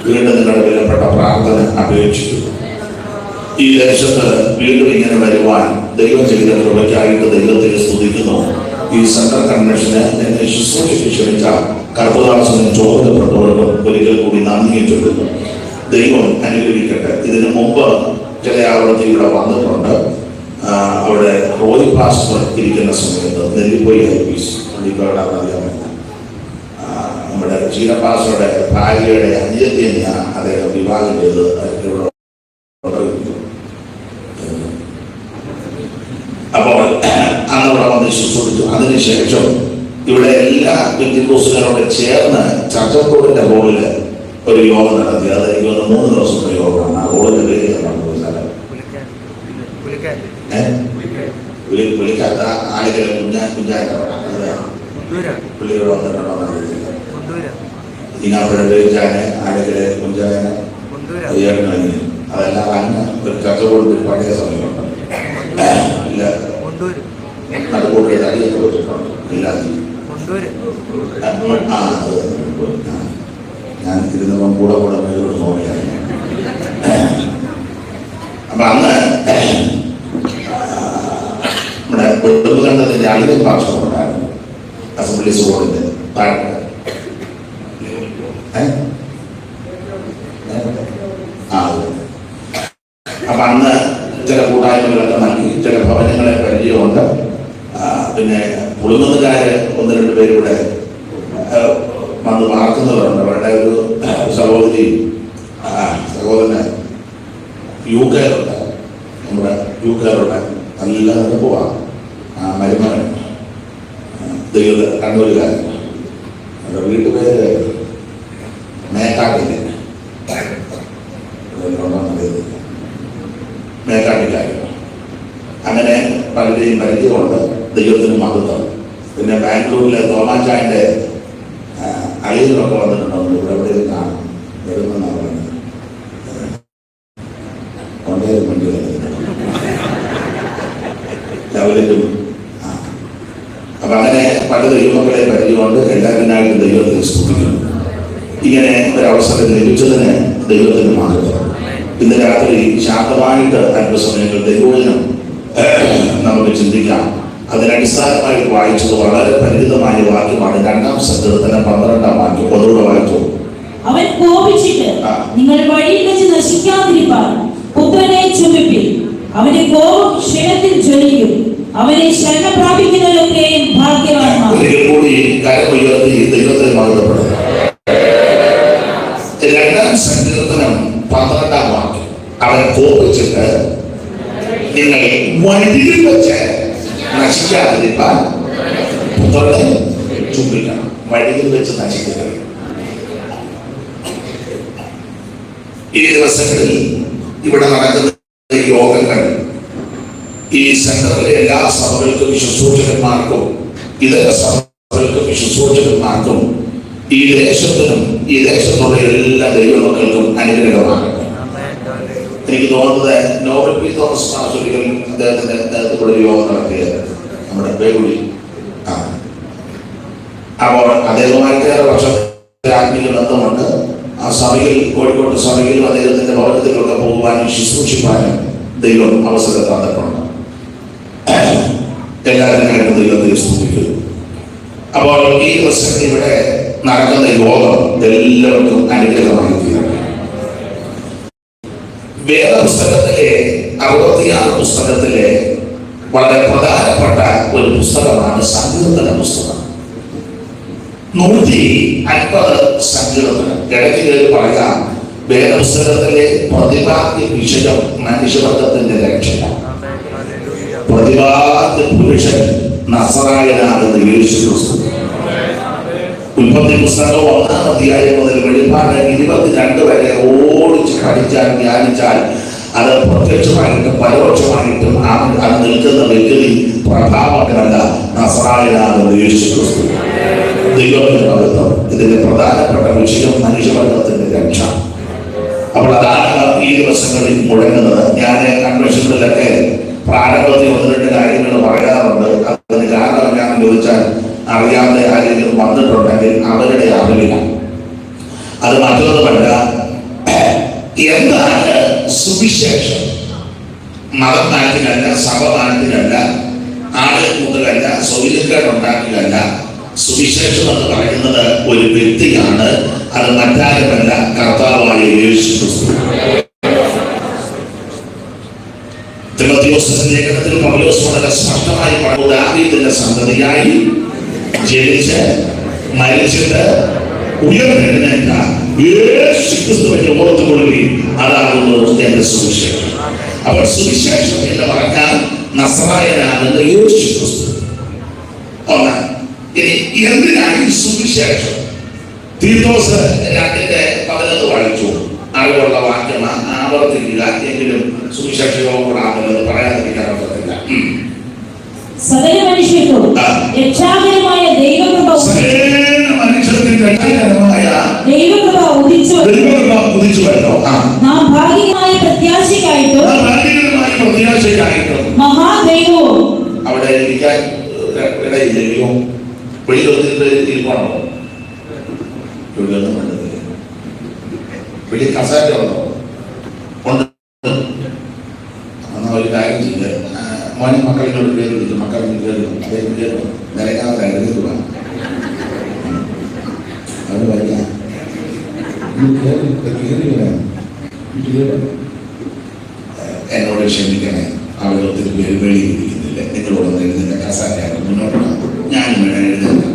വീണ്ടും നിങ്ങളുടെ വിലപ്പെട്ട പ്രാർത്ഥന അപേക്ഷിക്കുന്നു. ഈ ദേശത്ത് വീണ്ടും ഇങ്ങനെ വരുവാൻ ദൈവം ചെയ്ത കൃപയ്ക്കായിട്ട് ദൈവത്തെ സ്തുതിക്കുന്നു. ഈ സെൻട്രൽ കൺവെൻഷന് എന്നെ ശുശ്രൂഷയ്ക്ക് ക്ഷണിച്ച കർത്തദാസനും ചോദനപ്പെട്ടവർക്കും ഒരിക്കൽ കൂടി നന്ദി ചൊല്ലുന്നു. ദൈവം അനുഗ്രഹിക്കട്ടെ. ഇതിനു മുമ്പ് ചില ആവർത്തി ഇവിടെ വന്നിട്ടുണ്ട്. അവിടെ റോയ് പാസ്റ്റർ ഇരിക്കുന്ന സമയത്ത് നെല്ലിപ്പൊയി അറിയാമോ, നമ്മുടെ ചീന പാസ്റ്ററുടെ ഭാര്യയുടെ അനുജത്തിയാണ് അദ്ദേഹം വിവാഹം ചെയ്ത് അപ്പോൾ അന്നവിടെ വന്ന് ശുശ്രൂഷിച്ചു. അതിനുശേഷം ഇവിടെ എല്ലാ പെന്തിക്കോസ്തുകാരോടെ ചേർന്ന് ചർച്ചക്കോടിന്റെ ഹോളിൽ ഒരു യോഗം നടത്തി. അത് എനിക്ക് 3 ദിവസത്തെ യോഗമാണ്. ആ ഹോളിന്റെ പേര് പുള്ളിക്കാത്ത ആളുകളെ പുള്ളിയോട് വന്നിട്ടുണ്ടോ ഇതിനകത്ത് ആളുകളെ കുഞ്ചാനെ അതെല്ലാം അങ്ങ് ഒരു ചർച്ചക്കോട് പഴയ സമയമുണ്ട്. ഇല്ല നടുക്കൂടെ അടിയൊക്കെ വെച്ചിട്ടുണ്ട്. ഞാൻ ഇരുന്നപ്പം കൂടെ മേലോട്ട് നോക്കിയാണ്. അപ്പൊ അന്ന് നമ്മുടെ വെളുപ്പുകണ്ടത്തിന്റെ അളിയൻ ഭാഷണം ഉണ്ടായിരുന്നു. അസംബ്ലി സ്കൂളിന്റെ താഴെ അപ്പൊ അന്ന് ചില കൂട്ടായ്മകളൊക്കെ നൽകി, ചില ഭവനങ്ങളെ പരിചയമുണ്ട്. പിന്നെ പുളുങ്ങുന്നകാര് 1-2 പേരിവിടെ വന്ന് വാർക്കുന്നവരുണ്ട്. അവരുടെ ഒരു സഹോദരന് യുകെയിലുണ്ട്. നമ്മുടെ യുകെയിലുണ്ട്. നല്ല നടപ്പുവാണ് മരുമകൻ ദൈവ കണ്ണൂരുകാരൻ. അവരുടെ വീട്ടുപേര് മേക്കാട്ടില്ല, മേക്കാട്ടിക്കാരൻ. അങ്ങനെ പലരെയും പരിചയമുണ്ട്. ദൈവത്തിന് മഹത്വം. പിന്നെ ബാംഗ്ലൂരിലെ തോമാച്ചായന്റെ അളിയനൊക്കെ വന്നിട്ടുണ്ടോ? ഇവിടെ എവിടെയും കാണും വരുമെന്നാണ് പറയുന്നത്. കൊണ്ടേലും വണ്ടി അവരും. അപ്പൊ അങ്ങനെ പല ദൈവമക്കളെ പരിചയമുണ്ട്. എല്ലാവരിനായിട്ടും ദൈവത്തിന് സ്തുതിക്കുന്നു. ഇങ്ങനെ ഒരവസരം ലഭിച്ചതിന് ദൈവത്തിന് മഹത്വം. ഇന്ന് രാത്രി ശാന്തമായിട്ട് അല്പസമയങ്ങൾ ദൈവവചനം നമുക്ക് ചിന്തിക്കാം. അതിനടിസ്ഥാനമായിട്ട് വായിച്ചത് വളരെ പരിമിതമായ വാക്യമാണ്. 2-ാം സങ്കീർത്തനം 12-ാം വാക്യം. ഒന്നുകൂടെ വായിച്ചു. അവൻ കോപിച്ചിട്ട് നിങ്ങൾ വഴിയിൽ വെച്ച് നശിക്കാതിരിപ്പാൻ പുത്രനെ ചുമപ്പിൽ. അവന്റെ കോപം ക്ഷണത്തിൽ ജ്വലിക്കും. അവനെ ശരണ പ്രാപിക്കുന്നവരൊക്കെയും ഭാഗ്യവാന്മാർ. കൂടി കരമുയർത്തി ദൈവത്തെ മഹത്വപ്പെടുത്തുക. 2-ാം സങ്കീർത്തനം 12-ാം വാക്യം. അവൻ കോപിച്ചിട്ട് നിങ്ങൾ വഴിയിൽ വെച്ച് നശിക്കാതിരിപ്പാൻ പുത്രനെ ചുംബിക്കണം. വഴിയിൽ വെച്ച് നശിക്കരുത്. ഈ ദിവസങ്ങളിൽ ഇവിടെ നടക്കുന്ന യോഗങ്ങൾ ഈ സെന്ററിലെ എല്ലാ സഭകൾക്കും ശുശ്രൂഷകന്മാർക്കും ഇതര സഭകൾക്കും ശുശ്രൂഷകന്മാർക്കും ഈ ദേശത്തിനും ഈ ദേശത്തുള്ള എല്ലാ ദൈവമക്കൾക്കും അനുഗ്രഹമാണ്. എനിക്ക് തോന്നുന്നത് നോബൽ പി തോമസ് മാസ്റ്ററികൾ അദ്ദേഹത്തിന്റെ നേതൃത്വത്തിലുള്ള യോഗം നടത്തിയത് നമ്മുടെ പേരുടി. അപ്പോൾ അദ്ദേഹവുമായിട്ട് 7 വർഷത്തെ ആത്മീയ ബന്ധമുണ്ട്. ആ സഭയിൽ, കോഴിക്കോട്ട് സഭയിലും അദ്ദേഹത്തിന്റെ ഭവനത്തിലൊക്കെ പോകുവാനും ശുശ്രൂഷിക്കാനും ദൈവം അവസരം തന്നിട്ടുണ്ട്. എല്ലാവരും ദൈവത്തെ സ്തുതിക്കുന്നു. അപ്പോൾ ഈ ദിവസം ഇവിടെ നടക്കുന്ന യോഗം എല്ലാവർക്കും അനുഗ്രഹമായി തീരും. വേദപുസ്തകത്തിലെ 66 പുസ്തകത്തിലെ വളരെ പ്രധാനപ്പെട്ട ഒരു പുസ്തകമാണ് സങ്കീർത്തന പുസ്തകം. 150 സങ്കീർത്തനം. ഇടയ്ക്ക് പറയാം, വേദപുസ്തകത്തിലെ പ്രതിപാദ്യ വിഷയം മനുഷ്യവർഗത്തിന്റെ രക്ഷ. പ്രതിപാദ്യ പുരുഷൻ നസറായനാകുന്ന യേശുക്രിസ്തു. ഉൽപ്പത്തി പുസ്തകം 1-ാം അധ്യായം മുതൽ വെളിപ്പാട് 22 വരെ ഓടിച്ച് പഠിച്ചാൽ ധ്യാനിച്ചാൽ അത് പ്രത്യക്ഷമായിട്ടും പരോക്ഷമായിട്ടും അത് നിൽക്കുന്ന വ്യക്തി പ്രഭാവകരല്ല, നസറായനാകുന്ന യേശുക്രിസ്തു. ദൈവത്തിന്റെ മഹത്വം. ഇതിന്റെ പ്രധാനപ്പെട്ട വിഷയം മനുഷ്യവർഗത്തിന്റെ രക്ഷ. അപ്പോൾ അതാണ് ഈ ദിവസങ്ങളിൽ മുഴങ്ങുന്നത്. ഞാൻ കൺവെൻഷനുകളിലൊക്കെ പ്രാരംഭത്തിൽ 1-2 കാര്യങ്ങൾ പറയാറുണ്ട്. അതിന് കാരണം എന്താണെന്ന് ചോദിച്ചാൽ, അറിയാതെ ആരെങ്കിലും വന്നിട്ടുണ്ടെങ്കിൽ അവരുടെ അറിവില്ല. അത് മറ്റൊന്നുമല്ല, എന്താണ് സുവിശേഷം? മതമാറ്റിലല്ല, സഭ മാറ്റിലല്ല, ആളെ കൂട്ടലല്ല, സൗകര്യക്കേട് ഉണ്ടാക്കിലല്ല. സുവിശേഷം എന്ന് പറയുന്നത് ഒരു വ്യക്തിയാണ്. അത് മറ്റാരുമല്ല, കർത്താവായ യേശു ക്രിസ്തു. തിമോഥെയോസിന്റെ ലേഖനത്തിൽ പൗലോസ് വളരെ സ്പഷ്ടമായി പറഞ്ഞു, ദാവീദിന്റെ സന്തതിയായി ജനിച്ച് മരിച്ചിട്ട് ഉയർത്തെഴുന്നേറ്റ യേശു ക്രിസ്തുവിനെ ഓർത്തുകൊള്ളുകയും അതാകുന്നു എന്റെ സുവിശേഷം. അപ്പോൾ സുവിശേഷം എന്ന് പറഞ്ഞാൽ നസറായനാകുന്ന യേശു ക്രിസ്തു. ഒന്നാണ്. ഇനി എന്തിനാണ് ഈ സുവിശേഷം? തീത്തോസ് 2:11 വായിച്ചു. അറിവുള്ള വാക്യമാണ്, ആവർത്തിക്കുക. എങ്കിലും സുവിശേഷയോടാണെന്ന് പറയാതിരിക്കാൻ പറ്റില്ല. സകല മനുഷ്യർക്കും രക്ഷാകരമായ ദൈവകൃപ ഉദിച്ചു വരുന്നു. നാം ഭാഗ്യമായ പ്രത്യാശയ്ക്കായിട്ട് മഹാദൈവവും അവിടെ ഇരിക്കാൻ ഇടയില്ലയോ? വെളിയിലൊന്നിരിക്കണോ? വലിയ കസാര ഉണ്ടോ? ഉണ്ട്. എന്നാൽ ഒരു കാര്യം ചെയ്ത് മോനെ മക്കളിനോട് പേര് വിളിച്ചു. മക്കളിന് കയറും, അദ്ദേഹം കയറും, നിലക്കാതെ എഴുതുക. അത് വരിക എന്നോട് ക്ഷമിക്കണേ, അവിടെ ഒത്തിരി പേര് വെളിയിരിക്കുന്നില്ല. നിങ്ങളോടൊന്നും എഴുതുന്ന കസാരയാണ്. മുന്നോട്ട് ഞാനും വേണം എഴുതുന്നത്.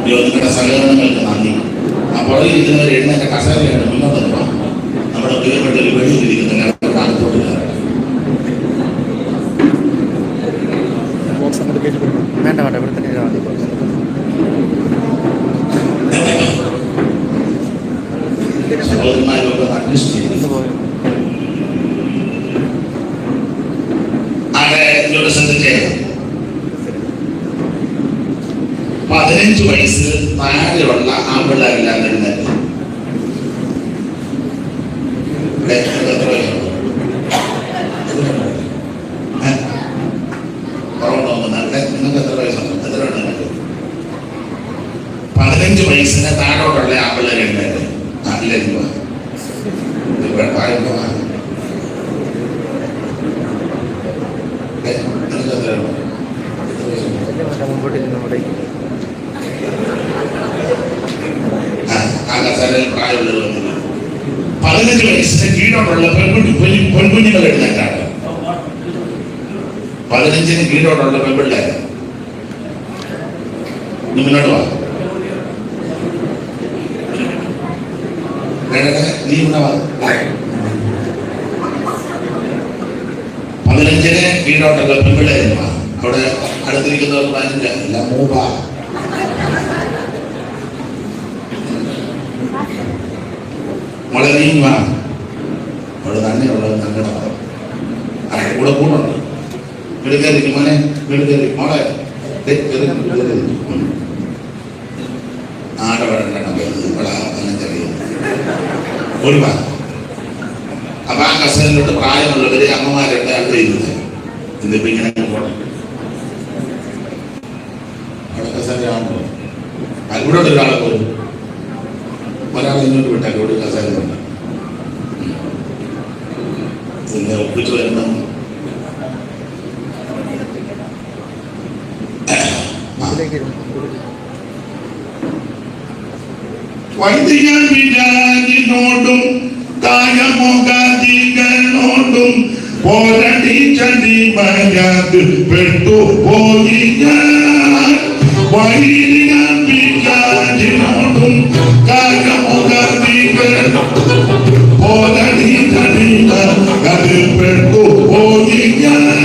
നിങ്ങളുടെ സഹകരണങ്ങൾക്ക് നന്ദി. അപ്പോൾ ഇരിക്കുന്നവർ എഴുന്നേറ്റ കസേരയാണ് മുന്നോട്ട് പോകാം. നമ്മുടെ പ്രിയപ്പെട്ട ഒരു വെളിയിലിരിക്കുന്ന കാലത്തോട്ട് വേണ്ട വേണ്ട ഇവിടെ തന്നെ സഹോദരന്മാരൊക്കെ അഡ്ജസ്റ്റ് ചെയ്തു. ആടെ ശ്രദ്ധിച്ചേ, 15 വയസ്സ് താഴെയുള്ള ആൺപിള്ളേരെല്ലാം എഴുന്നേറ്റ്. എത്ര വയസ്സുണ്ട്? കുറവുണ്ടോന്നുണ്ട്. നിങ്ങൾക്ക് എത്ര വയസ്സുണ്ട്? എത്ര ഉണ്ട്? 15 വയസ്സിന് താഴോട്ടുള്ള ആൺപിള്ളേർ എഴുന്നേറ്റ്. നാട്ടിലേക്ക് പ്രായമുള്ളവർ 15 വയസ്സിന് കീഴോട്ടുള്ള പെൺകുഞ്ഞുങ്ങൾ എഴുന്നേറ്റാണ്. 15-ന് കീഴോട്ടുള്ള പെൺപിള്ളേർ മുന്നോട്ട് വാ. നീ ഇവിടെ വാ. 15-ന് കീഴോട്ടുള്ള പെൺപിള്ളേർ അവിടെ അടുത്തിരിക്കുന്നവർ 15 എല്ലാം മൂപ്പാ. മോളെ നീ വാ. അവിടെ തന്നെയുള്ളത് നല്ല കൂടെ കൂടുണ്ട്. വീട് കയറി മോനെ, വീട് കയറി മോളെ ആടെ വരണ്ട ഒരു വാ. അപ്പൊ ആ കസേരയിലോട്ട് പ്രായമുള്ളവര് അമ്മമാരുടെ അവിടെ ഇരുന്നത്. ഇതിപ്പോ ഇങ്ങനെ പോട്ടെ. അവിടെ കസേര ആണല്ലോ. ഇവിടെ ഒരാളെ പോലും ഒരാളെ ഇങ്ങോട്ട് വിട്ടാൽ ഇവിടെ കസേര ഉണ്ട്. പിന്നെ ഒപ്പിച്ചു വരുന്ന വൈദികൻ വിരാജിനോടും താരമുഖാദികളോടും പോരടി ചടി മര്യാദ പെട്ടുപോയി ഞാൻ. വൈദികൻ വിരാജിനോടും താരമുഖാദികളോടും പോരടി ചടി മര്യാദ പെട്ടുപോയി ഞാൻ.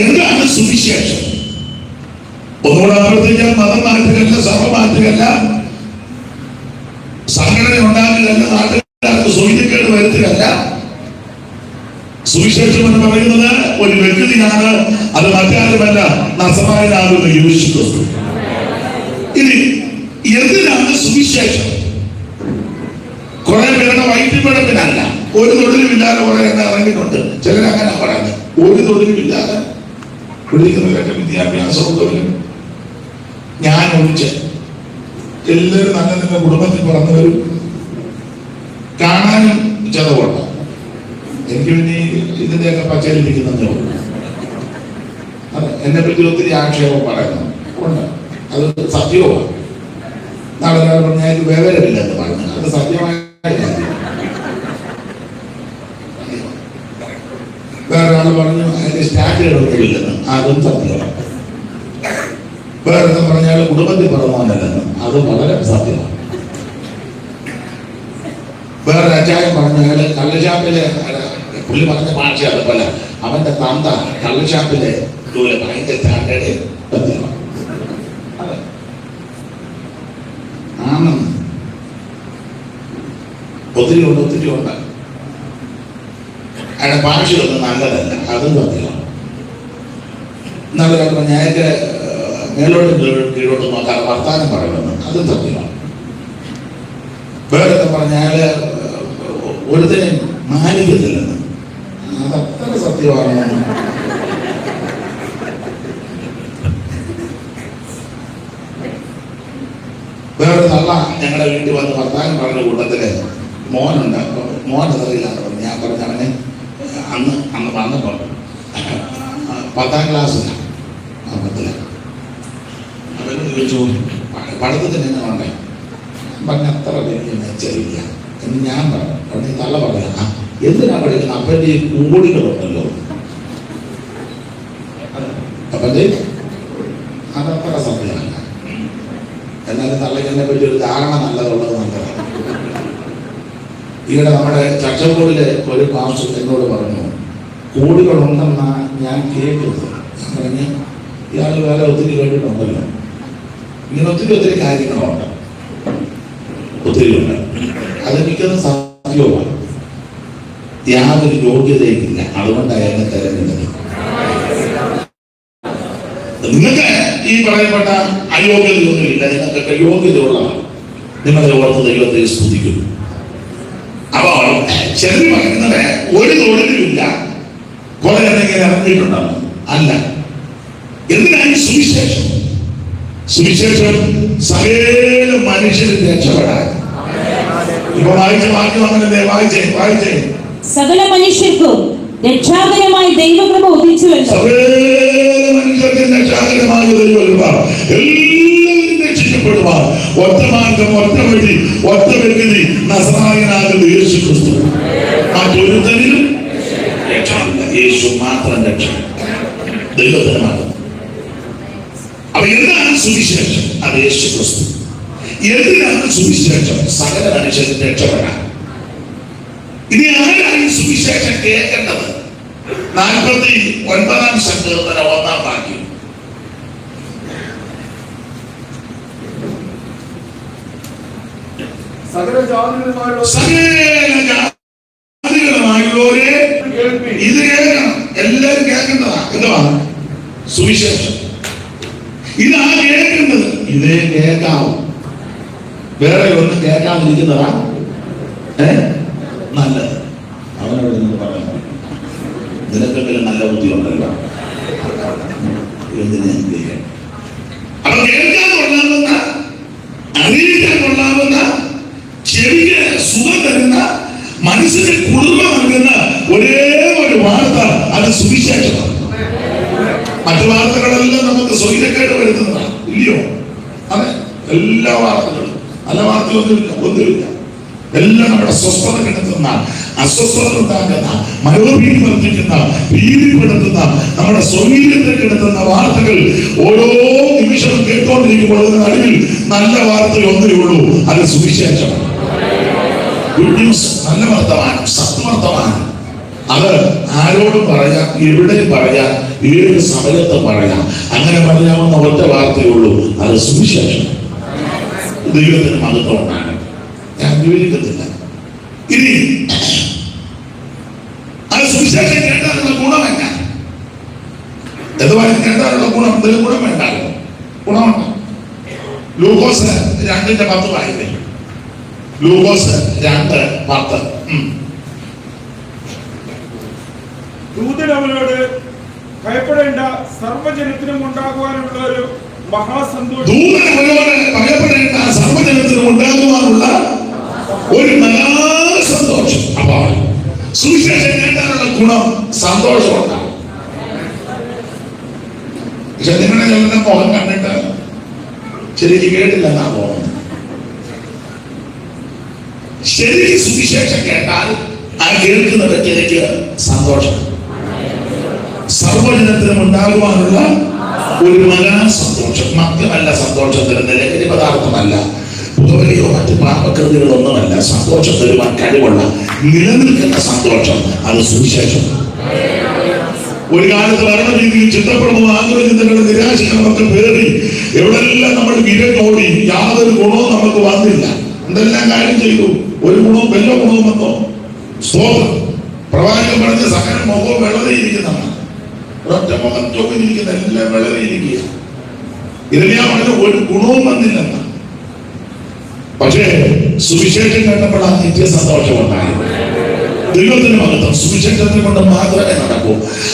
എന്താണ് സുവിശേഷം? ഒന്നുകൂടെ ആവർത്തിക്കാൻ, മതം മാറ്റുകയല്ല, സഭ മാറ്റുകയല്ല, സംഘടന ഉണ്ടാകുകയല്ല, നാട്ടുകാർക്ക് സ്വൈര്യക്കേട് വരുത്തുകയല്ല. സുവിശേഷം എന്ന് പറയുന്നത് ഒരു വ്യക്തിയാണ്, അത് മറ്റാരുമല്ല, നസറായനാകുന്ന യേശു ക്രിസ്തു. ഇനി എന്തിനാണ് സുവിശേഷം? കുറെ പേരുടെ വയറ്റിപ്പിഴപ്പിനല്ല. ഒരു തൊഴിലുമില്ലാതെ കുറെ എണ്ണം ഇറങ്ങിയിട്ടുണ്ട്. ചിലരങ്ങനെ പറയുന്നത് ഒരു തൊഴിലുമില്ലാതെ വിളിക്കുന്നവരൊക്കെ വിദ്യാഭ്യാസവും തൊഴിലും ഞാൻ ഒഴിച്ച് എല്ലാവരും നല്ല നല്ല കുടുംബത്തിൽ പറഞ്ഞവരും കാണാനും ചെലവുണ്ട്. എനിക്ക് പിന്നെ ഇതിന്റെയൊക്കെ പച്ചയിലിരിക്കുന്നതേ ഉള്ളൂ. അതെ, എന്നെ പറ്റി ഒത്തിരി ആക്ഷേപം പറയുന്നു ഉണ്ട്. അത് സത്യവുമാണ്. നാളെ പറഞ്ഞാൽ എനിക്ക് വിവരമില്ലെന്ന് പറഞ്ഞു, അത് സത്യമായ കാര്യം. വേറൊരാൾ പറഞ്ഞു അതിന്റെ സ്റ്റാറ്റുകളൊന്നുമില്ലെന്ന്, അതും സത്യമാണ്. വേറെ പറഞ്ഞാൽ കുടുംബത്തിൽ പറഞ്ഞതല്ലെന്ന്, അത് വളരെ സത്യമാണ്. വേറെ അച്ചായൻ പറഞ്ഞാൽ കള്ളശാപ്പിലെ, പുള്ളി പറഞ്ഞ ഭാഷ അതുപോലെ, അവന്റെ തന്ത കള്ളശാപ്പിലെ ഭയങ്കര സ്റ്റാൻഡേർഡ് സത്യമാണ്. ആണെന്ന് ഒത്തിരി ഉണ്ട്. അയാളുടെ ഭാഷയൊന്നും നല്ലതല്ല, അതും സത്യമാണ്. നല്ല ഞാനൊക്കെ മേലോട്ട് കീഴോട്ട് നോക്കാതെ വർത്താനം പറയുമെന്ന്, അതും സത്യമാണ്. വേറെ പറഞ്ഞാൽ ഒരുത്തിനെ മാനിക്കത്തില്ലെന്ന്, അതത്ര സത്യമാണ്. വേറെ തള്ള ഞങ്ങളുടെ വീട്ടിൽ വന്ന് വർത്താനം പറഞ്ഞ കൂട്ടത്തില് മോനുണ്ട്. മോൻ അതറിയില്ലാന്ന് പറഞ്ഞു. ഞാൻ പറഞ്ഞ അവനെ അന്ന് വന്നപ്പോൾ 10ാം ക്ലാസ്സിലാണ്, അവന് ചോദിച്ചു പഠിത്തത്തിന് എങ്ങനെ വേണ്ടേ? പറഞ്ഞ അത്ര വലിയ മെച്ചമില്ല എന്ന് ഞാൻ പറഞ്ഞു. അവിടെ തള്ള പറയാം, എന്തിനാ പഠിക്കുന്നത്? അപ്പൻ്റെ ഈ കൂടികളുണ്ടല്ലോ, അപ്പൻ്റെ അതത്ര സത്യമല്ല. എന്നാലും തള്ളയ്ക്കെന്നെ പറ്റി ഒരു ധാരണ നല്ലതുള്ളത് നല്ലതാണ്. ഈയിടെ നമ്മുടെ ചർച്ചബോർഡിലെ ഒരു പാസ്റ്റർ എന്നോട് പറഞ്ഞു, കോടികളുണ്ടെന്നാ ഞാൻ കേൾക്കുന്നത്. ഞാൻ പറഞ്ഞ് ഇയാൾ വേറെ ഒത്തിരി കേട്ടിട്ടുണ്ടല്ലോ, ഇങ്ങനെ ഒത്തിരി കാര്യങ്ങളുണ്ട്, ഒത്തിരി ഉണ്ട്. അതെനിക്കത് സത്യവുമാണ്. യാതൊരു യോഗ്യതയില്ല, അതുകൊണ്ടാണ് എന്നെ തെരഞ്ഞെടുത്തത്. നിങ്ങൾക്ക് ഈ പറയപ്പെട്ട അയോഗ്യതയൊന്നുമില്ല, നിങ്ങൾക്കൊക്കെ യോഗ്യതയുള്ളതാണ്. നിങ്ങളെ ഓർത്ത് ദൈവത്തെ സ്തുതിക്കുന്നു. അപ്പോൾ ചെറിയ പറയുന്നത് ഒരു തൊഴിലുമില്ല, കുറെ എന്തെങ്കിലും ഇറങ്ങിയിട്ടുണ്ടാവും അല്ല. എന്തിനാണ് സുവിശേഷം? സുവിശേഷം സകല മനുഷ്യരും രക്ഷപ്പെടാൻ. ഇപ്പൊ വായിച്ച വാക്യം അങ്ങനെ വായിച്ചേ. സകല മനുഷ്യർക്കും രക്ഷാകരമായ ദൈവകൃപ ഉദിച്ചുവല്ലോ. സകല മനുഷ്യർക്കും രക്ഷാകരമായ ദൈവകൃപ, എല്ലാവരും രക്ഷിക്കപ്പെടും. രക്ഷപ്പെടുവാൻ ഒറ്റ മാർഗം, ഒറ്റ വഴി, ഒറ്റ വ്യക്തി, നസറായനാകുന്ന യേശു ക്രിസ്തു. മറ്റൊരുത്തരിലും രക്ഷയില്ല. യേശു മാത്രം രക്ഷ. ദൈവത്തിന് മാത്രം. അപ്പൊ എന്താണ് സുവിശേഷം? അത് യേശു ക്രിസ്തു. എന്തിനാണ് സുവിശേഷം? സകല മനുഷ്യരും രക്ഷപ്പെടാൻ. ഇനി ആരാണ് സുവിശേഷം കേൾക്കേണ്ടത്? 49-ാം സങ്കീർത്തന 1-ാം വാക്യം. സകല ജാതികളുമായുള്ളവരെ ഇത് കേൾക്കണം. എല്ലാവരും കേൾക്കേണ്ടതാ. എന്തുവാ? സുവിശേഷം. ഇതാ കേൾക്കേണ്ടത്. ഇതേ കേൾക്കാവും. വേറെ ഒന്നും കേൾക്കാതിരിക്കുന്നതാ നല്ലത്. അവനോട് നിങ്ങൾ പറയാൻ നിനക്കെങ്കിലും നല്ല ബുദ്ധി ഉണ്ടല്ലോ. എന്തിനാ കേൾക്കാൻ? അപ്പൊ കേൾക്കാൻ കൊള്ളാവുന്ന, അറിയിക്കാൻ കൊള്ളാവുന്ന, ചെവിക്ക് സുഖം തരുന്ന, മനസ്സിന് കുളിർമ നൽകുന്ന ഒരേ ഒരു വാർത്ത, അത് സുവിശേഷമാണ്. മറ്റു വാർത്തകളെല്ലാം നമുക്ക് സ്വൈര്യക്കേട് വരുത്തുന്നതാണ്, ഇല്ലയോ? അതെ, എല്ലാ വാർത്തകളും നല്ല വാർത്തയൊന്നുമില്ല. എല്ലാം നമ്മുടെ സ്വസ്ഥത കിടത്തുന്ന, അസ്വസ്ഥത ഉണ്ടാക്കുന്ന, മനോഭീതി വർദ്ധിക്കുന്ന, ഭീതിപ്പെടുത്തുന്ന, നമ്മുടെ സ്വൈര്യത്തെ കിടത്തുന്ന വാർത്തകൾ ഓരോ നിമിഷവും കേട്ടുകൊണ്ടിരിക്കുമ്പോൾ അതിന് നടുവിൽ നല്ല വാർത്തയൊന്നേ ഉള്ളൂ, അത് സുവിശേഷമാണ്. ഗുഡ് ന്യൂസ്, നല്ല വർത്തമാനം, സത്വർത്തമാനം. അത് ആരോടും പറയാം, എവിടെയും പറയാം, ഏത് സമയത്തും പറയാം. അങ്ങനെ പറയാവുന്ന ഒറ്റ വാർത്തയുള്ളൂ, അത് സുവിശേഷം. ദൈവത്തിന് മഹത്വം ഉണ്ടാണ്. ഞാൻ വിവരിക്കുന്നില്ല. ഇനി അത് സുവിശേഷം കേട്ടാലുള്ള ഗുണമെന്ന എന്തുവായാലും കേട്ടാലുള്ള ഗുണം, ഗുണം വേണ്ടാലോ, ഗുണമുണ്ട്. ലൂക്കോസ് 2:10 വായിക്കേ. ലൂക്കോസ് 2:10. ദൂതൻ അവനോട് ഭയപ്പെടേണ്ട, സർവ്വജനത്തിനും ഉണ്ടാകുവാനുള്ള ഒരു മഹാസന്തോഷം. ദൂതൻ അവനോട് ഭയപ്പെടേണ്ട, സർവ്വജനത്തിനും ഉണ്ടാകുവാനുള്ള ഒരു മഹാസന്തോഷം. അപ്പൊ സുവിശേഷം കേട്ടാലുള്ള ഗുണം സന്തോഷം ഉണ്ടാകും. പക്ഷെ നിങ്ങളുടെ ഞങ്ങളുടെ മുഖം കണ്ടിട്ട് ശരിക്ക് കേട്ടില്ലെന്നാ പോകുന്നത്. ശരിക്ക് സുവിശേഷം കേട്ടാൽ ആ കേൾക്കുന്ന വ്യക്തിക്ക് സന്തോഷം, സർവ്വജനത്തിനും ഉണ്ടാകുവാനുള്ള ഒരു മഹാസന്തോഷം. മദ്യമല്ല സന്തോഷം തരുന്ന, ലഹരി പദാർത്ഥമല്ല, പുകവലിയോ മറ്റ് പാപകൃതികളൊന്നുമല്ല. സന്തോഷം തരുവാൻ കഴിവുള്ള നിലനിൽക്കുന്ന സന്തോഷം, അത് സുവിശേഷം. ഒരു കാലത്ത് ഭരണ രീതിയിൽ ചിന്തപ്പെടുന്നു, ആഗ്രഹചിന്തകളും നിരാശകളൊക്കെ പേറി എവിടെല്ലാം നമ്മൾ വിരഞ്ഞോടി, യാതൊരു ഗുണവും നമുക്ക് വന്നില്ല. എന്തെല്ലാം കാര്യം ചെയ്തു, ഒരു ഗുണവും വല്ല ഗുണവും വന്നോ? സ്തോത്രം. പ്രവാചകൻ പറഞ്ഞ സകല മുഖവും വെള്ളരിയിരിക്കുന്നതാണ്. ഒറ്റ മുഖം ചോക്കിരിക്കുന്ന എല്ലാം വെള്ളരിയിരിക്കുക. ഇതെല്ലാം പറഞ്ഞ ഒരു ഗുണവും വന്നില്ലെന്ന. പക്ഷേ സുവിശേഷം കേട്ടപ്പോൾ ആ നിത്യ സന്തോഷം ഉണ്ടായിരുന്നു. ദൈവത്തിന് മഹത്വം. സുവിശേഷത്തെ കൊണ്ട് മാത്രമേ നടക്കൂ.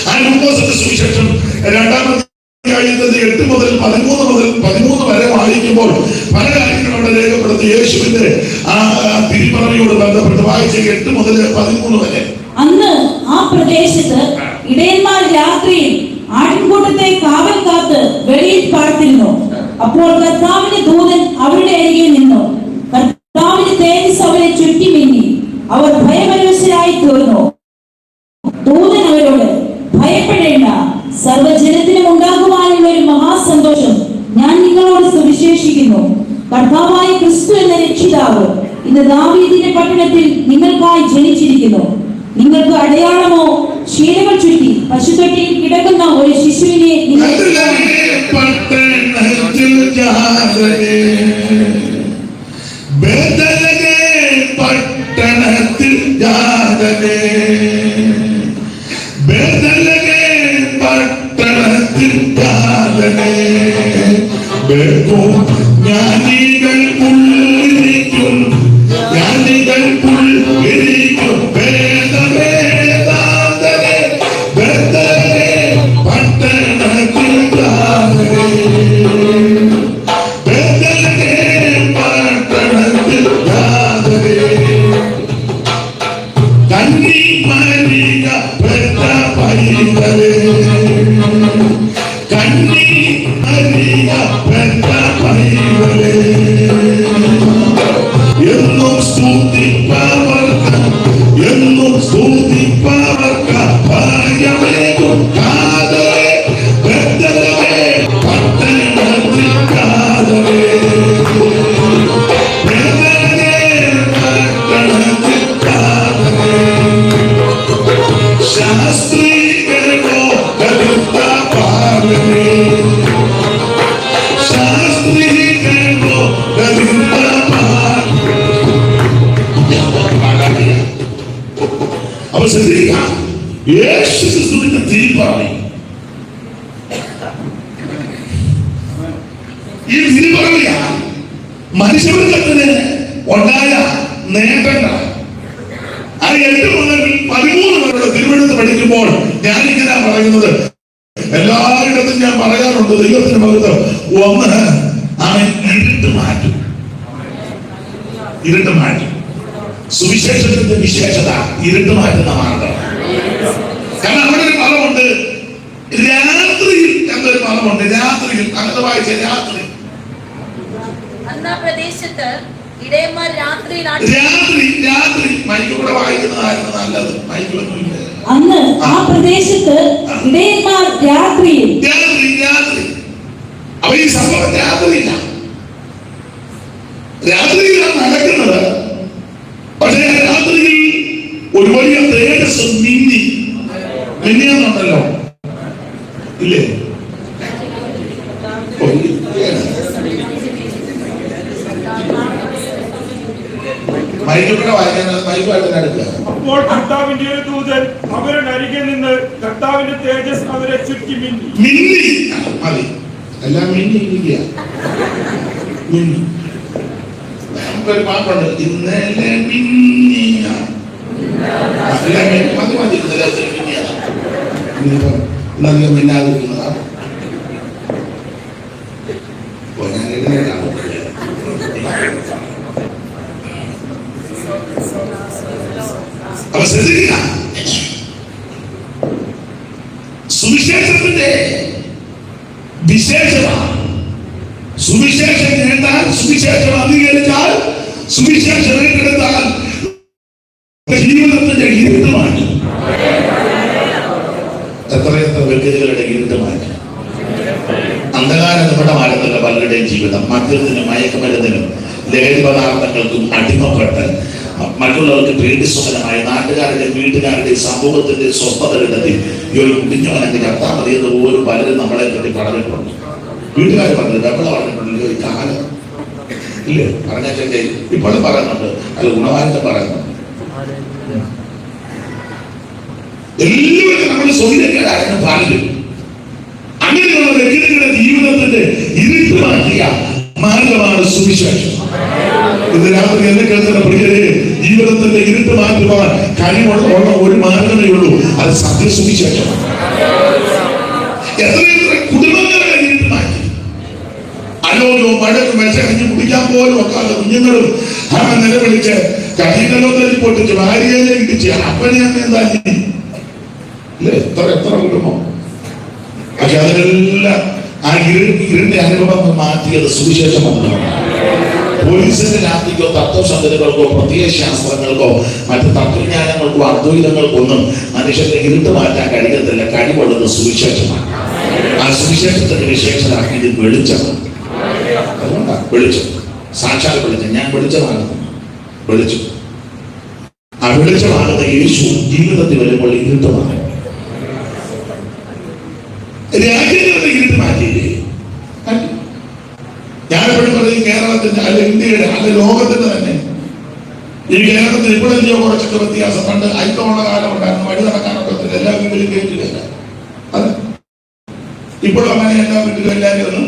ആ ലൂക്കോസിന്റെ സുവിശേഷം 2-ാം അധ്യായത്തിന്റെ 8 മുതൽ 13 വരെ വായിക്കുമ്പോൾ പല കാര്യങ്ങളോട് രേഖപ്പെടുത്തി. യേശുവിന്റെ ആ തിരുമറവിയോട് ബന്ധപ്പെട്ട് വായിച്ച 8 മുതൽ 13 വരെ. അന്ന് ആ പ്രദേശത്ത് ഇടയന്മാർ രാത്രിയിൽ ആട്ടിൻകൂട്ടത്തെ കാവൽ കാത്ത് വെളിയിൽ പാർത്തിരുന്നു. അപ്പോൾ കർത്താവിന്റെ ദൂതൻ അവരുടെ അരികിൽ നിന്നു. കർത്താവിന്റെ തേജസ് അവരെ ചുറ്റി മിന്നി. അവർ ഭയപരവശരായി തീർന്നു. ദൂതൻ അവരോട്, ഭയപ്പെടേണ്ട, സർവ്വജനത്തിനും ഉണ്ടാകുവാനുള്ള ഒരു മഹാസന്തോഷം ഞാൻ നിങ്ങളോട് സുവിശേഷിക്കുന്നു. കർത്താവായ ക്രിസ്തു എന്ന രക്ഷിതാവ് ഇന്ന് ദാവീദിന്റെ പട്ടണത്തിൽ നിങ്ങൾക്കായി ജനിച്ചിരിക്കുന്നു. നിങ്ങൾക്ക് അടയാളമോ ശീലകൾ ചുറ്റി പശുത്തൊട്ടിയിൽ കിടക്കുന്ന ഒരു ശിശുവിനെ പട്ടണത്തിൽ ജ്ഞാനികൾ ഉള്ളിരിക്കും, ജ്ഞാനികൾ ഉള്ളിരിക്കും. കണ്ണി ശ്രദ്ധിക്കുക, യേശു ക്രിസ്തുവിന്റെ തിരുപ്പറവി. ഈ തിരുപ്പറവിയാണ് മനുഷ്യവർഗത്തിന് ഉണ്ടായ നേട്ടങ്ങൾ. ആ 8 മുതൽ 13 വരെയുള്ള തിരുവെഴുത്ത് പഠിക്കുമ്പോൾ ഞാനിങ്ങനെ പറയുന്നത്, എല്ലായിടത്തും ഞാൻ പറയാറുണ്ട്, ദൈവത്തിന് മഹത്വം. ഒന്ന്, അവൻ ഇരുട്ട് മാറ്റും. ഇരുട്ട് മാറ്റും. സുവിശേഷത്തിന്റെ വിശേഷത ഇരുട്ട് മാറ്റുന്ന മാർഗം. കാരണം അവിടെ ഒരു പദമുണ്ട്, രാത്രിയിൽ എന്നൊരു പദമുണ്ട്. രാത്രിയിൽ, അങ്ങനെ വായിച്ച രാത്രി. രാത്രി മൈക്കൂടെ വായിക്കുന്നതായിരുന്നു നല്ലത്. മൈക്കൊന്നുമില്ല. അന്ന് ആ പ്രദേശത്ത് ഇടയന്മാർ രാത്രിയിൽ. രാത്രി. അപ്പൊ ഈ സംഭവം രാത്രിയില്ല, രാത്രിയിലാണ് നടക്കുന്നത്. പക്ഷേ രാത്രിയിൽ ഒരു വലിയ തേജസ് മിന്നിയെന്നുണ്ടല്ലോ, ഇല്ലേ? മൈക്കൂടെ വായിക്കാൻ മൈക്കുമായിട്ട് എടുക്കുക. അപ്പോൾ കർത്താവിന്റെ ഒരു ദൂതൻ അവരുടെ അരികെ നിന്ന് കർത്താവിന്റെ തേജസ് അവരെ ചുറ്റി മിന്നി. മതി, എല്ലാം മിന്നിയിരിക്കുക. മിന്നി. നമുക്കൊരു പാട്ടുണ്ട്, ഇന്നലെ മിന്നിയ. മതി ഇന്നലെ മിന്നിയതാണ്. ഇന്നധികം മിന്നാതിരിക്കുന്നതാണ്. ഞാൻ എഴുന്നേറ്റാണ്. സുവിശേഷത്തിന്റെ വിശേഷമാണ്. സുവിശേഷം കേട്ടാൽ, സുവിശേഷം അംഗീകരിച്ചാൽ, സുവിശേഷം ഏറ്റെടുത്താൽ ജീവിതത്തിന്റെ ഇരുട്ട് മാറ്റും. എത്രയെത്ര വ്യക്തികളുടെ ഇരുട്ട് മാറ്റും. അന്ധകാര നിമിടമായിരുന്നല്ലോ പലരുടെയും ജീവിതം. മദ്യത്തിനും മയക്കുമരുന്നിനും ലഹരി പദാർത്ഥങ്ങൾക്കും അടിമപ്പെട്ട് മറ്റുള്ളവർക്ക് പേടിസ്വപ്നമായി നാട്ടുകാരുടെ വീട്ടുകാരുടെ സമൂഹത്തിന്റെ സ്വസ്ഥത കണ്ടെത്തി ഈ ഒരു കുട്ടിഞ്ഞവനൊക്കെ ചത്താൽ മതി എന്ന് പോലും പലരും നമ്മളെ പറ്റി പറഞ്ഞിട്ടുണ്ട്. വീട്ടുകാർ പറഞ്ഞിട്ടുണ്ട്, നമ്മളെ പറഞ്ഞിട്ടുണ്ട്. ഈ കാലം ഇല്ലേ പറഞ്ഞേ ഇപ്പോഴും പറയുന്നുണ്ട്, അത് ഗുണവാനത്തെ പറയുന്നുണ്ട്. എല്ലാവർക്കും നമ്മൾ സ്വൈര്യക്കാരായിരുന്നു പാലിക്കും. അങ്ങനെയുള്ള വ്യക്തികളുടെ ജീവിതത്തിന്റെ ഇരുട്ട് മാറ്റിയ മാർഗമാണ് സുവിശേഷം. ഇന്ന് രാത്രി എന്നെ കേൾക്കുന്ന പ്രിയരെ, ജീവിതത്തിന്റെ ഇരുട്ട് മാറ്റുവാൻ കഴിവുള്ള ഒരു മാർഗമേ ഉള്ളൂ, അത് സത്യസുവിശേഷമാണ്. എത്രയെത്ര കുടുംബങ്ങളുടെ ഇരുട്ട് മാറ്റി. അലോലോ മഴക്കും വിശകഞ്ഞ് കുടിക്കാൻ പോലും ഒക്കാതെ കുഞ്ഞുങ്ങളും നിലവിളിച്ച് കഠിനലോത്തിൽ പൊട്ടിച്ച് ഭാര്യയെ ഇടിച്ച് അപ്പനെ അമ്മ എന്താ എത്ര കുടുംബം. പക്ഷെ അതിനെല്ലാം ആ ഇരുട്ടിന്റെ അനുഭവം മാറ്റിയത് സുവിശേഷം വന്നതാണ്. പോലീസിന്റെ രാത്രിക്കോ തത്വശാസ്ത്രങ്ങൾക്കോ പ്രത്യയശാസ്ത്രങ്ങൾക്കോ മറ്റു തത്വജ്ഞാനങ്ങൾക്കോ അദ്വൈതങ്ങൾക്കോ ഒന്നും മനുഷ്യന്റെ ഇരുട്ട് മാറ്റാൻ കഴിയത്തില്ല. കഴിവുള്ളത് സുവിശേഷമാണ്. ആ സുവിശേഷത്തിന്റെ വിശേഷമാക്കിയത് വെളിച്ചമാണ്. അതുകൊണ്ടാണ് വെളിച്ചം, സാക്ഷാൽ വെളിച്ചം. ഞാൻ വെളിച്ചമാകുന്നു, വെളിച്ചം. ആ വെളിച്ചമാകുന്ന യേശു ജീവിതത്തിൽ വരുമ്പോൾ ഇരുട്ടമാണ്. രാജ്യങ്ങളുടെ ഇരുട്ട് മാറ്റിയില്ലേ? ഞാനെപ്പോഴും പറയും, കേരളത്തിന്റെ അല്ല ഇന്ത്യയുടെ അല്ല ലോകത്തിന്റെ തന്നെ ഈ കേരളത്തിൽ ഇപ്പോഴെന്തോ കുറച്ചൊക്കെ വ്യത്യാസം. പണ്ട് ഐക്യമുള്ള കാലം ഉണ്ടായിരുന്നു, വഴി നടക്കാനൊക്കത്തില്ല, എല്ലാ വീട്ടിലും കേട്ടില്ല. അത് ഇപ്പോഴും അങ്ങനെ എല്ലാ വീട്ടിലും എല്ലാവരും ഒന്നും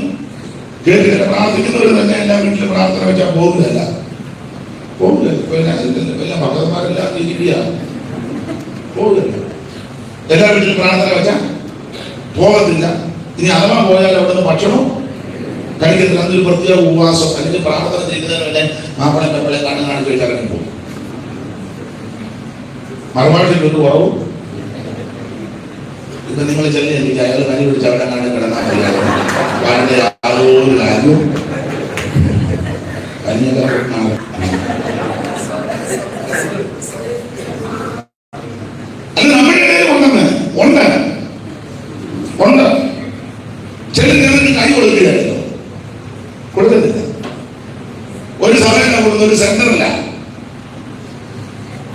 കേട്ടില്ല. പ്രാർത്ഥിക്കുന്നവർ തന്നെ എല്ലാ വീട്ടിലും പ്രാർത്ഥന വെച്ചാൽ പോകില്ല. എല്ലാം ഭക്തന്മാരെല്ലാം ഇരിക്കുക, പോകില്ല. എല്ലാ വീട്ടിലും പ്രാർത്ഥന വെച്ചാൽ പോകത്തില്ല. ഇനി അഥവാ പോയാൽ അവിടുന്ന് ഭക്ഷണം കഴിക്കത്തില്ല. അതൊരു പ്രത്യേക ഉപവാസം അല്ലെങ്കിൽ പ്രാർത്ഥന ചെയ്യുന്നതിന് വേണ്ടി മാപ്പിളെ പെപ്പളെ കണ്ണു കാണിച്ച് വെച്ച് ഇറങ്ങി പോകും. മറുപാട്ടിൽ ഒരു കുറവും. ഇപ്പൊ നിങ്ങൾ ചെല്ലി എനിക്ക് അയാൾ കനി പിടിച്ച് അവിടെ കാണാൻ കിടന്നാൽ മതിയാകും. കാരണം യാതൊരു കാര്യവും അത് നമ്മുടെ ഇടയിൽ ഉണ്ട്. ചില ജനങ്ങൾക്ക് കൈ കൊടുക്കുകയായിരുന്നു, കൊടുക്കത്തില്ല. ഒരു സമയം കൊടുക്കുന്ന ഒരു സെന്ററില്ല,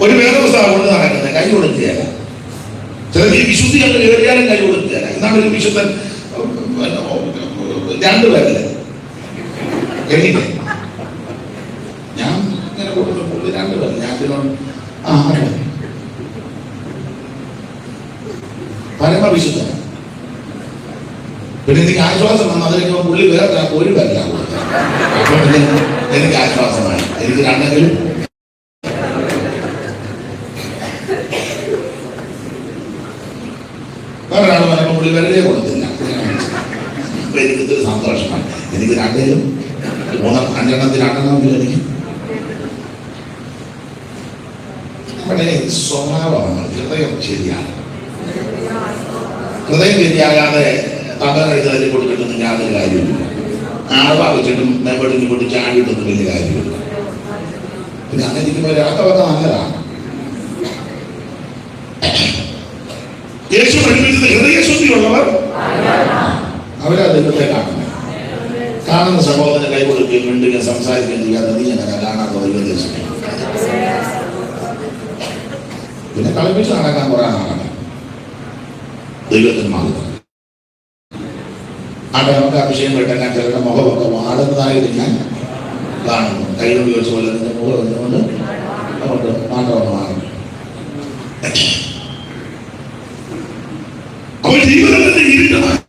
ഒരു വേദപുസ്തകം കൊണ്ട് നടക്കുന്നത്, കൈ കൊടുക്കുകയല്ല. ചില ഈ വിശുദ്ധി കണ്ട് കയറിയാലും കൈ കൊടുക്കുകയല്ല. എന്നാണ് ഒരു വിശുദ്ധൻ 2 പേരല്ലേ എണീറ്റ് ഞാൻ ഇങ്ങനെ കൊടുത്തപ്പോൾ 2 പേര് ഞാൻ പരമവിശുദ്ധനാണ്. പിന്നെ എനിക്ക് ആശ്വാസം വന്നു, അതിലേക്ക് പുള്ളി വേറെ ഒരു വരില്ല. അപ്പൊ പിന്നെ എനിക്ക് ആശ്വാസമായി. എനിക്ക് രണ്ടെങ്കിലും വേറൊരാൾ പറയുമ്പോൾ പുള്ളി വെറുതെ കൊടുത്തില്ല. അപ്പൊ എനിക്കിതൊരു സന്തോഷമാണ്. എനിക്ക് രണ്ടേലും അഞ്ചെണ്ണത്തിൽ രണ്ടെണ്ണമെങ്കിലും എനിക്ക് നമ്മുടെ സ്വഭാവമാണ്. ഹൃദയം ശരിയാണ്. ഹൃദയം ശരിയാകാതെ തകർ എഴുതാതി കൊടുത്തിട്ടൊന്നും യാതൊരു കാര്യമില്ല. ആളവാ വെച്ചിട്ടും മേമ്പട്ടിന് കൊണ്ട് ചാടിയിട്ടൊന്നും വലിയ കാര്യമില്ല. പിന്നെ അങ്ങനെ ഇരിക്കുമ്പോൾ രാത്തൊക്കെ നല്ലതാണ്. യേശു പഠിപ്പിച്ചത് ഹൃദയശുദ്ധിയുള്ളവർ അവരാ ദൈവത്തെ കാണുന്ന സഹോദരനെ കൈ കൊടുക്കുകയും മിണ്ടുകയും സംസാരിക്കുകയും ചെയ്യാതെ നീ അങ്ങനെ കാണാത്ത ദൈവദേശം. പിന്നെ കളിപ്പിച്ച് നടക്കാൻ കുറെ നാളാണ് ദൈവത്തിന് മാത്രം. അവിടെ നമുക്ക് അഭിഷേകം കിട്ടാൻ ചിലരുടെ മുഖമൊക്കെ വാടുന്നതായിട്ട് ഞാൻ കാണുന്നു. കയ്യിൽ ഉപയോഗിച്ച പോലെ നിന്റെ മുഖം എന്തുകൊണ്ട് നമുക്ക് മാറ്റമൊക്കെ മാറും. അപ്പോൾ ജീവിതത്തിന്റെ ഇരുട്ടമാണ്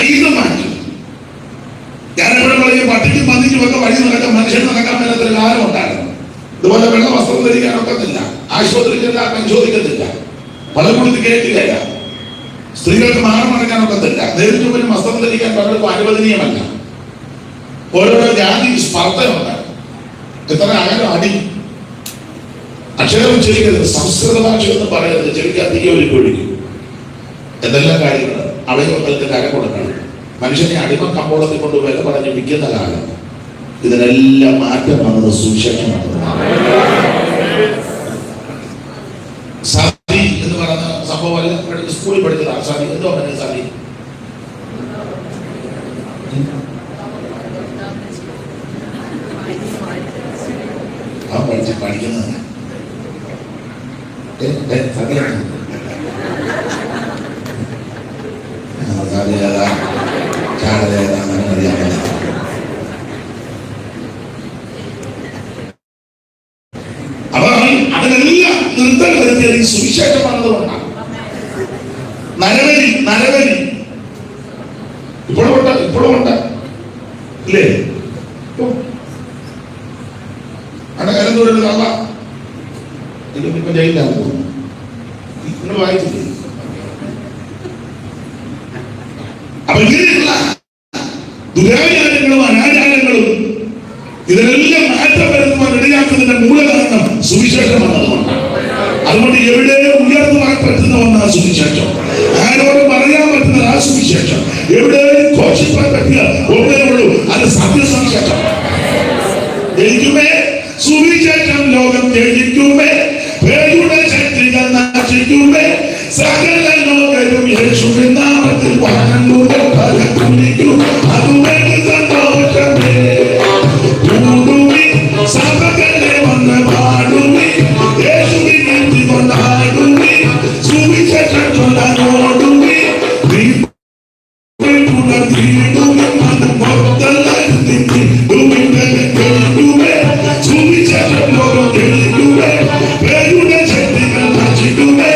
ഐതമാക്കി. ഞാനെവിടെ പറയും പട്ടിക്കും പന്നിക്കും ഒക്കെ വഴി നടക്കാൻ മനുഷ്യൻ നടക്കാൻ മേലത്തൊരു കാലം ഉണ്ടായിരുന്നു. ഇതുപോലെ വെള്ള വസ്ത്രം ധരിക്കാൻ ഒക്കത്തില്ല, ആശുപത്രിയിൽ ചെന്നാൽ പരിശോധിക്കത്തില്ല, പലകുടത്ത് കയറ്റുകയില്ല, സ്ത്രീകൾക്ക് മാനം നടക്കാൻ ഒക്കത്തില്ല, നേരിട്ട് പോലും വസ്ത്രം ധരിക്കാൻ പലർക്കും അനുവദനീയമല്ല. ഓരോരോ ജാതി സ്പർദ്ധയുണ്ട്. എത്ര അകലം അടി അക്ഷരം ചെയ്യരുത്, സംസ്കൃത ഭാഷ എന്ന് പറയരുത്, ചെവിക്ക് അധികം ഒരു പൊഴിക്കും. എന്തെല്ലാം കാര്യങ്ങൾ അവയവങ്ങൾക്ക് കരം കൊടുക്കണം. മനുഷ്യനെ അടിമ കമ്പോളത്തിൽ കൊണ്ട് വില പറഞ്ഞ് വിൽക്കുന്ന കാലം. ഇതിനെല്ലാം മാറ്റം വന്നത് സുവിശേഷമാണ്. സാദി എന്ന് പറയുന്ന സംഭവം സ്കൂളിൽ പഠിച്ചതാണ്. സാദി എന്തോ പറഞ്ഞ സാദി പഠിക്കുന്നത് അപ്പൊ അതിനെല്ലാം നിർത്തൽ വരുത്തിയത് ഈ സുവിശേഷം വന്നതുകൊണ്ടാണ്. നരവരി ഇപ്പോഴും ഉണ്ട് ഇല്ലേ? അവിടെ കരുതൂരിൽ കള്ള ഇപ്പൊ ജയിലാണ് പോകുന്നു. നിങ്ങൾ വായിച്ചില്ലേ? അപ്പൊ ഇങ്ങനെയുള്ള ദുരാചാരങ്ങളും അനാചാരങ്ങളും ഇതിനെല്ലാം മാറ്റം വരുത്തുവാൻ ഇടയാക്കുന്നതിന്റെ മൂലകാരണം സുവിശേഷം വന്നതുകൊണ്ടാണ്. അതുകൊണ്ട് എവിടെ ഉയർന്നു പറ്റുന്ന ഒന്നാ സുവിശേഷം, ആരോട് പറയാൻ പറ്റുന്നത് ആ സുവിശേഷം, എവിടെ ഘോഷിപ്പാൻ പറ്റിയ ഒന്നേ ഉള്ളൂ, അത് സത്യസുവിശേഷം. ജയിക്കുമേ സുവിശേഷം, ലോകം ജയിക്കുമേ, പേരുടെ ശക്തികൾ നശിക്കുമേ, സകല ലോകരും യേശുവിൻ നാമത്തിൽ വണങ്ങുക ഫലകുലിക്കും, അതുവരെ സന്തോഷമേ. കൂടുമി സഭകളെ വന്ന് പാടുമി, യേശുവിനെ കൊണ്ടാടുമി, സുവിശേഷം ചൊല്ലാനോടുമി, സുവിശേഷം ലോകം ജയിക്കുമേ, പേരുടെ ശക്തികൾ നശിക്കുമേ,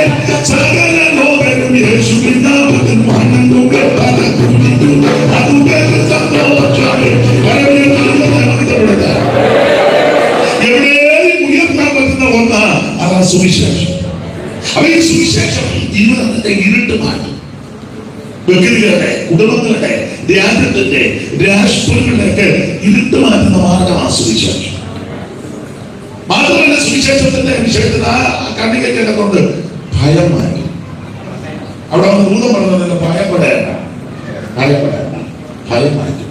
സകല ലോകരും യേശുവിൻ നാമത്തിൽ വണങ്ങുക ഫലകുലിക്കും, അതുവരെ സന്തോഷമേ. എവിടെയും ഉയർത്താൻ പറ്റുന്ന ഒന്നാ അതാ സുവിശേഷം. അപ്പൊ ഈ സുവിശേഷം ജീവിതത്തിന്റെ ഇരുട്ട് മാറ്റും. വ്യക്തികളുടെ, കുടുംബങ്ങളുടെ, രാജ്യത്തിന്റെ, രാഷ്ട്രങ്ങളുടെയൊക്കെ ഇരുട്ട് മാറ്റുന്ന മാർഗമാണ് സുവിശേഷം. മാത്രമല്ല സുവിശേഷത്തിന്റെ വിഷയത്തിൽ ആ കണ്ണികേറ്റ കൊണ്ട് ഭയം മാറ്റി. അവിടെ വന്ന് ഭൂതം പറഞ്ഞതിന്റെ ഭയപ്പെടേണ്ട, ഭയം മാറ്റി.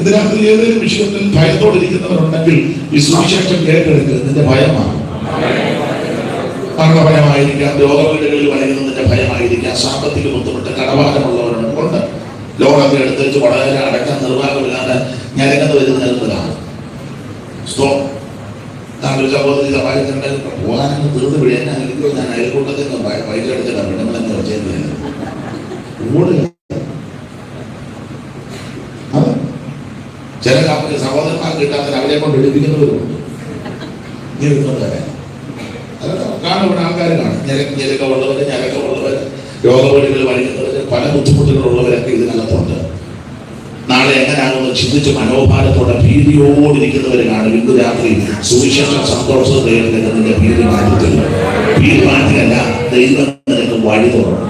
ഇതിനകത്ത് ഏതെങ്കിലും വിഷയത്തിൽ ഭയത്തോടിരിക്കുന്നവരുണ്ടെങ്കിൽ ഈ സുവിശേഷം കേട്ടെടുക്കുക. നിന്റെ ഭയമാണ്. മരണഭയമായിരിക്കാം, രോഗപീഠകളിൽ വലയുന്നതിന്റെ ഭയമായിരിക്കാം, സാമ്പത്തിക ബുദ്ധിമുട്ട്, കടഭാരമുള്ളവരുണ്ട്. ലോകത്തെ എടുത്തേച്ച് വളരെ അടക്കാൻ നിർവാഹമില്ലാതെ ഞരങ്ങുന്ന വരുന്നതാണ്. താങ്കൾ സഹോദരി സഹായിക്കേണ്ട പോകാനൊക്കെ തീർന്നു പിടിയാൻ ഞാൻ അയൽക്കൂട്ടത്തിൽ നിന്ന് പൈസ എടുത്തിട്ടാണ് പെണ്ണുങ്ങളെന്ന് വെച്ചേക്കുന്നത്. ചില സഹോദരന്മാർ കിട്ടാത്ത അവരെ കൊണ്ട് എടുപ്പിക്കുന്നവരുണ്ട്. കാണും ഇവിടെ ആൾക്കാർ കാണും. ഞരക്ക ഉള്ളവര്, ഞരക്ക ഉള്ളവര്, രോഗപരികൾ വഴിക്കുന്നവര് പല ബുദ്ധിമുട്ടുകളുള്ളവരൊക്കെ ഇതിനകത്തുണ്ട്. നാളെ എങ്ങനെയാണെന്ന് ചിന്തിച്ച് മനോഭാരത്തോടെ ഭീതിയോടിരിക്കുന്നവര് കാണും. ഇന്ന് രാത്രി സുവിശേഷം സന്തോഷത്തോടെ നിന്റെ ഭീതി മാറ്റത്തില്ല. ഭീതി മാറ്റിയല്ല, ദൈവം നിനക്ക് വഴി തുറന്നു.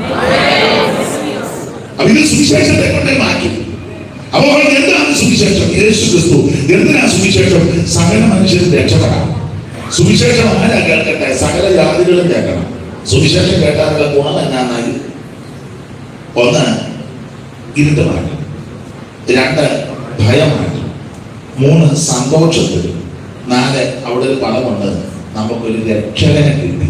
അപ്പൊ ഇത് സുവിശേഷത്തെ കൊണ്ടേ മാറ്റി. അപ്പോൾ എന്താണ് സുവിശേഷം? യേശു ക്രിസ്തു. എന്തിനാ സുവിശേഷം? സകല മനുഷ്യരും രക്ഷപ്പെടാം. സുവിശേഷം ആരാ കേൾക്കട്ടെ? സകല ജാതികളും കേൾക്കണം. സുവിശേഷം കേട്ടാലുള്ള ഗുണം എന്നാണ്? ഒന്ന്, ഇരുട്ട് മാറ്റും. രണ്ട്, ഭയം മാറ്റും. മൂന്ന്, സന്തോഷത്തിൽ. നാല്, അവിടെ ഒരു പദമുണ്ട്, നമുക്കൊരു രക്ഷകനെ കിട്ടി.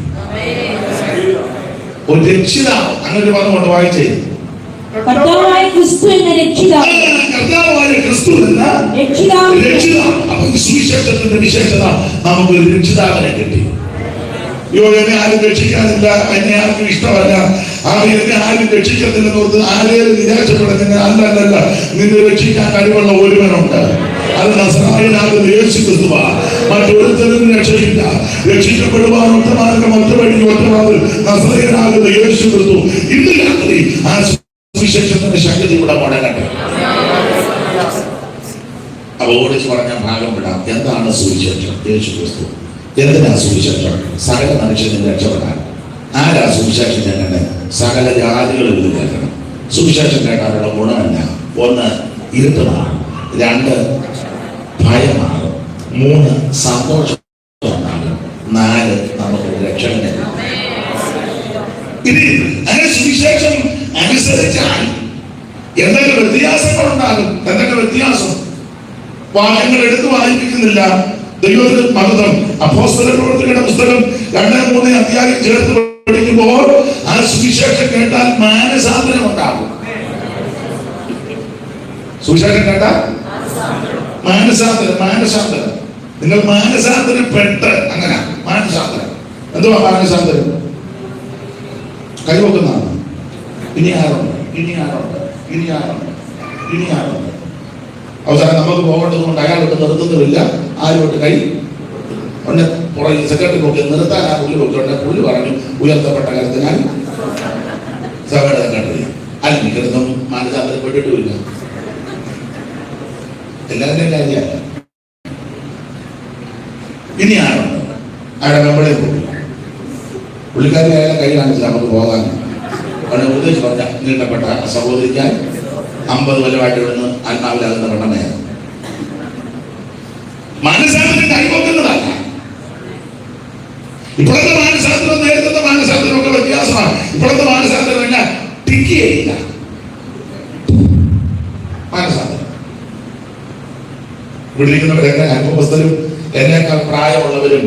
ഒരു രക്ഷിതാവ്, അങ്ങനെ ഒരു പദമുണ്ട്, വായിച്ചേ. കർത്താവായ ക്രിസ്തു എന്ന രക്ഷിതാവ്. കർത്താവായ ക്രിസ്തു എന്ന രക്ഷിതാവ്. അപ്പൊ സുവിശേഷത്തിന്റെ വിശേഷത, നമുക്കൊരു രക്ഷിതാവിനെ കിട്ടി. അയ്യോ, എന്നെ ആരും രക്ഷിക്കാനില്ല, എന്നെ ആർക്കും ഇഷ്ടമല്ല, എന്നെ ആരും രക്ഷിക്കത്തില്ലെന്നോർത്ത് ആരെയും നിരാശപ്പെടുന്നില്ല. അല്ലല്ല, നിന്നെ രക്ഷിക്കാൻ കഴിവുള്ള ഒരുവനുണ്ട്. അത് നസ്രായനാകുന്ന യേശു ക്രിസ്തുവാ. മറ്റൊരുത്തരും രക്ഷയില്ല. രക്ഷിക്കപ്പെടുവാൻ ഒറ്റ മാർഗം, ഒറ്റ വഴി, ഒറ്റ വാതിൽ, നസ്രായനാകുന്ന യേശു ക്രിസ്തു. ഇന്ന് രാത്രി ആ സുവിശേഷത്തിന്റെ ശക്തി ഇവിടെ മുടങ്ങട്ടെ. അപ്പൊ ഓടിച്ച് പറഞ്ഞ ഭാഗം വിടാം. എന്താണ് സുവിശേഷം? യേശു ക്രിസ്തു. എന്തിനാ സുവിശേഷം? സകല മനുഷ്യനെ രക്ഷപ്പെടാൻ. ആരാ സുവിശേഷം കേൾക്കണ്ടേ? സകല ജാതികളും ഇത് കേൾക്കണം. സുവിശേഷം കേട്ടാലുള്ള ഗുണമെന്ന? ഒന്ന്, ഇരുട്ട് മാറും. രണ്ട്, ഭയം മാറും. മൂന്ന്, സന്തോഷം ഉണ്ടാകും. നാല്, നമുക്ക് രക്ഷകനെ. ഇനി അങ്ങനെ സുവിശേഷം അനുസരിച്ചാൽ എന്തൊക്കെ വ്യത്യാസങ്ങൾ ഉണ്ടാകും? എന്തൊക്കെ വ്യത്യാസം? വാക്യങ്ങൾ എടുത്തു വായിപ്പിക്കുന്നില്ല. ദൈവത്തിന് മഹത്വം. അപ്പോസ്തല പ്രവൃത്തികളുടെ പുസ്തകം 2-3 അധ്യായം ചേർത്ത് പഠിക്കുമ്പോൾ ആ സുവിശേഷം കേട്ടാൽ മാനസാന്തരം ഉണ്ടാകും. സുവിശേഷം കേട്ടാൽ മാനസാന്തരം. നിങ്ങൾ മാനസാന്തരപ്പെട്ട്, അങ്ങനെ മാനസാന്തരം. എന്തുവാ മാനസാന്തരം? കൈവക്കുന്നതാണ്. ഇനി ആരുണ്ട്? അവസാനം നമുക്ക് പോകേണ്ടത് കൊണ്ട് അയാളോട്ട് നിർത്തുന്നുമില്ല. ആരോട്ട് കൈ ഒന്ന് പുറകിൽ സെക്രട്ടറി നോക്കി നിർത്താൻ ആ പുള്ളി നോക്കിയോണ്ട് പുള്ളി പറഞ്ഞു, ഉയർത്തപ്പെട്ട കരുത്തിനാൽ സഭയുടെ സെക്രട്ടറി. അല്ലെങ്കിൽ കിടന്നും മാനസാന്തരപ്പെട്ടിട്ടുമില്ല. എല്ലാവരുടെയും കാര്യമല്ല. ഇനി ആരുണ്ട്? അയാളെ നമ്മളെ പോയി പുള്ളിക്കാരി അയാളെ കൈ കാണിച്ച് നമുക്ക് പോകാൻ അവിടെ ഉദ്ദേശിച്ച് പറഞ്ഞ നീട്ടപ്പെട്ട സഹോദരിക്കാൻ 50 കൊല്ലമായിട്ട് ഇവിടുന്ന് ആത്മാവിലാകുന്ന പെണ്ണമയാണ്. മാനസാന്തരം കൈവക്കുന്നതല്ല. ഇപ്പോഴത്തെ മാനസാന്തരം നേരത്തെ മാനസാന്തരം ഒക്കെ വ്യത്യാസമാണ്. ഇപ്പോഴത്തെ മാനസാന്തരം എല്ലാം ടിക്കിയില്ല. മാനസാന്തരം ഇവിടെ ഇരിക്കുന്നവരൊക്കെ അനുഭവസ്ഥരും എന്നേക്കാൾ പ്രായമുള്ളവരും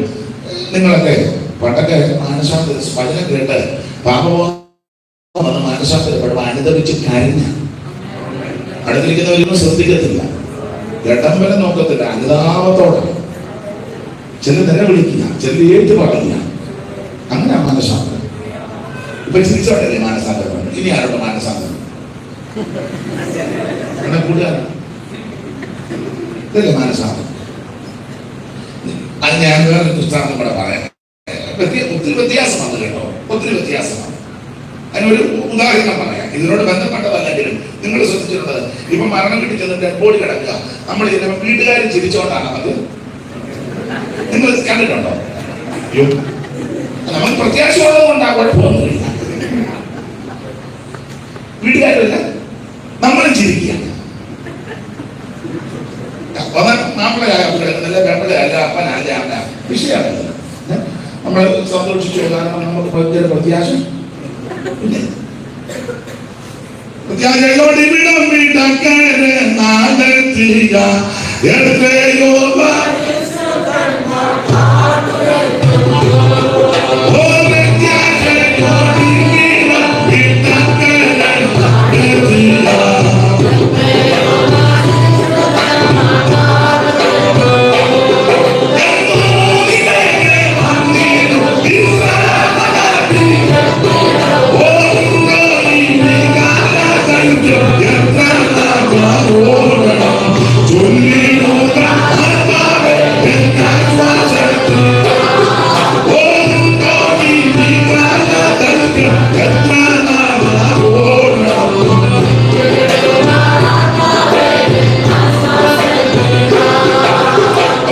നിങ്ങളൊക്കെ പണ്ടൊക്കെ മാനസാന്തരം വചനം കേട്ട് പാപബോധം വന്ന് മാനസാന്തരപ്പെടുമ്പോൾ അനുദപിച്ച് കരഞ്ഞ. അടുത്തിരിക്കുന്നവരൊന്നും ശ്രദ്ധിക്കത്തില്ല, ഇടംബലം നോക്കത്തില്ല, അനുതാപത്തോടെ ചില നിലവിളിക്കുക, ചില ഏറ്റു പറയുക. അങ്ങനെ മാനസാന്തരം. ഇപ്പൊ ചിരിച്ചോട്ടല്ലേ മാനസാന്തരം? ഇനി ആരോട് മാനസാന്തരം? എന്നെ കൂട്ടുകാരൻ ഇതല്ലേ മാനസാന്തരം? അത് ഞാൻ വേറെ പുസ്തകം കൂടെ പറയാം. ഒത്തിരി വ്യത്യാസമാണ് കേട്ടോ, ഒത്തിരി വ്യത്യാസമാണ്. അതിനൊരു ഉദാഹരണം പറയാം. ഇതിനോട് ബന്ധപ്പെട്ടതല്ലെങ്കിലും നിങ്ങൾ ശ്രദ്ധിച്ചിട്ടുള്ളത്, ഇപ്പൊ മരണം കിട്ടി ചെന്ന് ഡെഡ് ബോഡി കിടക്കുക, നമ്മൾ ഇതിന്റെ വീട്ടുകാരും ചിരിച്ചോണ്ടാണ് അത്. നിങ്ങൾ കണ്ടിട്ടുണ്ടോ? നമുക്ക് പ്രത്യാശ ഉള്ളതുകൊണ്ടാ, കുഴപ്പമൊന്നുമില്ല. വീട്ടുകാരല്ല, നമ്മളും ചിരിക്കുക. മാപ്പിളയായ കിടക്കുന്നില്ല, പെമ്പിളയല്ല, അപ്പനല്ല, അല്ല, വിഷയമല്ല. നമ്മൾ സന്തോഷിച്ചു, കാരണം നമുക്ക് പ്രത്യാശ പ്രത്യാശയോട് ഇവിടം വിടക്കരെ നാടെത്തിയ എത്രയോ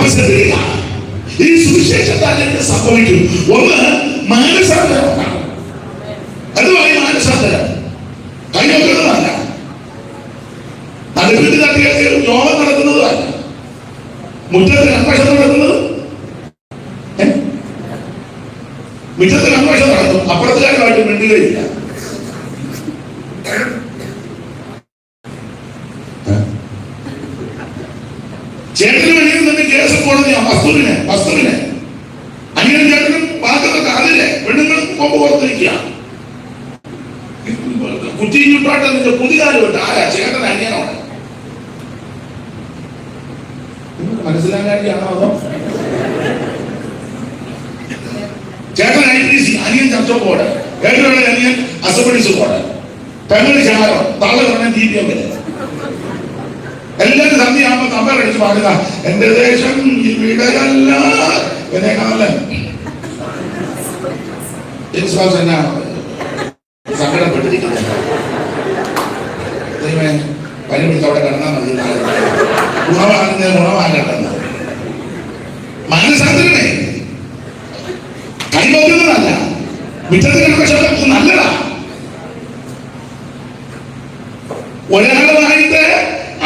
അപ്പൊ ശ്രദ്ധിക്കുക, ഈ സുവിശേഷത്താൽ എന്ത് സംഭവിക്കും? ഒന്ന്, മാനസാന്തരം ഉണ്ടാകും. അതുമായി മാനസാന്തരം കൈവെക്കുന്നതല്ല, നടുവിട്ട് തട്ടിയൊക്കെ യോഗം നടക്കുന്നതല്ല, മുറ്റത്ത് കൺവെൻഷൻ നടക്കുന്നത്. മുറ്റത്ത് കൺവെൻഷൻ നടത്തും, അപ്പുറത്തുകാരുമായിട്ട് മിണ്ടുകയില്ല. ചേട്ടന് വേണ്ടി തന്നെ കേസ് കോടതിയാ. വസ്തുവിനെ അങ്ങനെ ചേട്ടനും വാക്കൊക്കെ അതില്ലേ പെണ്ണുങ്ങൾ കൊമ്പ് പുറത്തിരിക്കുക. കുറ്റിയും ചുട്ടാട്ട് നിന്റെ പുതികാല് വിട്ട് ആരാ? ചേട്ടൻ അന്യനാണ്. മനസ്സിലാകാനാണോ? അതോ ചേട്ടൻ IPC, അനിയൻ ചർച്ച പോടെ, ഏട്ടനാണ് അനിയൻ അസംബ്ലീസ് പോടെ, പെങ്ങളി ചാരം, തള്ള പറഞ്ഞ DPM വരെ എല്ലാവരും സന്ധ്യയാകുമ്പോ തമ്മടിച്ച് പാടുക, എന്റെ ദേശം ഇവിടെയല്ല എന്നേക്കാളല്ലേ. സങ്കടപ്പെട്ടിരിക്കുന്നത് പനി പിടിച്ച് അവിടെ കിടന്നാൽ മതി. ഗുണമാകട്ടെന്ന് മനസ്സാന്തരമേ, കൈവക്കുന്നതല്ല, മിറ്റത്തിന് നല്ലതാ. ഒരാളുമായിട്ട്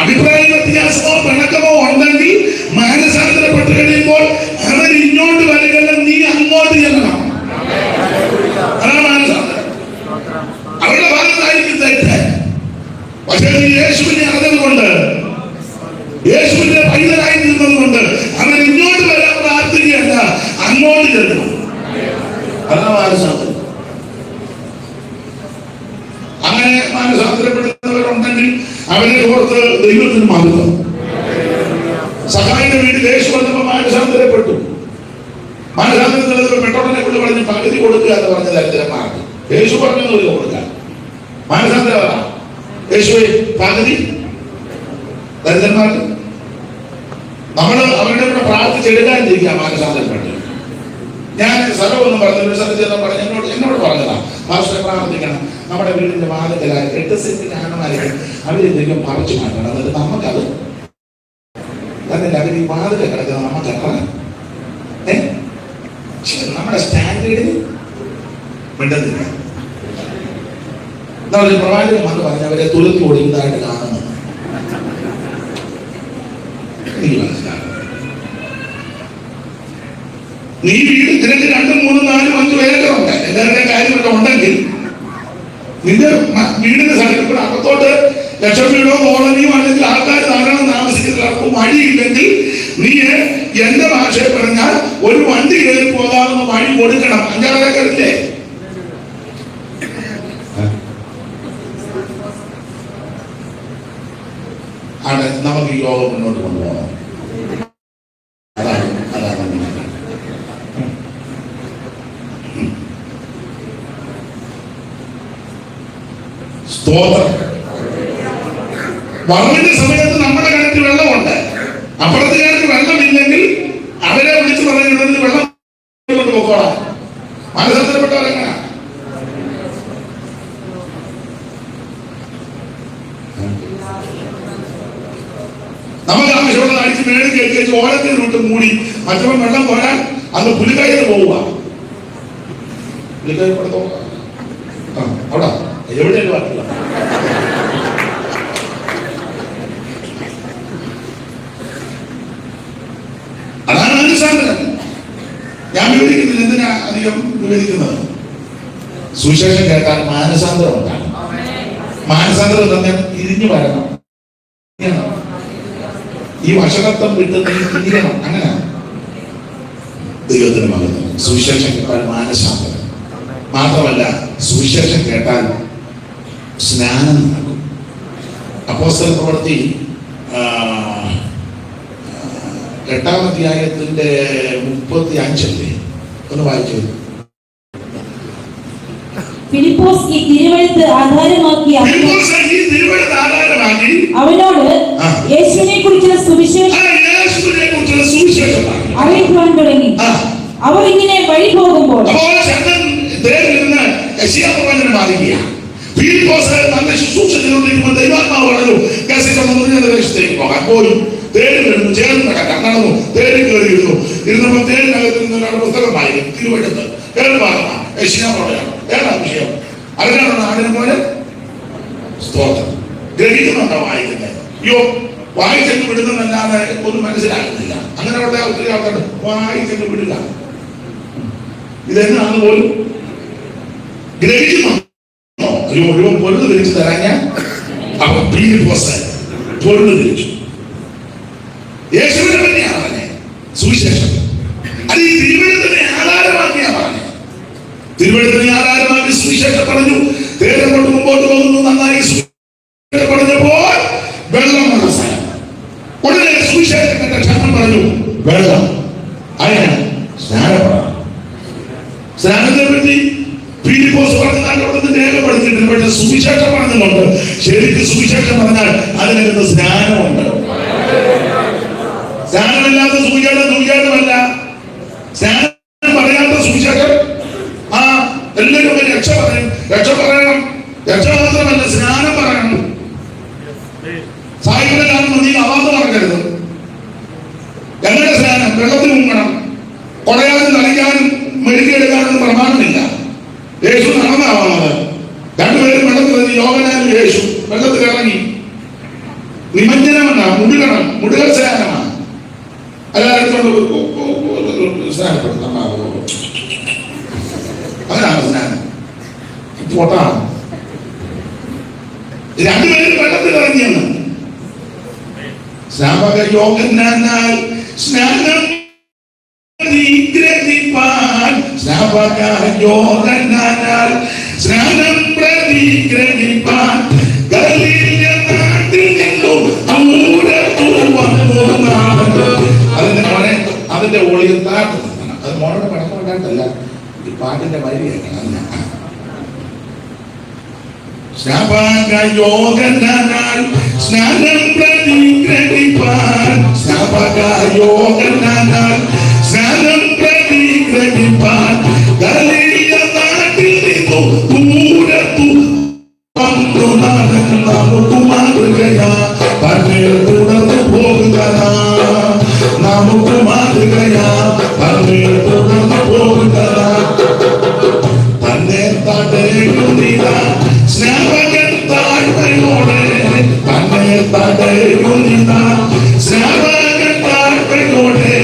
അഭിപ്രായ വ്യത്യാസമോ പിണക്കമോ ഉണ്ടെങ്കിൽ മാനസാന്തരപ്പെട്ട് കഴിയുമ്പോൾ അവർ ഇങ്ങോട്ട് വരികയല്ല, നീ അങ്ങോട്ട് ചെല്ലണം. അതാണ് മാനസാന്തരം. അവരുടെ ഭാഗത്തായിരിക്കും തെറ്റ്. പക്ഷേ നീ യേശുവിനെ അറിഞ്ഞതുകൊണ്ട്, യേശുവിന്റെ പൈതലായി നിന്നതുകൊണ്ട് അവൻ ഇങ്ങോട്ട് വരാൻ പ്രാർത്ഥിക്കുകയല്ല, അങ്ങോട്ട് ചെല്ലണം. അതാണ് മാനസാന്തരം. അങ്ങനെ മാനസാന്തരപ്പെടുന്നവരുണ്ടെങ്കിൽ അവരെ ഓർത്ത് ദൈവത്തിന് മഹത്വം. സഹായിയുടെ വീട്ടിൽ യേശു വന്നപ്പോൾ മാനസാന്തരപ്പെട്ടു. മാനസാന്തരത്തിൽ പെട്രോളിനെ കൊണ്ട് പറഞ്ഞ് പകുതി കൊടുക്കുക എന്ന് പറഞ്ഞ ദരിദ്രന്മാർക്ക് യേശു പറഞ്ഞത് കൊടുക്കുക. മാനസാന്തരം യേശുവെ പകുതി ദരിദ്രന്മാർക്ക്. നമ്മൾ അവരുടെ കൂടെ പ്രാർത്ഥിച്ചെടുക്കാനിരിക്കുക മാനസാന്തരപ്പെട്ട്. ഞാൻ സ്ഥലമൊന്നും പറഞ്ഞു, ഒരു സ്ഥലത്ത് ചെന്ന് പറഞ്ഞു, എന്നോട് പറഞ്ഞതാ, പാസ്റ്റർ പ്രാർത്ഥിക്കണം, നമ്മുടെ വീടിന്റെ വാതിക്കലായി 8 സെന്റ് ആണമായിരിക്കും അവരെന്തെങ്കിലും പറിച്ചു മാറ്റണം. എന്നിട്ട് നമുക്കത് തന്നെ അവർ ഈ വാതിൽ കിടക്കുന്നത് നമുക്കത്ര നമ്മുടെ സ്റ്റാൻഡേർഡിന് മിണ്ടുന്നില്ല. ഒരു പ്രവാചകൻ വന്ന് പറഞ്ഞവരെ തുലത്തി ഓടിക്കുന്നതായിട്ട് കാണുന്നത് എനിക്ക് മനസ്സിലാകും. നീ വീട് നിനക്ക് 2, 3, 4, 5 പേരൊക്കെ ഉണ്ട്, എല്ലാവരുടെ കാര്യമൊക്കെ ഉണ്ടെങ്കിൽ നിന്റെ വീടിന്റെ സ്ഥലത്തിൽ കൂടെ അകത്തോട്ട് ലക്ഷം വീടോ കോളനിയോ അല്ലെങ്കിൽ ആൾക്കാർ ധാരാളം താമസിക്കുന്നവർക്കും വഴിയില്ലെങ്കിൽ നീ എന്റെ ഭാഷയിൽ പറഞ്ഞാൽ ഒരു വണ്ടി കയറി പോകാവുന്ന വഴി കൊടുക്കണം. 5-6 ഏക്കറില്ലേ? ആണ് നമുക്ക് ഈ യോഗം മുന്നോട്ട് കൊണ്ടുപോകണം. അതാണ് സ്തോത്രം. വളവിന്റെ സമയത്ത് നമ്മുടെ കിണറ്റിൽ വെള്ളമുണ്ട്, അപ്പുറത്തുകാർക്ക് വെള്ളമില്ലെങ്കിൽ അവരെ വിളിച്ചു പറയുന്നത് വെള്ളം കൊണ്ട് പോക്കോളാം. മനസ്സത്തിൽപ്പെട്ടവരെങ്ങനെ നമുക്ക് ആവശ്യമുള്ള അടിച്ച് മേളിൽ കയറ്റി ഓരത്തിൽ വിട്ട് മൂടി മറ്റവൻ വെള്ളം പോരാൻ അന്ന് പുലിക്കായിട്ട് പോവുക. പുലിക്കായി കൊടുത്തോ അവിടെ എവിടെയല്ലോ ആക്കില്ല. അതാണ് അനുസാന്തരം. ഞാൻ വിവരിക്കുന്നില്ല, എന്തിനാ അധികം വിവരിക്കുന്നത്? സുവിശേഷം കേട്ടാൽ മാനസാന്തരം ഉണ്ടാകും. മാനസാന്തരം തന്നെ തിരിഞ്ഞു വരണം. ഈ വശകത്വം വിട്ട് നീ തിരിയണം. അങ്ങനെ ദൈവത്തിന് മകന് സുവിശേഷം കേട്ടാൽ മാനസാന്തരം മാത്രമല്ല, സുവിശേഷം കേട്ടാൽ സ്നാനം നടക്കും. അപ്പോസ്തല പ്രവൃത്തി 8-ാം അധ്യായത്തിന്റെ 35 ഒന്ന് വായിച്ചു. ഫിലിപ്പോസ് ഈ തിരുവെഴുത്ത് ആധാരമാക്കി അവനോട് യേശുവിനെ കുറിച്ചുള്ള സുവിശേഷം അറിയിക്കുവാൻ തുടങ്ങി. അവർ ഇങ്ങനെ വഴി പോകുമ്പോൾ നല്ല ശുശ്രൂഷ ചെയ്തുകൊണ്ടിരിക്കുമ്പോൾ ദൈവാത്മാവ് പറഞ്ഞു ദേശത്തേക്ക് പോകാൻ പോലും തേടി വരുന്നു, ചേർന്ന് നടന്നു, തേടി കയറിയിരുന്നു. ഇരുന്നപ്പോൾ തേടിനകത്ത് നിന്ന് ഒരാൾ പുസ്തകം വായിക്കും. തിരുവെടുത്ത് ഏത് ഭാഗമാണ്? യശയ്യാപ്രവചനം. ഏതാ വിഷയം? അതിനാണ് ആടിനെ പോലെ സ്തോത്രം. ഗ്രഹിക്കുന്നുണ്ടോ വായിക്കുന്നത്? അയ്യോ, വായിച്ചെന്ന് വിടുന്നതല്ലാതെ ഒന്നും മനസ്സിലാകുന്നില്ല. അങ്ങനെയുള്ള ഒത്തിരി ആൾക്കാരുണ്ട്. വായിച്ചെന്ന് വിടുക, ഇതെന്നാണ് പോലും ഗ്രഹിക്കുന്നുണ്ടോ? അയ്യോ, മുഴുവൻ പൊരുന്ന് തിരിച്ചു തരാൻ ഞാൻ അപ്പൊ പൊരുന്ന് തിരിച്ചു. യേശുവിനെ പറ്റിയാണ് പറഞ്ഞത് സുവിശേഷം. അത് ഈ തിരുവഴുത്തിനെ ആധാരമാക്കിയാണ് പറഞ്ഞത്. തിരുവഴുത്തിനെ ആധാരമാക്കി സുവിശേഷം പറഞ്ഞു. തേരം കൊണ്ട് മുമ്പോട്ട് പോകുന്നു. നന്നായി പറഞ്ഞപ്പോൾ വെള്ളം വന്ന സ്ഥലം. ഉടനെ സുവിശേഷത്തിന്റെ ക്ഷണം പറഞ്ഞു, വെള്ളം അതിന് സ്നാനപ്പെടണം. സ്നാനത്തെ പറ്റി ഫിലിപ്പോസ് പറഞ്ഞ രേഖപ്പെടുത്തിയിട്ടുണ്ട്. പക്ഷെ സുവിശേഷം പറഞ്ഞുകൊണ്ട് ശരിക്കും സുവിശേഷം പറഞ്ഞാൽ അതിനകത്ത് സ്നാനമുണ്ട്. സ്നാനമില്ലാത്ത സുവിശേഷമല്ല. സ്നാനം പറയാത്ത സുവിശേഷം എല്ലാവരും രക്ഷ പറയും. രക്ഷ പറയണം. രക്ഷ മാത്രമല്ല, സ്നാനം പറയണം. സായിപ്പിനെ കാണുമ്പോൾ നീ അവാദം നടക്കരുത്. എങ്ങനെ സ്നാനം? വെള്ളത്തിൽ മുങ്ങണം. കൊടയാനും തളിക്കാനും മെഴുകിയെടുക്കാനും പ്രമാണമില്ല. യേശു നടന്നാവുന്നത്. രണ്ടുപേരും വെള്ളത്തിൽ, യോഹന്നാനും യേശു വെള്ളത്തിൽ ഇറങ്ങി. നിമഞ്ജനമെന്നാ, മുടുകണം, മുടുകൽ സ്നാനമാണ്. അല്ലാതെ സ്നാനപ്പെടുത്താം. അതിനാണ് സ്നാനം. പൊട്ടാണ്. രണ്ടുപേരും വെള്ളത്തിൽ ഇറങ്ങിയെന്ന്. യോഹന്നാനാൽ സ്നാനം ഗ്രഹിപ്പാൻ, യോഹന്നാനാൽ സ്നാനം പ്രതിഗ്രഹിപ്പാൻ ഗലീല നാട്ടിൽ നിന്നും അതിന്റെ ഒളിയിൽ താട്ട്. അത് മോളുടെ പടക്കം ഉണ്ടായിട്ടല്ല, ഈ പാട്ടിന്റെ വരി കേൾക്കണം. യോഹന്നാനാൽ സ്നാനം പ്രതിഗ്രഹിപ്പാൻ, യോഹന്നാനാൽ സ്നാനം പ്രതിഗ്രഹിപ്പാൻ ഗലീല നാട്ടിൽ നിന്നും ദൂരത്തു വന്നു നടന്ന നമുക്ക് മാതൃകയാ. പള്ളിയിൽ തുടർന്നു പോകുക, നമുക്ക് മാതൃകയാ. പള്ളിയിൽ തുടർന്നു പോകുക. തന്നെ തടയുന്നില്ല സ്നാപകൻ താഴ്മയോടെ, തന്നെ തടയുന്നില്ല സ്നാപകൻ താഴ്മയോടെ.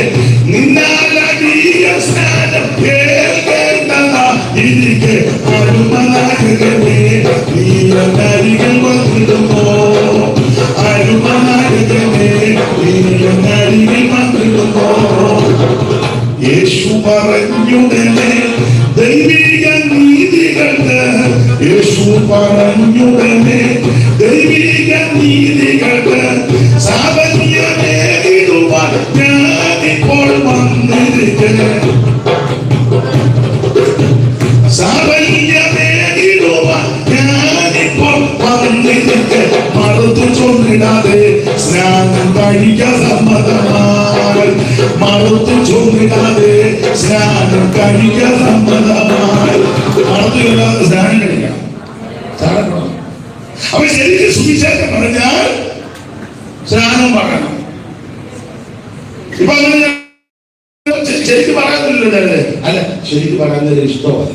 നിന്നാലീയ സ്നാനം ഇരിക്കെ അരുമനായകനെ നീയരികിൽ വന്നിടുമോ? അരുമനായകനെ നീയരികിൽ വന്നിടുമോ? യേശു പറഞ്ഞുടനെ ദൈവിക നീതികൾക്ക്, യേശു പറഞ്ഞുടനെ ദൈവിക നീതികൾക്ക് സാവന്യമേകിടുവാൻ ഞാനിപ്പോൾ വന്നിരിക്കണേ. സാവന്യമേകിടുവാൻ ഞാനിപ്പോൾ വന്നിരിക്കെ. മറുത്തു ചൊന്നിടാതെ സ്നാനം കഴിക്ക സമ്മതമായി. മറുത്തു ചൊന്നിടാതെ സ്നാനം കഴിക്ക സമ്മതമായി. മറുത്തില്ലാതെ സ്നാനം കഴിക്കണം. അപ്പൊ ശരിക്കും സുവിശേഷം പറഞ്ഞാൽ സ്നാനം പറയണം. ഇപ്പൊ അങ്ങനെ ശരിക്കും പറയാനില്ലല്ലോ. അല്ല, ശരിക്കും പറയാനൊരു ഇഷ്ടമല്ല.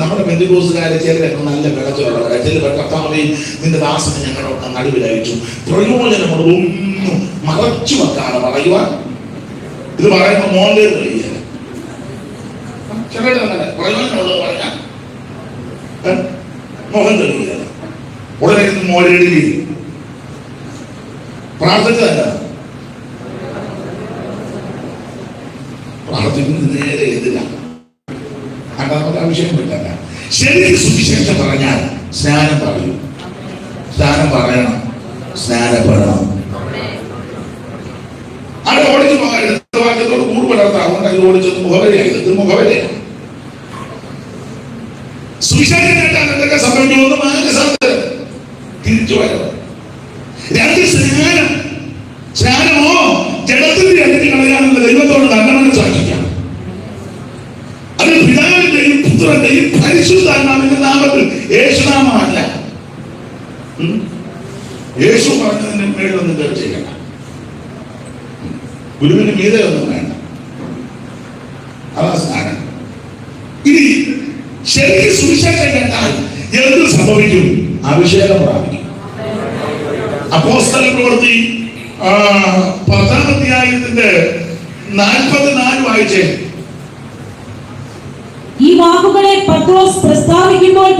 നമ്മുടെ പെന്തിക്കോസുകാരെ ചിലരൊക്കെ നല്ല വിളച്ചുള്ളവരാ. ചില കർത്താവേ നിന്റെ ദാസനെ ഞങ്ങളൊക്കെ നടുവിലയച്ചു. പ്രയോജനമുള്ളതൊന്നും മറച്ചു വെക്കാതെ പറയുവാൻ. ഇത് പറയുമ്പോ മോന്റെ കഴിയില്ല. ചിലരുടെ പ്രയോജനമുള്ളത് പറഞ്ഞാൽ മോഹൻ കഴിയില്ല. ഉടനെ മോരെഴുതി പ്രാർത്ഥിച്ചതല്ല, പ്രാർത്ഥിക്കുന്നത് നേരെ എതിരാണ്. നമുക്ക് ആവശ്യം പറ്റില്ല. ശരിക്കും സുവിശേഷം പറഞ്ഞാൽ സ്നാനം പറയും. സ്നാനം പറയണം, സ്നാനപ്പെടണം. അത് ഓടിച്ചു പോകാൻ വാക്യത്തോട് കൂടുതലാത്ത അതുകൊണ്ട് അത് ഓടിച്ചത് മുഖവരെയായി. ഇത് മുഖവരെയാണ്. സുവിശേഷം കേട്ടാൽ എന്തൊക്കെ സംഭവിക്കുമെന്ന് മാനസാന്തരം, തിരിച്ചു വരവ്. രണ്ട് സ്നാനം. സ്നാനമോ ജഡത്തിന്റെ അടിഞ്ഞു കളയാനുള്ള ദൈവത്തോട് നല്ല മനസ്സാക്കിക്കാം. അത് പിതാവിന്റെയും പുത്രന്റെയും പരിശുദ്ധാത്മാവിന്റെ നാമത്തിൽ. യേശുനാമമല്ല. യേശു പറഞ്ഞതിന്റെ മേലൊന്നും ചെയ്യണം. മീതയൊന്നും വേണ്ട. അതാ സ്നാനം. ഇനി ശരിക്കും സുവിശേഷം കേട്ടാൽ എന്ത് സംഭവിക്കും? അഭിഷേകം പ്രാപിക്കും. അപ്പോസ്തല പ്രവൃത്തി 10-ാം അധ്യായത്തിന്റെ 44 വായിച്ചേ. ഈ വാക്കുകളെ പത്രോസ് പ്രസ്താവിക്കുമ്പോൾ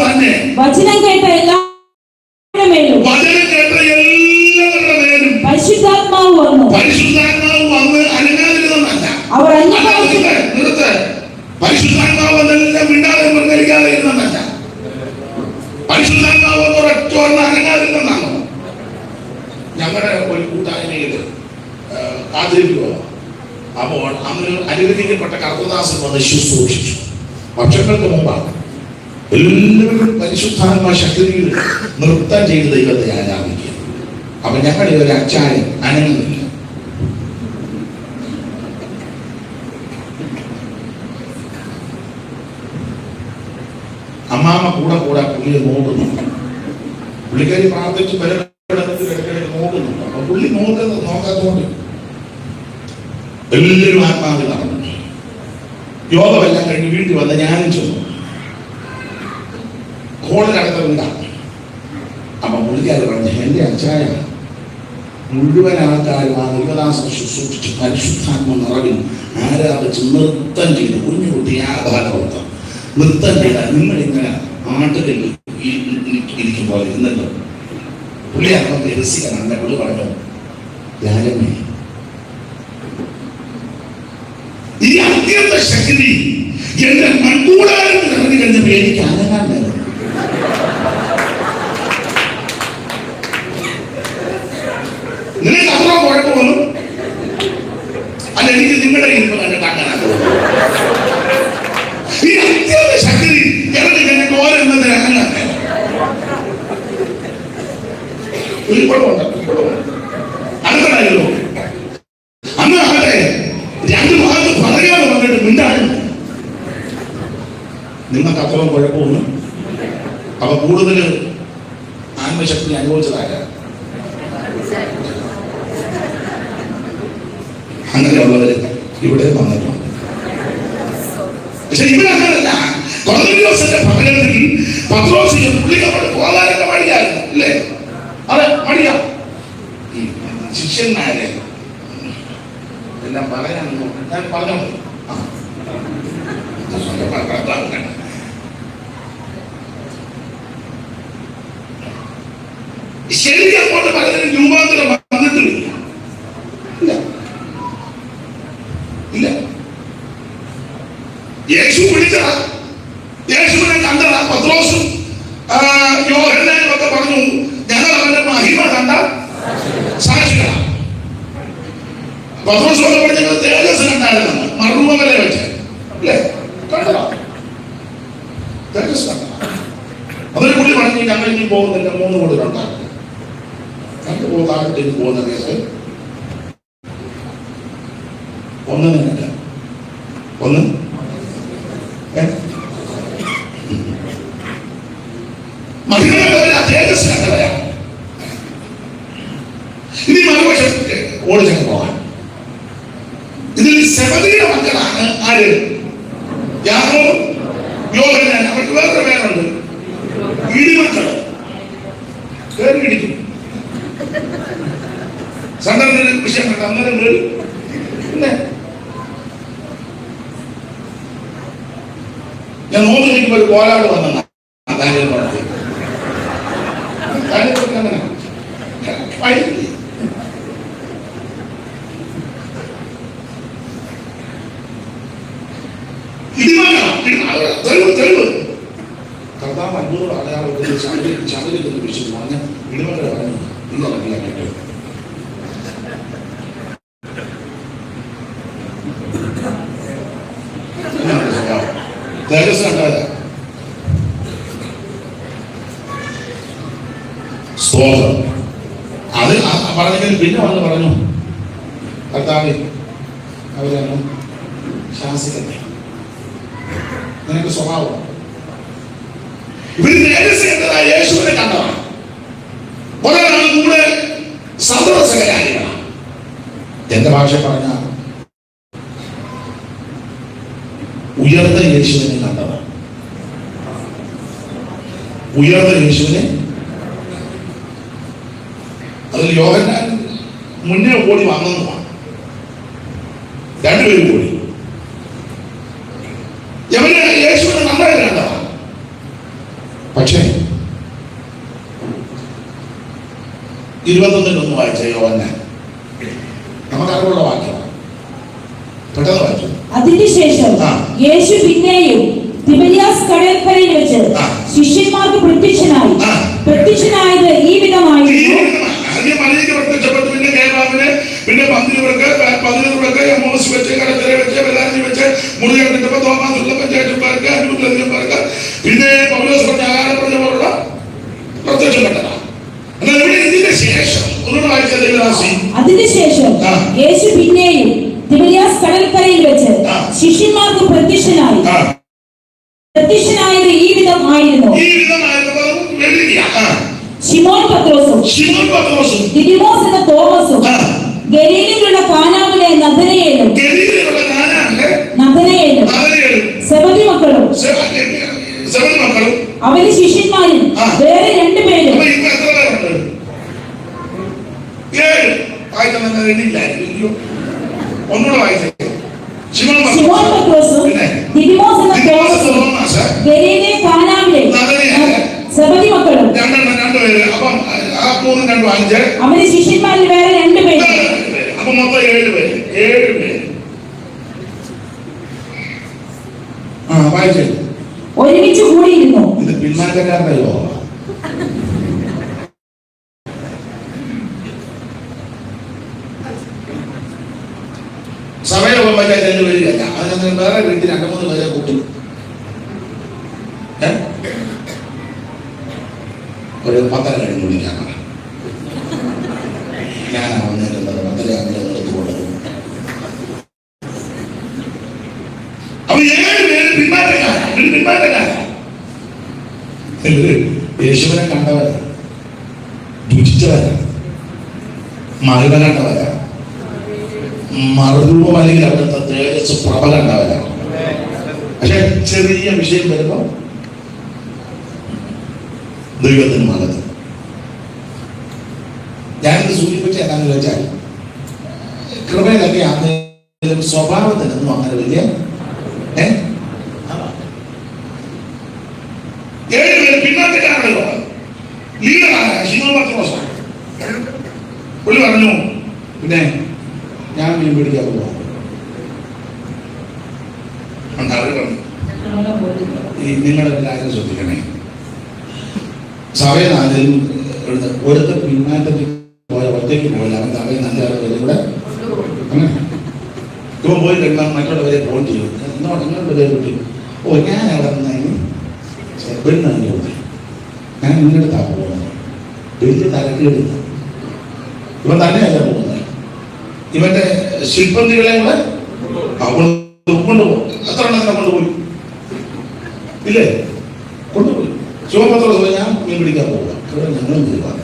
തന്നെ വചനം കേട്ട എല്ലാവരുടെ മേലും പരിശുദ്ധാത്മാവ് വന്നു. അനങ്ങാതിരുന്നല്ല. അവർ പരിശുദ്ധാത്മാവ് എന്നെല്ലാം മിണ്ടാതെ നിർണ്ണയിക്കാതെ ഇരുന്നല്ല. പരിശുദ്ധാത്മാവ് ഒരൊറ്റ അനങ്ങാതിരുന്നാണോ? ഞങ്ങളുടെ ഒരു കൂട്ടായ്മയിൽ കാത്തിരിക്കുക. അപ്പോൾ അന്ന് അനുഗ്രഹിക്കപ്പെട്ട കർത്തദാസൻ വന്ന് ശുശ്രൂഷിച്ചു. വർഷങ്ങൾക്ക് മുമ്പാണ്. എല്ലാവരും പരിശുദ്ധാത്മാ ശക്തിയിൽ നൃത്തം ചെയ്ത് ദൈവത്തെ ആരാധിക്കുക. അപ്പൊ ഞങ്ങളുടെ ഒരു അച്ചായൻ അനങ്ങുന്നില്ല. അമ്മാമ കൂടെ കൂടെ പുള്ളിയെ നോക്കുന്നു. പുള്ളിക്കാരി പ്രാർത്ഥിച്ച് നോക്കുന്നുണ്ട്. അപ്പൊ പുള്ളി നോക്കാത്തോണ്ട് എല്ലാവരും ആത്മാവിൽ നടന്നു. യോഗമെല്ലാം കഴിഞ്ഞ് വീട്ടിൽ വന്ന് ഞാനും ചെന്നു. ഹോളിനകത്ത് വീടാണ്. അപ്പൊ പുള്ളിക്കാരി പറഞ്ഞു, എന്റെ അച്ചായ മുഴുവൻ ആൾക്കാരും ആ ദൈവദാസനെ ശുശ്രൂഷിച്ച് പരിശുദ്ധാത്മ നിറവിൽ ആരാധിച്ച് നൃത്തം ചെയ്ത് കുഞ്ഞുകുട്ടി ആഭാരവൃത്തം നൃത്തം ചെയ്താൽ നിങ്ങളിങ്ങനെ ആട്ടുകളിൽ ഇരിക്കുമ്പോൾ ഇരുന്നല്ലോ. പുള്ളി അതൊക്കെ രസിക്കണം. പുള്ളി പറഞ്ഞു, രാജമേ, ഈ അത്യന്ത ശക്തി എന്റെ മൺകൂടാരത്തിൽ ഇറങ്ങി കഴിഞ്ഞപ്പോൾ എനിക്ക് അനങ്ങാൻ നേരം. നിനക്ക് അത്ര കുഴപ്പമൊന്നും അല്ല, എനിക്ക് നിങ്ങളുടെ ഇരുന്ന് കണ്ടിട്ട് അങ്ങനെ ഈ അത്യന്ത ശക്തി ഇറങ്ങി കഴിഞ്ഞിട്ട് ഓരോന്നതിന് അനങ്ങാൻ നേരം. ഒരു കുഴപ്പമുണ്ട്. അനങ്ങണമല്ലോ. അന്ന് ആകട്ടെ രണ്ട് ഭാഗത്ത് പറയാതെ വന്നിട്ട് മിണ്ടാണ്. നിങ്ങൾക്ക് അത്രയും കുഴപ്പമൊന്നും. അപ്പൊ കൂടുതൽ ആത്മശക്തി അനുഭവിച്ചതായ അങ്ങനെയുള്ളവര് ഇവിടെ വന്നിട്ടുണ്ട്. പക്ഷെ ഇവരങ്ങനല്ല. കൊർന്നേലിയോസിന്റെ ഭവനത്തിൽ പത്രോസിന് പുള്ളിക്കപ്പെട്ട് പോകാനൊക്കെ മടിയായിരുന്നു അല്ലേ? അതെ, മടിയാ. ശിഷ്യന്മാരെ എല്ലാം പറയാനോ ഞാൻ പറഞ്ഞോ. ശരിക്കും അങ്ങോട്ട് പലതിനും രൂപാന്തരം വന്നിട്ടില്ല. ഇല്ല. യേശു പിടിച്ചതാ, യേശുവിനെ കണ്ടതാ. പത്രോസും യോഹന്നാനും ഒക്കെ പറഞ്ഞു, ഞങ്ങൾ അവന്റെ മഹിമ കണ്ട സാക്ഷികളാണ്. പത്രോസ് പറഞ്ഞ തേജസ് കണ്ടായിരുന്നു മറുമല വെച്ച് അല്ലേ? കണ്ടതാ, തേജസ് കണ്ടതാ. അതൊരു പുള്ളി പറഞ്ഞു, ഞങ്ങൾ ഇനി പോകുന്നില്ല, 3 കോടി ഉണ്ടാക്കും. കണ്ടു പോകാനായിട്ട് പോകുന്ന കേസ് ഒന്ന് നിന്നില്ല. ഒന്ന് തേജസ് കണ്ടവരാ. ഇനി മറുവശത്ത് ഓടിച്ചു പോകാൻ. ഇതിൽ സെബദിയുടെ മക്കളാണ് ആര്? യാക്കോബ്, യോഹന്നാൻ. അവർക്ക് വേറെ പേരുണ്ട്, ഇടിമക്കള്. പേര് ഇടിക്കും. സന്ദർഭ വിഷയം കണ്ട അന്നേരം പിന്നെ ഞാൻ നോക്കി നിൽക്കുമ്പോൾ ഒരു കോലാട് വന്ന തെളിവ് കർത്താവ് അഞ്ഞൂറ് അടയാളത്തിൽ ചാനലിൽ വിളിച്ചു പറഞ്ഞ ഇടിമകളെ പറഞ്ഞു. ഇല്ല കേട്ടോ, തേജസ് കണ്ടവരാ. സ്തോത്രം. അത് പറഞ്ഞെങ്കിൽ പിന്നെ വന്ന് പറഞ്ഞു, കർത്താവേ അവരൊന്നും ശാസിക്കട്ടെ, നിനക്ക് സ്വഭാവം. ഇവര് തേജസ് കണ്ടതാ, യേശുവിനെ കണ്ടതാണ്. ഒരാളാണ് കൂടെ സദൃശകരാളികളാണ്. എന്റെ ഭാഷ പറഞ്ഞ ഉയർന്ന യേശുവിനെ കണ്ടതാണ്. ഉയർന്ന യേശുവിനെ അതിൽ യോഹന്നാൻ മുന്നേ ഓടി വന്നതാണ്. രണ്ടുപേരും ഓടി യവന് യേശുവിനെ നന്നായി കണ്ടതാണ്. പക്ഷേ 21 വായിച്ച യോഹന്നാൻ നമുക്ക് അറിവുള്ള വാക്യമാണ്. പെട്ടെന്ന് വായിച്ചു. അതിനുശേഷം ആ. യേശു പിന്നെയും തിബരിയാസ് കടൽക്കരയിൽ വെച്ച് ആ. ശിഷ്യന്മാർക്ക് പ്രത്യക്ഷനായി. ആ. പ്രത്യക്ഷനായത് ഈ വിധമായിരുന്നു. ആദ്യം മലയ്ക്ക് പ്രത്യക്ഷപ്പെട്ടു, പിന്നെ കേരളാവിന്, പിന്നെ 11 എമ്മോസ് വെച്ച്, കടക്കര വെച്ച്, വെള്ളാരി വെച്ച്, മുറികെട്ടിട്ടപ്പോ തോമാസ് ഉള്ളപ്പൻ ചേട്ടന്മാർക്ക്, അനൂപർക്ക്, പിന്നെ പൗലോസ് പറഞ്ഞ ആകാരപ്രജമുള്ള പ്രത്യക്ഷപ്പെട്ടതാണ്. എന്നാൽ ഇവിടെ ഇതിന്റെ ശേഷം ഒന്നുകൂടെ വായിച്ച ദൈവദാസി. അതിനുശേഷം ആ. യേശു പിന്നെയും തിബരിയാസ് കടൽക്കരയിൽ വെച്ച് ആ. ശിഷ്യന്മാർക്ക് പ്രത്യക്ഷനായി. ആ. പ്രത്യക്ഷനായത് ഈ വിധമായിരുന്നു. ഈ വിധമായിരുന്നപ്പോൾ ശിമോൻ പത്രോസും ദിദിമോസ് എന്ന തോമസും ആ. ഗലീലയിലുള്ള കാനാവിലെ നഥനയേലും ഗലീലയിലുള്ള കാനാവിലെ നഥനയേലും സെബദി മക്കളും അവന് ശിഷ്യന്മാരും ആ. വേറെ 2 പേരും. അപ്പൊ ഇപ്പൊ എത്ര പേരുണ്ട്? 7. വായിക്കാൻ എണ്ണില്ലായിരിക്കും. ഒന്നുകൂടെ വായിച്ചേ. ശിമോൻ പത്രോസും പിന്നെ ദിദിമോസ് എന്ന തോമസും തോമസ് ഗലീലയിലെ കാനാവിലെ നഥനയേലും സെബദി മക്കളും രണ്ടുപേര്. അപ്പം ആ 3 2 5 അവന് ശിഷ്യന്മാരിൽ വേറെ 2 പേരും. അപ്പൊ മൊത്തം 7 പേര്. 7 പേര്. വായിച്ചേ. ഒരുമിച്ച് കൂടിയിരുന്നു. ഇത് പിന്മാറ്റക്കാരുടെ യോഗം. സഭയോഗം വയ്ക്കാൻ 2 പേരില്ല. അതിനകത്ത് വേറെ വീട്ടിൽ 2-3 പേരെ കൂട്ടും. ഒരു 10 കഴിഞ്ഞ് വിളിക്കാനാണ് ഞാനാ വന്നിട്ടുള്ളത്. 10 അങ്ങനെ എടുത്തുകൊണ്ടത്. അപ്പൊ 7 പേര് പിന്മാറ്റക്കാരാ. യേശുവിനെ കണ്ടവരാ, രുചിച്ചവരാ, മഹിമ കണ്ടവരാ, മറുരൂപം അല്ലെങ്കിൽ അവിടുത്തെ തേജസ് പ്രഭ കണ്ടവരാ. പക്ഷെ ചെറിയ വിഷയം വരുമ്പോ ദൈവത്തിന് മകത്ത്. ഞാനിത് സൂചിപ്പിച്ച എന്താണെന്ന് വെച്ചാൽ കൃപയിലൊക്കെ ആണെങ്കിലും സ്വഭാവത്തിനൊന്നും അങ്ങനെ വലിയ 7 പേര് പിന്നാറ്റക്കാരാണല്ലോ. ലീഡറാണ് ശിമോൻ പത്രോസ്. പുള്ളി പറഞ്ഞു, പിന്നെ ഞാൻ മീൻ പിടിക്കാൻ പോവാ. ഈ നിങ്ങളുടെ കാര്യം ശ്രദ്ധിക്കണേ. സഭയിലാണെങ്കിലും ഒരുത്ത പിന്നാറ്റത്തിൽ പോയ ഒറ്റയ്ക്ക് പോയില്ല. അവൻ സഭയിൽ നല്ല ആളുകളും കൂടെ അങ്ങനെ ഇവൻ പോയി കഴിഞ്ഞാൽ മറ്റുള്ളവരെ ഫോൺ ചെയ്യും. നിങ്ങളുടെ പേര് കുട്ടി, ഓ ഞാൻ അവിടെ നിന്നതിന് പെണ്ണു പോയി, ഞാൻ നിങ്ങളുടെ താ പോകുന്നത്. വലിയ തലക്കേടില്ല. ഇവൻ തന്നെയല്ല പോകുന്നത്. ഇവന്റെ ശില്പന്തികളെ കൂടെ കൊണ്ടുപോകും. എത്ര എണ്ണത്തിനെ കൊണ്ടുപോയി ഇല്ലേ? കൊണ്ടുപോയി. ശിവപത്രോസ് ഞാൻ മീൻ പിടിക്കാൻ പോവുക. ഞങ്ങളും പോവുക.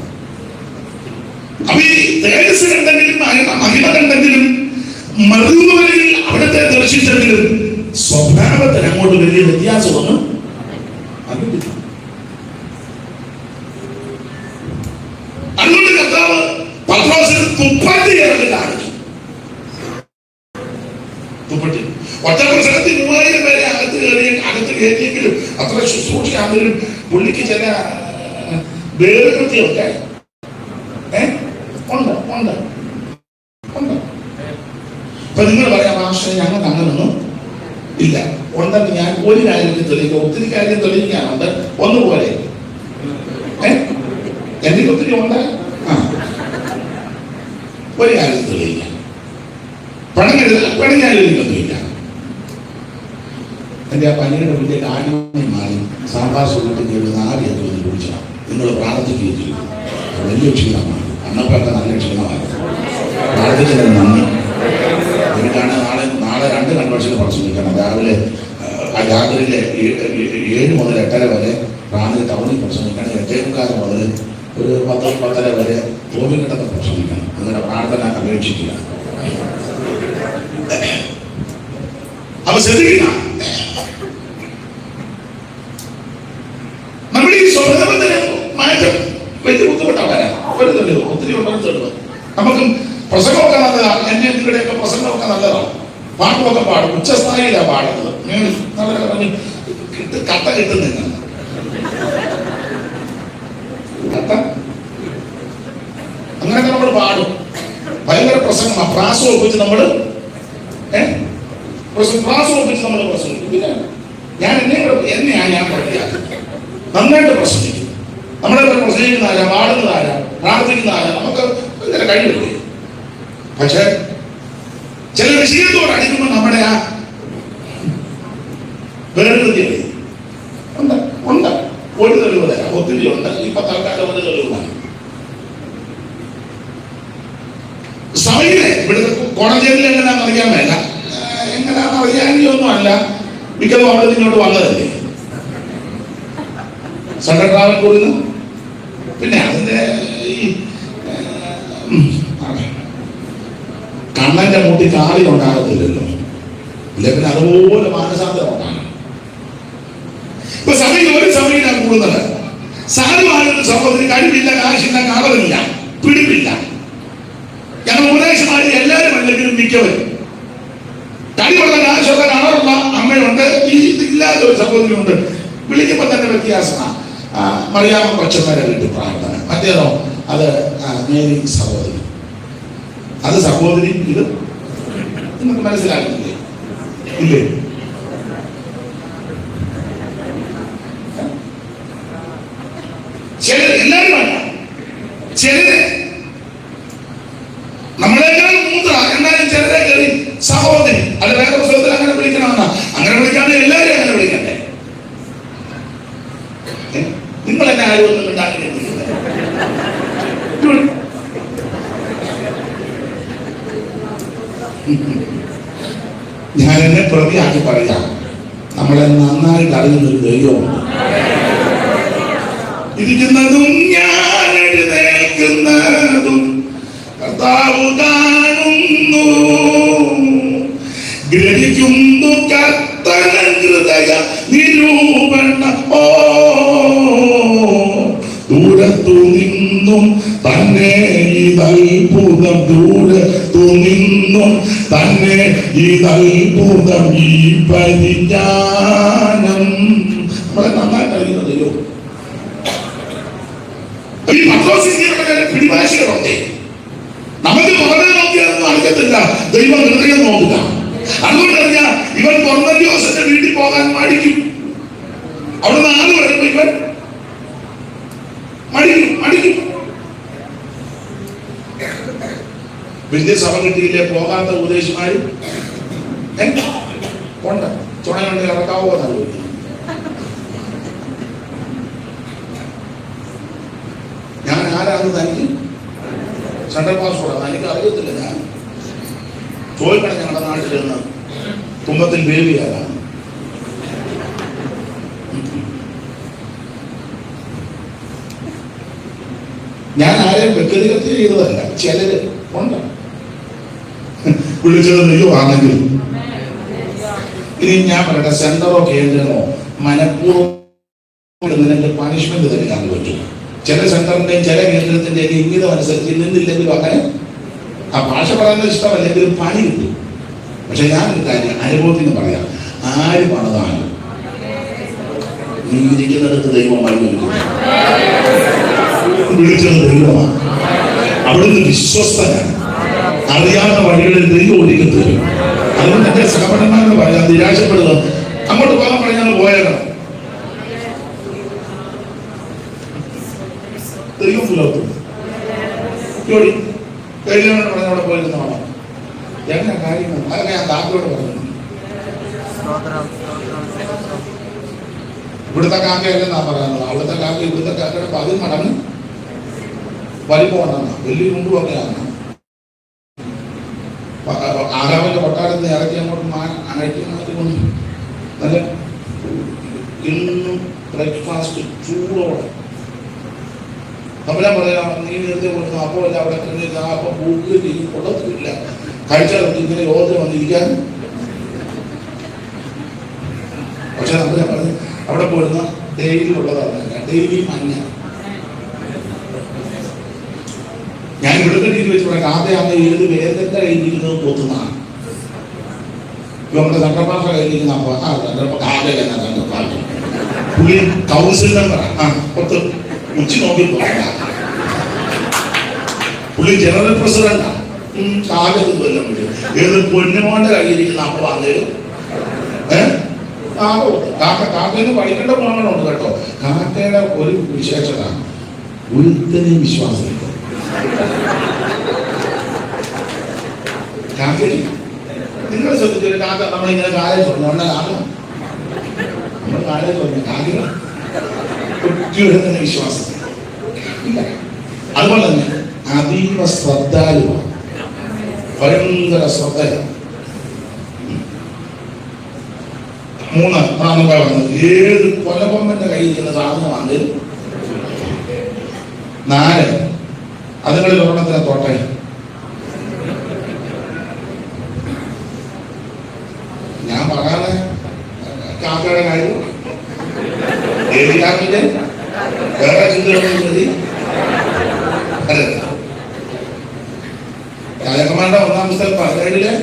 അപ്പൊ ഈ തേജസ് കണ്ടെങ്കിലും മഹിമ കണ്ടെങ്കിലും മറുവരിൽ അവിടത്തെ ദർശിച്ചെങ്കിലും സ്വഭാവത്തിന് അങ്ങോട്ട് വലിയ വ്യത്യാസമൊന്നും അറിയില്ല. അതുകൊണ്ട് കർത്താവ് പത്രോസിന് തുപ്പട്ടി കാണിച്ചു. തുപ്പട്ടി ഒറ്റ പ്രസംഗത്തിൽ 3000 പേരെ അകത്ത് കയറ്റിയെങ്കിലും അത്ര ശുശ്രൂഷയാണെങ്കിലും പുള്ളിക്ക് ചില വേദകൃത്യമൊക്കെ ഉണ്ട്. അപ്പൊ നിങ്ങൾ പറയാം, ഭാഷ ഞങ്ങൾക്ക് അങ്ങനൊന്നും ഇല്ല. ഉണ്ടെങ്കിൽ ഞാൻ ഒരു കാര്യത്തിൽ തെളിയിക്കുക, ഒത്തിരി കാര്യം തെളിയിക്കാനുണ്ട്. ഒന്നുപോലെ എനിക്ക് ഒത്തിരി ഉണ്ട്. ഒരു കാര്യത്തിൽ തെളിയിക്കാം. പണിഞ്ഞാലും എനിക്കൊന്നുമില്ല. എൻ്റെ ആ പനിയുടെ വലിയ കാര്യമായി മാറി സാമ്പാർ സുഖത്തിൽ കേൾക്കുന്ന ആദ്യം തോന്നി കുടിച്ചാൽ നിങ്ങൾ പ്രാർത്ഥിക്കുകയും ചെയ്യും. വലിയ ക്ഷീണമാണ്. അന്നപ്പൊക്കെ നല്ല ക്ഷീണമാണ്. പ്രാർത്ഥിച്ചത് നന്ദി. എനിക്കാണ് നാളെ 2 കൺവെൻഷന് പ്രസംഗിക്കണം. രാവിലെ രാത്രിയിലെ 7 മുതൽ 8:30 വരെ റാന്നി ടൗണിൽ പ്രസംഗിക്കണം. 8:45 മുതൽ ഒരു 10-10:30 വരെ തോന്നിക്കിട്ടൊക്കെ പ്രസംഗിക്കണം. നിങ്ങളുടെ പ്രാർത്ഥന അപേക്ഷിക്കുക. അപ്പൊ ശ്രദ്ധിക്കണം, നമ്മുടെ ഈ സ്വഭാവത്തിന് മാറ്റം വലിയ ബുദ്ധിമുട്ടാണ്. ഒരു തെളിവ് ഒത്തിരി ഉണ്ടെന്ന് തെളിവ്. നമുക്കും പ്രസംഗമൊക്കെ നല്ലതാണ്. എന്റെ ഇതിലൂടെയൊക്കെ പ്രസംഗമൊക്കെ നല്ലതാണ്. പാട്ടുമൊക്കെ പാടും, ഉച്ചസ്ഥായിലാണ് പാടുന്നത്. നല്ല കട്ട കിട്ടുന്നില്ല. കട്ട അങ്ങനെയൊക്കെ നമ്മൾ പാടും. ഭയങ്കര പ്രസംഗമാണ്. പ്രാസം ഒപ്പിച്ച് നമ്മള് പ്രാസം ഒപ്പിച്ച് നമ്മൾ പ്രസംഗിക്കും. പിന്നെ എന്നെയാണ് ഞാൻ പ്രതിയാക്കി നന്നായിട്ട് പ്രസംഗിക്കും. നമ്മളെ പ്രസംഗിക്കുന്ന ആരാ, പാടുന്നത് ആരാ, പ്രാർത്ഥിക്കുന്ന ആരാ, നമുക്ക് ഇങ്ങനെ കഴിവില്ലേ. പക്ഷെ ചില വിഷയത്തോട് അടിക്കുമ്പോൾ നമ്മുടെ ആ വേർതിരിയല്ലേ ഉണ്ട്. ഒരു തെളിവ് തരാം, ഒത്തിരി ഉണ്ട്. ഇപ്പൊ തൽക്കാലം ഒരു തെളിവാണ്. സഭയിലെ ഇവിടുത്തെ കോടതിയിൽ എങ്ങനെയാണെന്ന് അറിയാൻ വേണ്ട, എങ്ങനെയാണെന്ന് അറിയാനൊന്നും അല്ല. മിക്കതും അവിടെ ഇങ്ങോട്ട് വന്നതല്ലേ സൺഡേ ട്രാവൻകൂറിൽ നിന്ന്. പിന്നെ അതിന്റെ ഈ കണ്ണന്റെ മുട്ടി കാളി ഉണ്ടാകത്തില്ലല്ലോ. ഇല്ല പിന്നെ അതുപോലെ മാനസാന്തരം ഉണ്ടാകണം. ഇപ്പൊ സഭയിൽ ഒരു സഭയിലാണ് കൂടുന്നത്. സാധുവായൊരു സഹോദരി കഴിവില്ല, കാശില്ല, കളവില്ല, പിടിപ്പില്ല. ഞങ്ങൾ ഉപദേശമാരി എല്ലാവരും അല്ലെങ്കിലും മിക്കവരും കഴിവുള്ള, കാശുള്ള, കളറുള്ള അമ്മയുണ്ട്. ഈ ഇല്ലാത്ത ഒരു സഹോദരിയുണ്ട്. വിളിക്കുമ്പോൾ തന്നെ വ്യത്യാസമാണ്. മറിയാമ്മ കൊച്ചമ്മേരെ വീട്ടിൽ പ്രാർത്ഥന, മറ്റേതോ അത് മേരി സഹോദരി, അത് സഹോദരി. ഇത് നിങ്ങൾക്ക് മനസ്സിലാക്കുന്നില്ലേ? ഇല്ലേ? ചിലര് എല്ലാവരും വേണ്ട, ചിലര് നമ്മളെക്കാൾ മൂത്ര എന്നാലും ചിലരെ കയറി സഹോദരി. അത് വേറെ പുസ്തകത്തിൽ അങ്ങനെ വിളിക്കണമെന്നാ. അങ്ങനെ വിളിക്കാണ്ട് എല്ലാവരും അങ്ങനെ വിളിക്കണ്ടേ? നിങ്ങൾ എന്നെ ആരും ഒന്നും ഉണ്ടാക്കി ഞാൻ എന്നെ പ്രതിയാക്കി പറയാം. നമ്മളെ നന്നായിട്ട് അറിയുന്നൊരു ദൈവമുണ്ട്. ഇരിക്കുന്നതും ഞാൻ എഴുന്നേൽക്കുന്നതും കർത്താവ് കാണുന്നു, ഗ്രഹിക്കുന്നു കർത്തന ഹൃദയ നിരൂപണം. ദൂരത്തു നിന്നും തന്നെ ഇതത്ഭുതം, ദൂരത്തു നിന്നും തന്നെ ഇതത്ഭുതം, ഈ പരിജ്ഞാനം നമ്മളെ നന്നായിട്ട് അറിയുന്നതല്ലോ. ഈ പത്രോസിന്റെ പിടിവാശികളുണ്ട്. നമുക്ക് പുറമെ നോക്കിയാലൊന്നും അറിയത്തില്ല, ദൈവം ഹൃദയം നോക്കുക. അതുകൊണ്ട് അറിയാം, ഇവൻ കൊർന്നല്യോസിന്റെ വീട്ടിൽ പോകാൻ മടിക്കും. അവിടെ നിന്ന് ആര് വരുമ്പോ ഇവൻ മടിക്കും. വലിയ സഭ കിട്ടിയില്ലേ പോകാത്ത ഉപദേശിമാരും ഉണ്ട്. ചുണ കണ്ട് ഇറക്കാവോ എന്നറിയില്ല. ഞാൻ ആരാന്ന് തനിക്ക് സെൻട്രൽ പാസ്പോർട്ടാണ്, എനിക്ക് അറിയത്തില്ല. ഞാൻ ചോദിക്കണം ഞങ്ങളുടെ നാട്ടിൽ നിന്ന് തുമ്പത്തിൽ ബേബി ആരാണ്. ഞാൻ ആരെയും വ്യക്തിഗത ചെയ്തതല്ല, ചിലര് ഉണ്ട് വിളിച്ചത് ദൈവമാണെങ്കിൽ. ഇനി ഞാൻ പറയട്ടെ, സെന്ററോ കേന്ദ്രമോ മനഃപൂർവ്വം നിനക്ക് പണിഷ്മെന്റ് തരാൻ പറ്റും. ചില സെന്ററിന്റെയും ചില കേന്ദ്രത്തിന്റെയും ഇംഗിതം അനുസരിച്ച് നിന്നില്ലെങ്കിലും അങ്ങനെ ആ ഭാഷ പറയുന്നത് ഇഷ്ടമല്ലെങ്കിലും പണി കിട്ടും. പക്ഷെ ഞാനൊരു കാര്യം അനുഭവത്തിൽ നിന്ന് പറയാം, ആര് പണിതാലും നീ ഇരിക്കുന്നിടത്ത് ദൈവം വഴി വിളിച്ചത് ദൈവമാണ്. അവിടുന്ന് വിശ്വസ്തനാണ്. അറിയാവുന്ന വഴികളിൽ ദൈവം ഒരുക്കി തരും. അതുകൊണ്ട് എന്റെ സഹപഠന്മാരെന്ന് പറയാം, നിരാശപ്പെടുന്നത് അങ്ങോട്ട് പോകാൻ പറഞ്ഞാൽ പോയാലോ ദൈവം പുലർത്തും. ജോലി കഴിഞ്ഞോട് പറഞ്ഞ അവിടെ പോയിരുന്നോളാം. എങ്ങനെ കാര്യങ്ങൾ അതൊക്കെ ഞാൻ താക്കോട് പറഞ്ഞു. ഇവിടുത്തെ കാക്കയല്ലെന്നാ പറയുന്നത്. അവിടുത്തെ കാക്ക ഇവിടുത്തെ കാക്കയുടെ 10 മടങ്ങ് വലിപ്പമാണ്. വലിയ കൊണ്ടുപോകയാണ്. ആരാമന്റെ കൊട്ടാരത്തിൽ ഇറക്കി അങ്ങോട്ട് മാറ്റിക്കൊണ്ട് നല്ല ഇന്നും ബ്രേക്ക്ഫാസ്റ്റ് ചൂടോടെ. അപ്പം ഞാൻ പറയാം, നീ നേരത്തെ കൊടുക്കുന്ന അപ്പോൾ അല്ല അവിടെ അപ്പം പൂക്കുകയും കൊള്ളത്തില്ല. കാഴ്ച ഇങ്ങനെ യോഗത്തിന് വന്നിരിക്കാൻ. പക്ഷെ നമ്മൾ പറഞ്ഞു അവിടെ പോയിരുന്ന ഡെയിലി ഉള്ളതാണ്, ഡെയിലി മഞ്ഞ. ഞാൻ ഇവിടുത്തെ രീതി വെച്ച് പറയാം, ആദ്യം ഏത് വേദന്റെ കയ്യിരിക്കുന്നത് പോത്തുന്നതാണ്. നമ്മുടെ തട്ടപ്പാറ കയ്യിരിക്കുന്ന പുള്ളി കൗൺസിൽ മെമ്പറാണ്, പുറത്ത് ഉച്ചി നോക്കി പറയാം. പുള്ളി ജനറൽ പ്രസിഡന്റാണ്. കാലത്ത് കൊല്ലം ഏത് പൊന്നുമോന്റെ കയ്യിരിക്കുന്ന അപ്പൊ അന്നേരം കാക്കന്ന് പഠിക്കേണ്ട ഗുണങ്ങളുണ്ട് കേട്ടോ. കാക്കയുടെ ഒരു വിശേഷത ഒരുത്തനെയും വിശ്വാസമില്ല. കാക്കരി നിങ്ങൾ ശ്രദ്ധിച്ചൊരു കാക്ക നമ്മളിങ്ങനെ കാലം പറഞ്ഞു നമ്മുടെ കാലം നമ്മൾ കാലം പറഞ്ഞു കാക്കിന് ഒറ്റയുടെ തന്നെ വിശ്വാസം ഇല്ല. അതുപോലെ തന്നെ അതീവ ശ്രദ്ധാലുവാണ്, ഭയങ്കര ശ്രദ്ധയാണ്. 3 വന്നത് ഏത് കൊലകൊമ്പന്റെ കയ്യിരിക്കുന്ന സാധനമാണ്. 4 അതുങ്ങളിൽ ഒരെണ്ണത്തിനെ തോട്ടെ. ഞാൻ പറയാതെ കാക്കയുടെ കാര്യം ഏത് കാക്കിന്റെ വേറെ ചിന്തകളൊന്നും മതി. അതെ, രാജകുമാരുടെ 1-ാം പുസ്തകം 17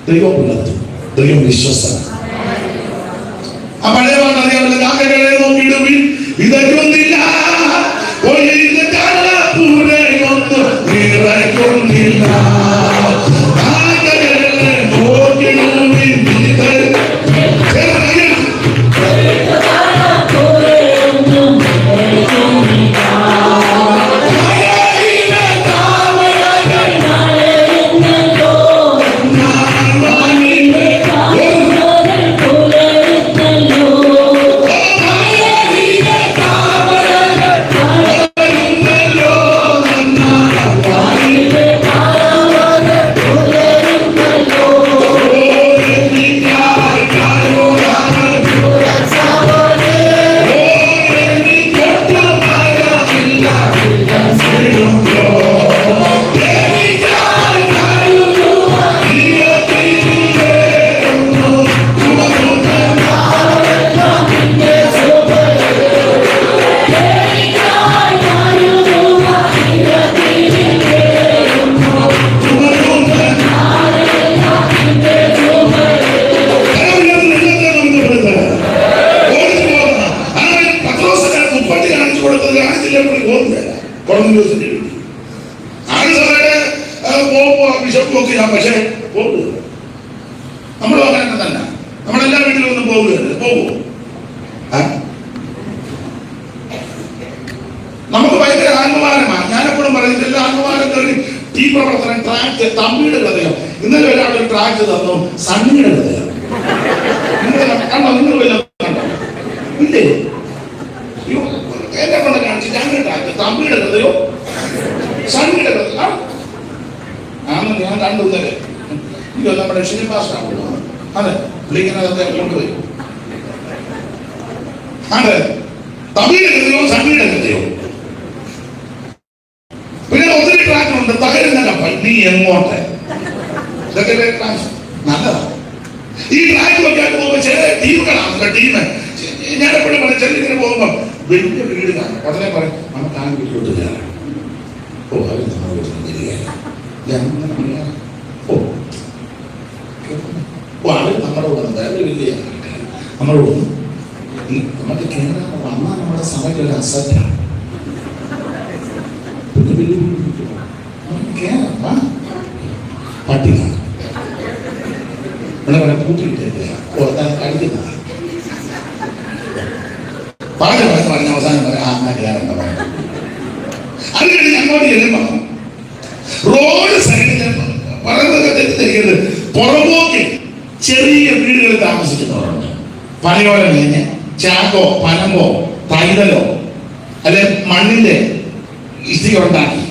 ദൈവം പുലർത്തും, ദൈവം വിശ്വസ്തനാണ്. ആ പഴയ പാട്ട് അറിയാമല്ലോ, കാക്കകളെ നോക്കിയിടുവിൻ വിതയ്ക്കുന്നില്ല, നിറയ്ക്കുന്നില്ല. കാക്കകളെ നോക്കിയിടുവിൻ പക്ഷേ പോകുക നമ്മൾ അങ്ങനെ തന്നെ. നമ്മളെല്ലാ വീട്ടിലും ഒന്നും പോകുകയല്ലേ, പോകും. നമുക്ക് ഭയങ്കര ആത്മഭാരമാണ്. ഞാനെപ്പോഴും പറയുന്നത് എല്ലാ ആത്മഭാരത്തിൽ ഈ പ്രവർത്തനം ട്രാക്ട് തമ്മിയുടെ കഥയോ. ഇന്നലെ ഒരാളൊരു ട്രാക്ട് തന്നു, സണ്ണിയുടെ കഥയോ. കണ്ടോ നിങ്ങൾ വല്ല ഇല്ലേ? എന്നെ കൊണ്ട് കാണിച്ചു ഞങ്ങളുടെ ട്രാക്ട് തമ്മിയുടെ കഥയോ സണ്ണിയുടെ കഥയോ ആണെന്ന് ഞാൻ കണ്ടുന്നല്ലേ. ഇത് നമ്മുടെ ശ്രീനിവാസനാണല്ലോ. അതെ, പുള്ളിങ്ങനെ അതൊക്കെ കൊണ്ടുപോയി. അതെ, തമിഴ് കഥയോ സണ്ണിയുടെ കഥയോ. പിന്നെ ഒത്തിരി ട്രാക്കുണ്ട്. തകരുന്ന കപ്പൽ, നീ എങ്ങോട്ട്, ഇതൊക്കെ ട്രാക്ക് നല്ലതാണ്. ഈ ട്രാക്ക് വെക്കാണ്ട് പോകുമ്പോ ചില ടീമുകളാണ്. ടീം ഞാൻ എപ്പോഴും പറയും, ചെല്ലിങ്ങനെ പോകുമ്പോ വലിയ വീടുകാണ് ഉടനെ പറയും നമുക്ക് ആ വീട്ടിലോട്ട് കയറാം. ഓ അവർ നമ്മുടെ വീട്ടിൽ ഓ അവർ നമ്മുടെ കൂടെ വേറെ വലിയ നമ്മളോട് നമുക്ക് കയറാൻ വന്നാൽ നമ്മുടെ സമയത്ത് ഒരു അസറ്റാണ്. കേറാം പട്ടികാണ് ഇവിടെ കൂട്ടിയിട്ടില്ല കഴിക്കുന്നത്. പറഞ്ഞ അവസാനം പറയാം ആ കയറേണ്ട പറഞ്ഞു. അത് കഴിഞ്ഞ് അങ്ങോട്ട് ചെല്ലുമ്പോ റോഡ് സൈഡിൽ പറയുന്നത് തെറ്റിദ്ധരിക്കരുത്. പുറമോക്ക് ചെറിയ വീടുകളിൽ താമസിക്കുന്നവരുണ്ട്. പനയോല മേഞ്ഞ് ചാക്കോ പനമ്പോ തൈതലോ അല്ലെ മണ്ണിന്റെ ഇഷ്ടിക ഉണ്ടാക്കി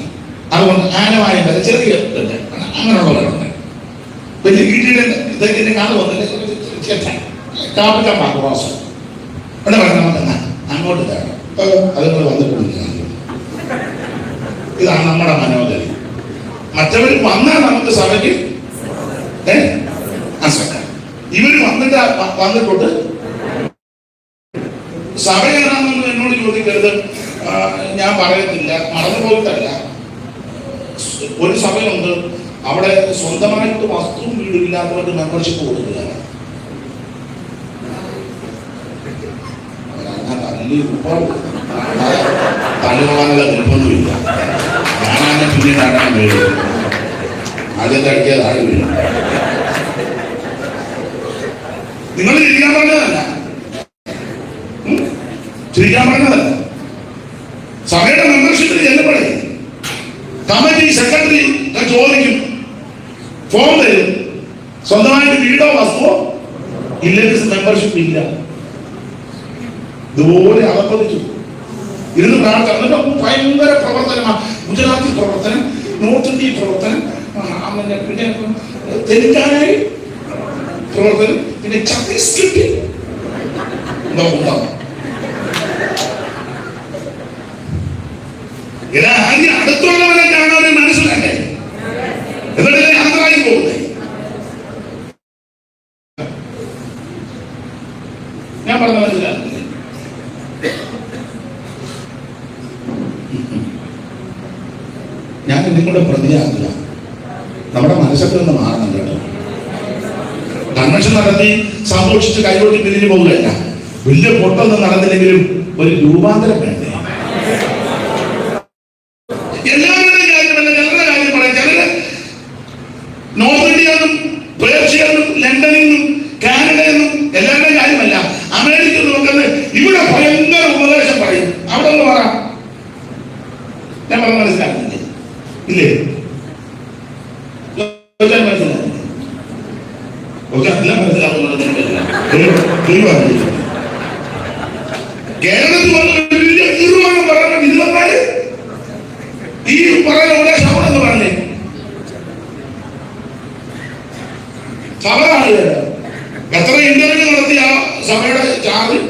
അതുകൊണ്ട് ആനമായ ചെറിയ അങ്ങനെയുള്ളവരുണ്ട്. വലിയ വീട്ടിലെ ഇതൊക്കെ കാണു വന്നിട്ട് കാപ്പിക്കാൻ പാക്രോസം ഇവിടെ പറഞ്ഞ നമുക്ക് അങ്ങോട്ട് തരണം. അതുപോലെ വന്നിട്ടുണ്ട്. ഇതാണ് നമ്മുടെ മനോഗതി. മറ്റവർ വന്നാൽ നമുക്ക് സഭയ്ക്ക് അസംഖ്യം. ഇവര് വന്നിട്ടുണ്ട് സഭ ഏതാണെന്ന് എന്നോട് ചോദിക്കരുത്, ഞാൻ പറയത്തില്ല, മറന്നു പോയിട്ടല്ല. ഒരു സഭയുണ്ട്, അവിടെ സ്വന്തമായിട്ട് വസ്തുവും വീടും ഇല്ലാത്തവർക്ക് മെമ്പർഷിപ്പ് കൊടുക്കുകയാണ്. തള്ളുവാനുള്ള നിർബന്ധമില്ല. ഞാനാണ് പിന്നീട് അടാൻ കഴിയും. ആദ്യം തടിക്കിയത് ആൾ വീഴും. നിങ്ങൾ ചിരിക്കാൻ പറഞ്ഞതല്ല, ചിരിക്കാൻ പറഞ്ഞതല്ല. സഭയുടെ മെമ്പർഷിപ്പിൽ ചെല്ലപ്പെടും. കമ്മിറ്റി സെക്രട്ടറി ചോദിക്കും, ഫോം തരും. സ്വന്തമായിട്ട് വീടോ വസ്തുവോ ഇല്ലെങ്കിൽ മെമ്പർഷിപ്പ് ഇല്ല. ഇതുപോലെ അകപ്പതിച്ചു ഇരുന്ന് പ്രാർത്ഥന. ഭയങ്കര പ്രവർത്തനമാണ്. ഗുജറാത്തി പ്രവർത്തനം, നോർത്ത് ഇന്ത്യൻ പ്രവർത്തനം, പിന്നെ തെലുങ്കാനയിൽ പ്രവർത്തനം, പിന്നെ ഛത്തീസ്ഗഡിൽ ഉണ്ടാവും. ആദ്യം അടുത്തുള്ളവരെ കാണാതെ മനസ്സിലാക്കേ, എന്നിട്ടല്ലേ യാത്രയായി പോകുന്നേ. ഞാൻ പറഞ്ഞ മനസ്സിലാക്കില്ലേ? ഞാൻ നിങ്ങളുടെ പ്രതിയാക്കുക. നമ്മുടെ മനസ്സത്തിൽ നിന്ന് മാറണം കേട്ടോ. കൺവെൻഷൻ നടത്തി സന്തോഷിച്ച് കൈകൊട്ടി പിരിഞ്ഞു പോകുകയല്ല. വലിയ പൊട്ടൊന്നും നടന്നില്ലെങ്കിലും ഒരു രൂപാന്തരം വേണ്ടേ? എല്ലാവരുടെയും കാര്യമല്ല, ഞങ്ങളുടെ കാര്യം പറയാം. ചിലര് നോർത്ത് ഇന്ത്യയെന്നും പേർഷ്യയെന്നും ലണ്ടനിന്നും കാനഡയെന്നും എല്ലാവരുടെയും കാര്യമല്ല, അമേരിക്ക നോക്കുന്നത് ഇവിടെ ഭയങ്കര ഉപദേശം പറയും. അവിടെ ഒന്ന് പറ. ഞാൻ പറഞ്ഞ മനസ്സിലാക്കുന്നില്ലേ? ഇല്ലേ? മനസ്സിലാക്കി കേരളത്തിൽ വലിയ തീരുമാനം പറയണം. ഇത് പറഞ്ഞാല് ഈ പറയുന്ന ഇവിടെ ശവണെന്ന് പറഞ്ഞേ സഭയാണ്. എത്ര ഇന്റർവ്യൂ നടത്തിയ സഭയുടെ ചാർജ്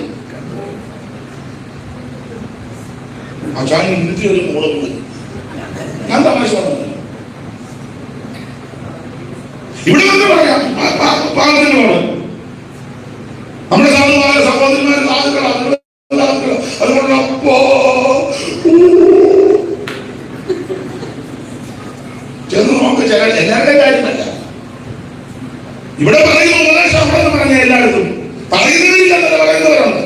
ആ ചാർജ് ഇരുത്തി ഒരു മോളും കൂടി. ഞാൻ തമാശ പറഞ്ഞു. ഇവിടെ വന്ന് പറയാം പാകത്തിനോട് നമ്മുടെ സഹോദരന്മാർ സാധുക്കളാണ്. അതുകൊണ്ട് അപ്പോ ചെന്ന് നോക്ക്. ചില എല്ലാവരുടെയും കാര്യമല്ല. ഇവിടെ പറയുന്ന ഉപദേശം അവിടെ പറഞ്ഞ എല്ലായിടത്തും പറയുന്നവരില്ലെന്നല്ല പറയുന്നവരുണ്ട്.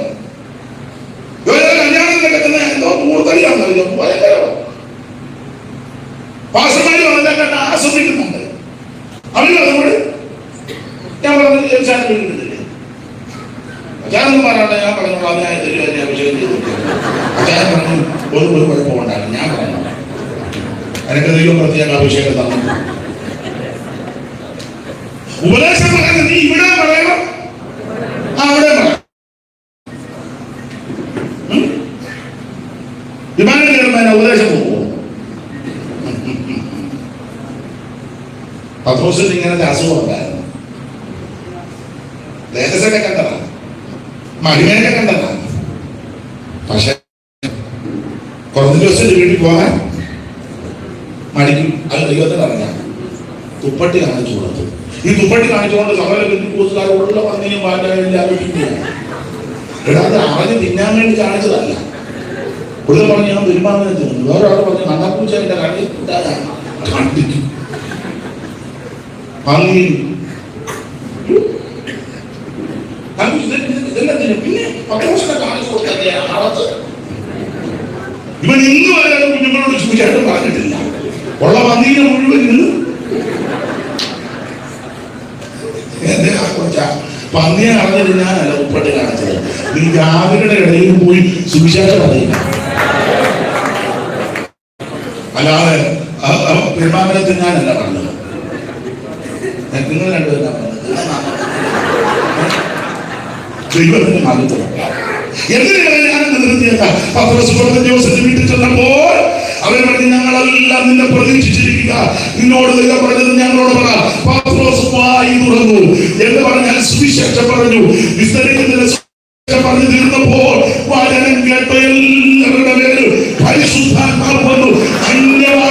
ഇവരെ കല്യാണം കിടക്കുന്ന എന്തോ കൂടുതലാണല്ലോ, ഭയങ്കരമാണ്. പാസ്റ്റർമാര് വന്നെല്ലാം കണ്ട് ആസ്വദിക്കുന്നുണ്ട്. അവരും അതുകൊണ്ട് ഞാൻ പറഞ്ഞത് കിട്ടുന്നില്ലേ? അച്ഛനൊന്നും പറയാണ്ട് ഞാൻ പറഞ്ഞു അതിനായി തരുവാൻ അഭിഷേകം ചെയ്തു. അച്ഛൻ പറഞ്ഞു ഒരു കുഴപ്പമുണ്ടാകും. ഞാൻ പറഞ്ഞു എനിക്ക് ദൈവം പ്രത്യേക അഭിഷേകം തന്നു. ഉപദേശം പറയുന്നത് നീ ഇവിടെ പറയണം, അവിടെ പറയാം. വിമാനം കയറുമ്പോൾ ഉപദേശം പോകും. പത്രോസിന് ഇങ്ങനത്തെ അസുഖം ഉണ്ടായിരുന്നു. ദേശത്തെ കണ്ടതാണ്, മഹിമയൊക്കെ കണ്ടതാണ്. പക്ഷെ കുറച്ച് ദിവസത്തിന്റെ വീട്ടിൽ പോകാൻ മടിക്കും. അത് ദൈവത്തിന് അറിയാം. തുപ്പട്ടി കാണിച്ചു കൊടുത്തു. ഈ തുപ്പട്ടി കാണിച്ചുകൊണ്ട് സഭയിലെ കൂട്ടുകാരോടുള്ള പന്നിയും പാറ്റായില്ല ആലോചിക്കുകയാണ്. എടാ അത് അറിഞ്ഞ് തിന്നാൻ വേണ്ടി കാണിച്ചതല്ല. ഒരു പറഞ്ഞ് ഞാൻ പെരുമാറുന്ന തിന്നു. വേറൊരാൾ പറഞ്ഞ് മണ്ണപ്പൂച്ചതിന്റെ കണ്ടിക്കും പന്നി. പിന്നെ പത്രോസിനെ കാണിച്ചു കൊടുത്തേ അളത്ത്. ഇവൻ ഇന്ന് വരെ കുഞ്ഞുങ്ങളോട് സൂചിച്ചായിട്ടും പറഞ്ഞിട്ടില്ല. ഉള്ള പന്നീനെ മുഴുവൻ നിന്ന് എന്റെ കൊച്ച പന്നിയെ അറിഞ്ഞിട്ട് ഞാനല്ല ഉപ്പട്ട് കാണിച്ചത്. നീ ജാതികളുടെ ഇടയിൽ പോയി സുവിശേഷം അറിയില്ല. അല്ലാതെ പെരുമാറ്റത്തിൽ ഞാനല്ല പറഞ്ഞത്. നിങ്ങൾ രണ്ടുപേരാ പറഞ്ഞത്. ദൈവത്തിന്റെ മാർഗത്തിൽ എന്തിനാണ് ഞാൻ നിർത്തിയത്? ജോസഫ് വീട്ടിൽ ചെന്നപ്പോൾ അവർ പറഞ്ഞു ഞങ്ങളെല്ലാം നിന്നെ പ്രതീക്ഷിച്ചിരിക്കുക. നിന്നോട് ദൈവം പറഞ്ഞത് ഞങ്ങളോട് പറ. പത്രോസ് വായി തുറന്നു എന്ന് പറഞ്ഞാൽ സുവിശേഷം പറഞ്ഞു. വിസ്തരിക്കുന്നതിന് പറഞ്ഞു തീർന്നപ്പോൾ വചനം കേട്ട എല്ലാവരുടെ പേരിൽ പരിശുദ്ധാത്മാവ് വന്നു. അന്യവാ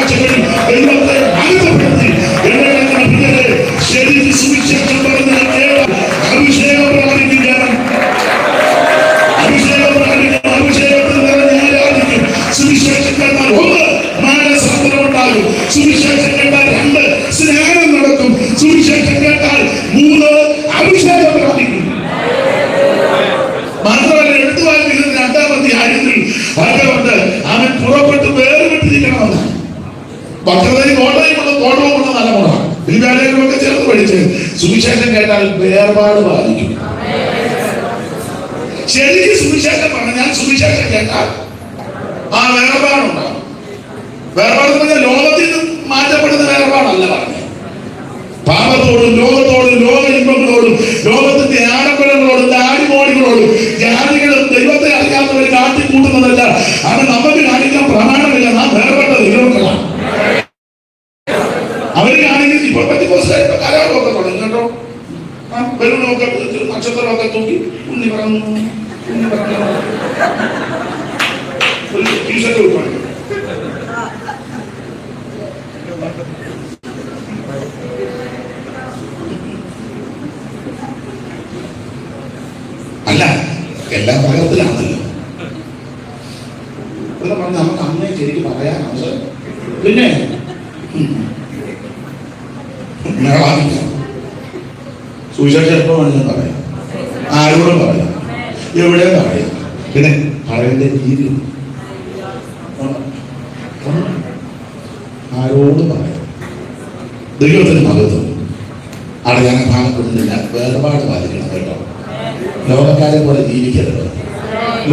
ഭദ്രതയും കോട്ടയുമുള്ള തോട്ടവുമുള്ള നല്ല ഗുണമാണ്. വിദ്യാലയങ്ങളൊക്കെ ചേർന്ന് പഠിച്ച് സുവിശേഷം കേട്ടാൽ വേർപാട് ബാധിക്കും. ശരിക്കും സുവിശേഷം പറഞ്ഞാൽ സുവിശേഷം കേട്ടാൽ ആ വേർപാടുണ്ടാകും. വേർപാട് പറഞ്ഞാൽ ലോകത്തിൽ നിന്ന് മാറ്റപ്പെടുന്ന വേർപാടല്ല പറഞ്ഞത്. പാപത്തോടും ലോകത്തോടും ലോക ഇമ്പങ്ങളോടും ലോകത്തിന്റെ ആഡംബരങ്ങളോടും ആടിമോടികളോടും ജാതികളും ദൈവത്തെ അറിയാത്തവരെ കാട്ടിക്കൂട്ടുന്നതല്ല. അത് നമുക്ക് കാണിക്കാൻ പ്രമാണമില്ല. നാം വേർപെട്ട ദൈവങ്ങളാണ്. അവര് കാണിക്കുന്നത് ഇപ്പൊ കലാപമൊക്കെ തുടങ്ങി കേട്ടോ. ബലൂണൊക്കെ നക്ഷത്രമൊക്കെ തൂക്കി ഉണ്ണി പറഞ്ഞു ടീഷർട്ട് കൊടുക്കണം. അല്ല, എല്ലാം പകരത്തിലാണല്ലോ. പറഞ്ഞ നമുക്ക് അമ്മയെ ശരിക്കും പറയാൻ അവസരം പിന്നെ സുവിശേഷം എപ്പോ വേണമെങ്കിലും പറയാം, ആരോടും പറയാം, എവിടെയും പറയാം. പിന്നെ പറയേണ്ട രീതി ആരോടും പറയാം. ദൈവത്തിന് മഹത്വം. അവിടെ ഞാൻ ഭാഗപ്പെടുന്നില്ല. വേർപാട് പാലിക്കണം കേട്ടോ. ലോകക്കാരെ പോലെ ജീവിക്കരുത്.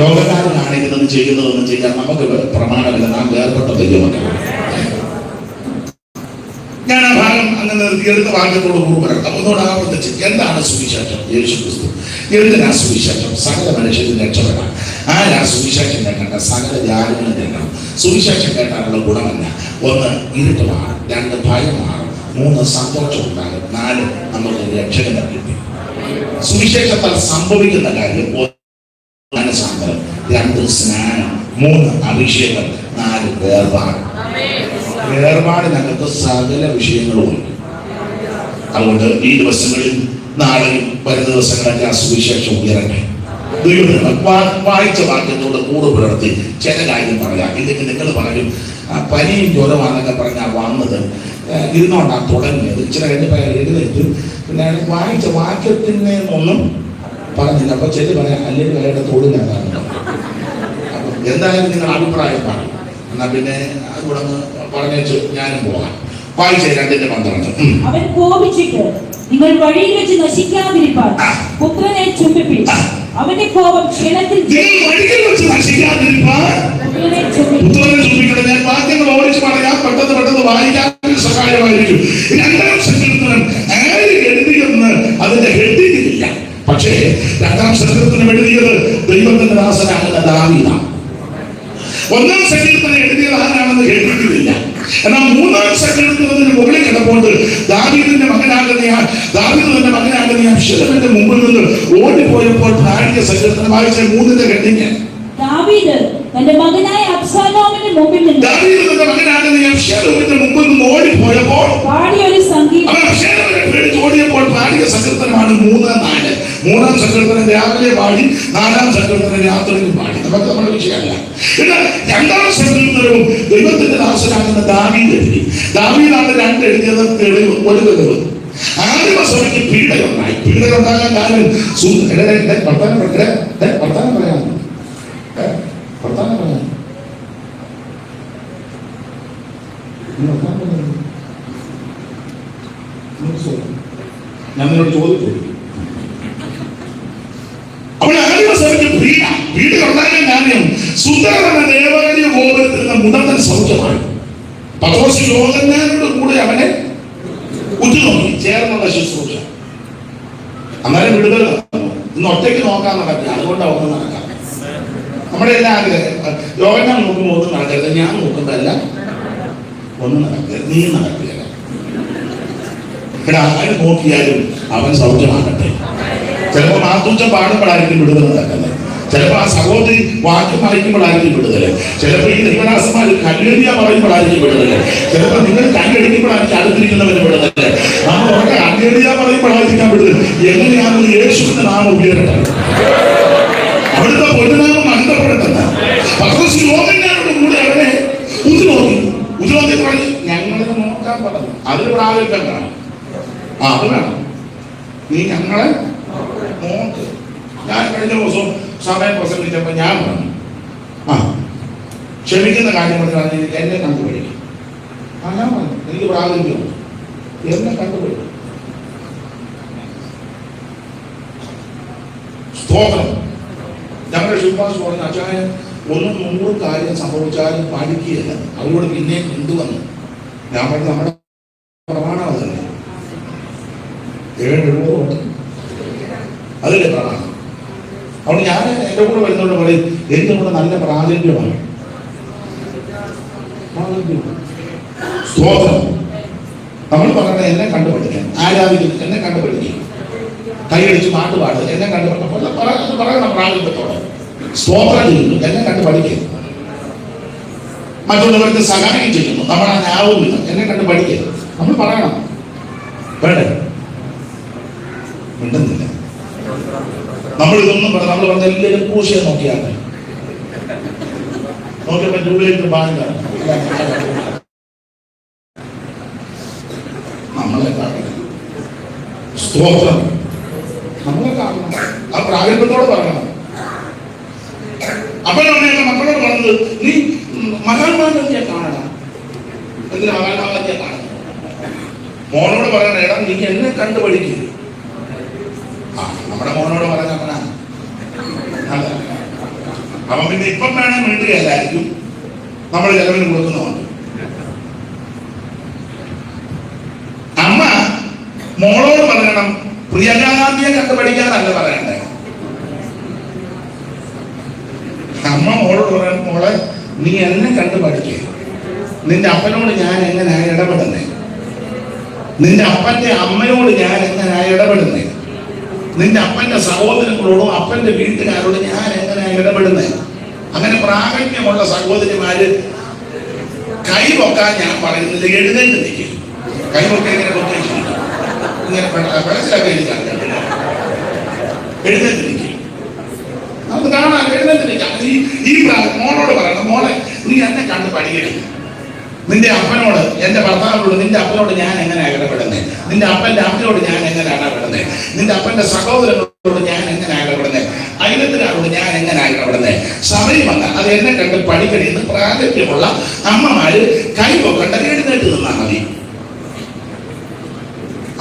ലോകക്കാരെ കാണിക്കുന്നതും ചെയ്യുന്നതൊന്നും ചെയ്യാൻ നമുക്ക് പ്രമാണമില്ല. നാം വേർപെട്ട ദൈവമക്കളാണ്. ഞാൻ ആ ഭാഗം അങ്ങനെ നിർത്തിയെടുത്ത വാക്യത്തോട് കൂടി പറയാം. ഒന്നുകൂടെ ആവർത്തിച്ച്, എന്താണ് സുവിശേഷം? യേശു ക്രിസ്തു. എന്തിനാ സുവിശേഷം? സകല മനുഷ്യരും രക്ഷപ്പെടാം. ആരാ സുവിശേഷം കേൾക്കേണ്ട? സകല ജാതികളും കേൾക്കണം. സുവിശേഷം കേട്ടാലുള്ള ഗുണമല്ല: 1 ഇരുട്ട് മാറും, 2 ഭയം മാറും, 3 സന്തോഷം ഉണ്ടാകും, 4 നമുക്ക് രക്ഷകനെ കിട്ടി. സുവിശേഷത്താൽ സംഭവിക്കുന്ന കാര്യം: 1 മനസാന്തരം, 2 സ്നാനം, 3 അഭിഷേകം, 4 വേർപാട്. വേർപാടിനകത്ത് സകല വിഷയങ്ങളുമുണ്ട്. അതുകൊണ്ട് ഈ ദിവസങ്ങളിൽ, നാളെയും വരും ദിവസങ്ങളൊക്കെ ആ സുവിശേഷം ഉയരട്ടെ. വായിച്ച വാക്യത്തോട് കൂടെ പുലർത്തി ചില കാര്യം പറയാം. ഇതൊക്കെ നിങ്ങൾ പറയും പനിയും ജ്വരമാണെന്നൊക്കെ പറഞ്ഞാൽ വന്നത് ഇരുന്നോണ്ടാണ് തുടങ്ങിയത്. ഇച്ചിരി കഴിഞ്ഞപ്പോൾ എഴുന്നേറ്റ് പിന്നെ വായിച്ച വാക്യത്തിനെ ഒന്നും പറഞ്ഞില്ല. അപ്പൊ ചെല്ലു പറയാം, അല്ലെങ്കിൽ അയാളുടെ തൊഴിലാണ്. അപ്പൊ എന്തായാലും നിങ്ങൾ അഭിപ്രായം പറയും. എന്നാ പിന്നെ അതുകൂടെ പറഞ്ഞേച്ച് ഞാനും പോകാം. വായിച്ച 2:12. അവൻ കോപിച്ചിട്ട് നിങ്ങൾ വഴിയിൽ വെച്ച് നശിക്കാതിരിപ്പാൻ പുത്രനെ ചുംബിപ്പിച്ചു. അവന്റെ കോപം ക്ഷണത്തിൽ ഞാൻ വാക്യങ്ങൾ ഓടിച്ച് പറയാം, പെട്ടെന്ന് വായിക്കാൻ സഹായമായിരിക്കും. 2-ാം സങ്കീർത്തനം ആര് എഴുതിയെന്ന് അതിന്റെ ഹെഡിങ്ങില്ല. പക്ഷേ 2-ാം സങ്കീർത്തനം എഴുതിയത് ദൈവത്തിന്റെ ദാസനാകുന്ന ദാവീദാണ്. 1-ാം സങ്കീർത്തനം എഴുതിയത് ആരാണെന്ന് ഹെഡിങ്ങില്ല. എന്നാൽ 3-ാം സങ്കീർത്തനത്തിന് മുകളിൽ കിടപ്പുണ്ട് ദാവീദിന്റെ മകനാകുന്ന അബ്ശലോമിന്റെ മുമ്പിൽ നിന്ന് ഓടിപ്പോയപ്പോൾ ഭാര്യ സങ്കീർത്തനം വായിച്ച 3-ന്റെ ഹെഡിങ്. ദാവീദ് തന്റെ മകനായ അബ്ശലോമിന്റെ മുമ്പിൽ നിന്ന് ഓടിപ്പോയപ്പോൾ പാടിയൊരു സംഗീതം ഓടിയപ്പോൾ പാടിയ സങ്കീർത്തനമാണ് 3-4. 3-ാം സങ്കീർത്തനം രാവിലെ പാടി, 4-ാം സങ്കീർത്തനം രാത്രിയിൽ പാടി. നമുക്ക് നമ്മുടെ വിഷയമല്ല. എന്നാൽ 2-ാം സങ്കീർത്തനവും ദൈവത്തിന്റെ ദാസനാകുന്ന ദാവീദ് എഴുതി. ദാവീദാണ് 2 എഴുതിയത്. തെളിവ്, ഒരു തെളിവ്. ആദിമസഭയ്ക്ക് പീഡയുണ്ടായി. പീഡയുണ്ടാകാൻ കാരണം വർത്താനം പറയാം. ഞാൻ നിന്നോട് ചോദിച്ചു. അവിടെ ആദിമസഭയ്ക്ക് പീഡയുണ്ടാകാൻ കാരണം സുന്ദരമെന്ന ദേവാലയ ഗോപുരത്തിൽ നിന്ന് മുടന്തൻ സൗഖ്യമാണ്. പത്രോസ് യോഹന്നാനോട് കൂടെ അവനെ ഉറ്റുനോക്കി, ചേർന്നുള്ള ശുശ്രൂഷ. അന്നേരം വിടുതൽ ഇന്ന് ഒറ്റയ്ക്ക് നോക്കാൻ നടക്കില്ല. അതുകൊണ്ടാണ് ഒന്നും നടക്കാം. നമ്മുടെ എല്ലാ ആഗ്രഹം യോഹന്നാൻ നോക്കുമ്പോൾ ഒന്നും നടക്കരുത്, ഞാൻ നോക്കുമ്പോഴല്ല ഒന്നും നടക്കരുത്, നീ നടക്കില്ല. ഇവിടെ ആര് നോക്കിയാലും അവൻ സൗഖ്യമാകട്ടെ. ചിലപ്പോൾ മാത്തൂച്ച പാടുമ്പോഴായിരിക്കും വിടുതൽ നടക്കുന്നത്. ചിലപ്പോൾ ആ സഹോദരി വാക്യം വായിക്കുമ്പോഴായിരിക്കും വിടുതല്. ചിലപ്പോൾ ഈ ദൈവദാസന്മാർ കല്ലെഴുതിയ പറയുമ്പോഴായിരിക്കും വിടുതല്. ചിലപ്പോൾ നിങ്ങൾ കല്ലെഴുതിയപ്പോഴായിരിക്കും അടുത്തിരിക്കുന്നവന് വിടുതല്. നാം ഉറക്കെ കല്ലെഴുതിയ പറയുമ്പോഴായിരിക്കാൻ വിടുതൽ. എങ്ങനെയാണ് യേശുവിന്റെ നാമം ഉപയോഗിക്കട്ടെ, അവിടുത്തെ പൊന്നുനാമം മഹത്വപ്പെടട്ടെ. പത്രോസ് യോഹന്നാനോട് കൂടെ അവനെ ഉറ്റുനോക്കി പറഞ്ഞു, ഞങ്ങളെ നോക്കാൻ പറഞ്ഞു. അതിൽ പ്രാഗൽഭ്യം കാണും. അത് വേണം, നീ ഞങ്ങളെ നോക്ക്. ഞാൻ കഴിഞ്ഞ ദിവസം സമയം പ്രസംഗിച്ചപ്പോൾ ഞാൻ പറഞ്ഞു, ക്ഷമിക്കുന്ന കാര്യം പറഞ്ഞാൽ എന്നെ കണ്ടു പഠിക്കും. ഞാൻ പറഞ്ഞു എനിക്ക് പ്രാഗൽഭ്യം എന്നെ കണ്ടുപിടിക്കും. സ്തോത്രം. ഞങ്ങളുടെ ശിവപാസ് പറഞ്ഞ അച്ചായൻ 100 കാര്യം സംഭവിച്ചാലും പാലിക്കുകയല്ല, അവരോട് പിന്നെയും കൊണ്ടുവന്നു. ഞാൻ പറഞ്ഞു നമ്മുടെ പ്രമാണം അതല്ലേ, 7 അതല്ലേ പ്രമാണം. അതുകൊണ്ട് ഞാൻ എൻ്റെ കൂടെ വരുന്നവരോട് പറയും എൻ്റെ കൂടെ നല്ല പ്രാഗൽഭ്യമാണ്. സ്തോത്രം. നമ്മൾ പറയണത് എന്നെ കണ്ടുപിടിക്കാൻ, ആരാധിക്കുന്നു എന്നെ കണ്ടുപിടിക്കും, കൈയടിച്ച് പാട്ട് പാടുക എന്നെ പറയണം പ്രാഗൽഭ്യത്തോടെ. സ്തോത്രം ചെയ്യുന്നു എന്നെ കണ്ടു പഠിക്കുക. മറ്റുള്ളവർക്ക് സഹായം ചെയ്യുന്നു നമ്മളാവുന്നില്ല എന്നെ കണ്ട് പഠിക്കുക. നമ്മൾ പറയണം, വേണ്ടേ? മിണ്ടുന്നില്ല. നമ്മൾ ഇതൊന്നും നമ്മൾ പറഞ്ഞ എല്ലാവരും പൂശയെ നോക്കിയാണ് നോക്കിയപ്പോ രൂപയിട്ട് ബാങ്കാണ് നമ്മളെ കാണണം. സ്തോത്രം. നമ്മളെ കാണണം, ആ പ്രാഗൽഭ്യത്തോടെ പറയണം. അപ്പനമ്മയൊക്കെ മക്കളോട് പറഞ്ഞത് നീ മഹാത്മാഗാന്ധിയെ കാണണം. എന്തിനാ മഹാത്മാഗാന്ധിയെ കാണണം? മോനോട് പറയണ എടാ നീ എന്നെ കണ്ടു പഠിക്കുക. നമ്മുടെ മോനോട് പറഞ്ഞ അവനാണ്. അവൻ പിന്നെ ഇപ്പം വേണം വേണ്ടുകയല്ലായിരിക്കും നമ്മൾ ചെലവിന് കൊടുക്കുന്നതുകൊണ്ട്. അമ്മ മോളോട് പറയണം പ്രിയങ്കാ ഗാന്ധിയെ കണ്ടു പഠിക്കാനല്ല പറയണ്ടേ. അമ്മ മോളോട് പറയണം മോളെ നീ എന്നെ കണ്ടു പഠിക്കുക. നിന്റെ അപ്പനോട് ഞാൻ എങ്ങനെയാ ഇടപെടുന്നേ, നിന്റെ അപ്പന്റെ അമ്മയോട് ഞാൻ എങ്ങനെയാ ഇടപെടുന്നേ, നിന്റെ അപ്പന്റെ സഹോദരങ്ങളോടും അപ്പന്റെ വീട്ടുകാരോട് ഞാൻ എങ്ങനെയാ ഇടപെടുന്നേ. അങ്ങനെ പ്രാഗൽഭ്യമുള്ള സഹോദരിമാര് കൈപൊക്കാൻ ഞാൻ പറയുന്നില്ല, എഴുന്നേറ്റ് നിൽക്കും. കൈപൊക്കെ ഇങ്ങനെ പൊക്കി ഇങ്ങനെ മനസ്സിലാക്കി എഴുന്നേറ്റ് നിൽക്കും. നമുക്ക് കാണാൻ എഴുന്നേറ്റ് നിൽക്കാം. ഈ മോളോട് പറയണം മോളെ നീ എന്നെ കണ്ട് പഠിക്കണം. നിന്റെ അപ്പനോട്, എന്റെ ഭർത്താവിനോട് നിന്റെ അപ്പനോട് ഞാൻ എങ്ങനെ ഇടപെടുന്നേ, നിന്റെ അപ്പന്റെ അമ്മയോട് ഞാൻ എങ്ങനെ ഇടപെടുന്നേ, നിന്റെ അപ്പന്റെ സഹോദരങ്ങളോട് ഞാൻ എങ്ങനെ ഇടപെടുന്നേ, അയലത്തുകാരോട് ഞാൻ എങ്ങനെ ഇടപെടുന്നേ. സമയം വന്ന അത് എന്നെ കണ്ട് പഠിക്കണമെന്ന് പ്രാഗൽഭ്യമുള്ള അമ്മമാര് കൈപൊക്കണ്ട, എഴുന്നേറ്റ് നിന്നാൽ മതി.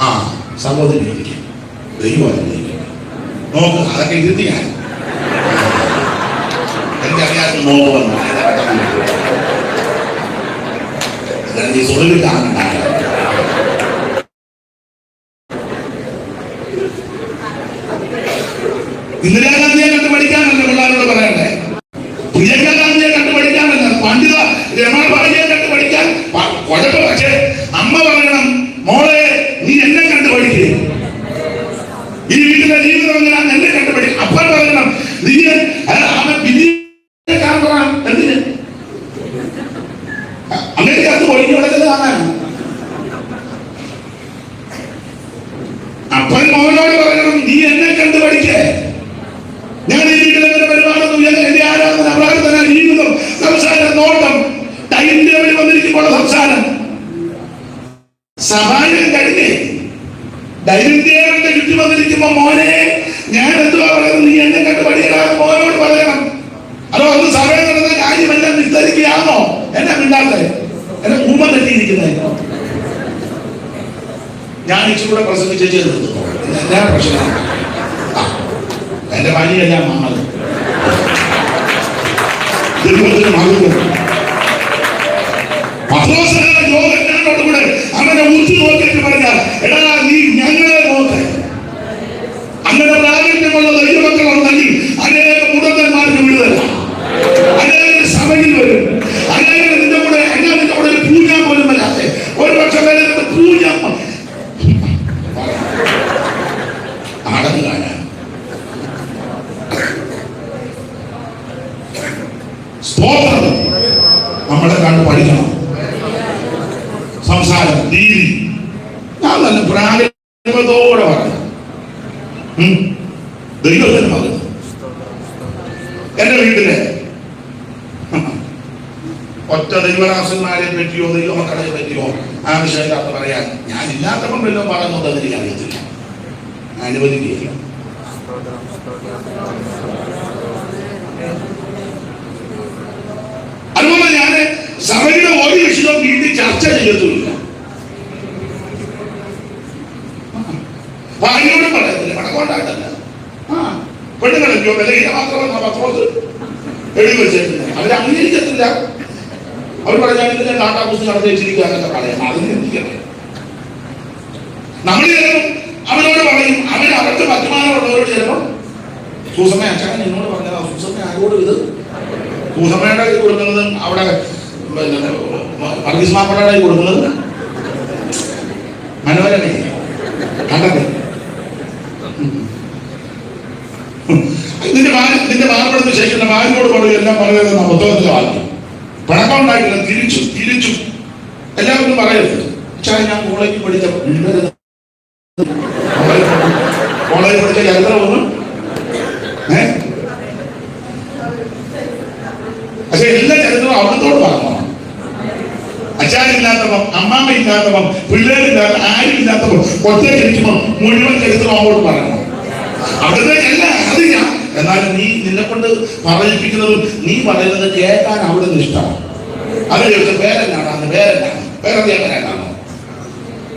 ആ സഹോദരി ഇരിക്കും, ദൈവം നോക്ക്, അതൊക്കെ ഇരുത്തി ഞാൻ എനിക്കറിയാതെ നോക്ക് വന്നു ഈ സുഖം കാണുന്നുണ്ടായ ഇന്ദിരാഗാന്ധിയെ കണ്ടു പഠിക്കാനല്ല പിള്ളേരോട് പറയണ്ടേ, പ്രിയങ്കാ ഗാന്ധിയെ കണ്ടു പഠിക്കാനല്ല, പണ്ഡിത രമണ ഭാര്യയെ കണ്ടു പഠിക്കാൻ കുഴപ്പം. പക്ഷേ അമ്മ പറയണം മോളെ നീ എന്നെ കണ്ടു പഠിക്കേ, ഈ വീട്ടിലെ ജീവിതം എങ്ങനെയാണ് എന്നെ കണ്ടു പഠിക്കും. അപ്പൻ പറയണം നീ അവൻ വിധിയെ കാണാൻ എന്തിന് അങ്ങനെ അത് ഒഴിഞ്ഞു കിടക്കുന്നത് കാണാൻ. അപ്പൻ മോനോട് പറയണം നീ എന്നെ കണ്ടു പഠിക്കേ. ഞാൻ ഈ വീട്ടിലെ പരിപാടിയൊന്നും എന്റെ ആരാധന പ്രാർത്ഥന ജീവിതം സംസാരം നോട്ടം ടൈം ടേബിളിൽ വന്നിരിക്കുമ്പോൾ സംസാരം സഹായം കഴിഞ്ഞേ ഡൈനിങ് ടേബിളിന്റെ ചുറ്റി വന്നിരിക്കുമ്പോ മോനെ ഞാൻ എന്തുവാ പറയുന്നത് നീ എന്നെ കണ്ടു പഠിക്കണം മോനോട് പറയണം. അതോ അത് സമയം നടന്ന കാര്യമെല്ലാം വിസ്തരിക്കുകയാണോ എന്നെ മിണ്ടാത്തെ, എന്നെ ഊമ തെറ്റിയിരിക്കുന്നത്. ഞാൻ ഇച്ചിലൂടെ പ്രസംഗിച്ചു എന്നാ പ്രശ്നം. എന്റെ ഭാര്യയെല്ലാം മാമത് യോഗ്യനോടുകൂടെ അവനെ ഉച്ചു നോക്കിയിട്ട് പറഞ്ഞാൽ എടാ നീ ഞങ്ങളെ നോക്ക്. അങ്ങനെ പ്രാഗൽഭ്യമുള്ള ദൈവമക്കളുണ്ടെങ്കിൽ അനേക മുടന്തന്മാർക്ക് വിടുതല, അനേക സഭയിൽ വരും, അനേക നിന്റെ കൂടെ നിന്റെ കൂടെ ഒരു പൂജ പോലും വരാതെ ഒരു പക്ഷെ വരെ പൂജ അടങ്ങാനാണ്. സ്തോത്രം. നമ്മളെ കണ്ട് പഠിക്കണം. സംസാരം രീതി ഞാൻ നല്ല പ്രാഗൽഭ്യത്തോടെ പറഞ്ഞു ദൈവത്തിന് മകൻ. എന്റെ വീട്ടിലെ ഒറ്റ ദൈവദാസന്മാരെ പറ്റിയോ ദൈവമക്കളെ പറ്റിയോ ആവശ്യമില്ലാത്ത പറയാൻ ഞാൻ ഇല്ലാത്തപ്പം വല്ലതും പറയുന്നത് എനിക്ക് അറിയത്തില്ല, അനുവദിക്കുകയില്ല. അതുപോലെ ഞാൻ സഭയുടെ ഒരു വിഷയവും വീട്ടിൽ ചർച്ച ചെയ്യും. ചെയ്യത്തുമില്ല. ഭാര്യയോടും പറയത്തില്ല, പണക്കൊണ്ടായിട്ടല്ല. പെണ്ണുങ്ങളെയോ വിലയില മാത്രമല്ല പത്രോസ് എഴുതി വെച്ചിട്ടില്ല. അവരെ അംഗീകരിക്കത്തില്ല. അവർ പറഞ്ഞാൽ കാട്ടാപുസ്തകം നടത്തി വെച്ചിരിക്കുക എന്നൊക്കെ പറയാം. അതിന് എന്തിക്കണം? നമ്മൾ ചിലപ്പോൾ അവരോട് പറയും, അവർക്ക് പറ്റുമാനമുള്ളവരോട് ചിലപ്പോൾ സൂസമ്മ അച്ഛൻ എന്നോട് പറഞ്ഞത്, സൂസമ്മ ആരോട് ഇത് സൂസമ്മയുടെ കൈ കൊടുക്കുന്നത് അവിടെ വർഗീസ് മാപ്പയുടെ കൈ കൊടുക്കുന്നത് മനോരമ കണ്ടത്. നിന്റെ മാർപ്പെടുത്ത് ശരിക്കുന്ന മാരിനോട് പറയും എല്ലാം പറയുന്നത് പുസ്തകത്തിലെ വാക്യം. പണക്കം ഉണ്ടായിട്ടില്ല, തിരിച്ചു എല്ലാവർക്കും പറയരുത്. പക്ഷേ ഞാൻ കോളേജിൽ പഠിച്ച ചരിത്രം ഒന്നും പക്ഷെ എല്ലാ ചരിത്രവും അവിടത്തോട് പറഞ്ഞു. അച്ഛനില്ലാത്തപ്പം, അമ്മാമ്മ ഇല്ലാത്തപ്പം, പിള്ളേരില്ലാത്ത ആരും ഇല്ലാത്തപ്പം ഒറ്റയ്ക്കിരിക്കുമ്പോൾ മുഴുവൻ ചരിത്രം അങ്ങോട്ട് പറയണം. അവിടുത്തേക്കല്ല അത് ഞാൻ. എന്നാലും നിന്നെ കൊണ്ട് പറയിപ്പിക്കുന്നതും നീ പറയുന്നത് കേൾക്കാൻ അവിടെ നിന്ന് ഇഷ്ടമാണ്. അത് ചോദിച്ച പേരെന്നാണ് പേരറിയാനാണോ?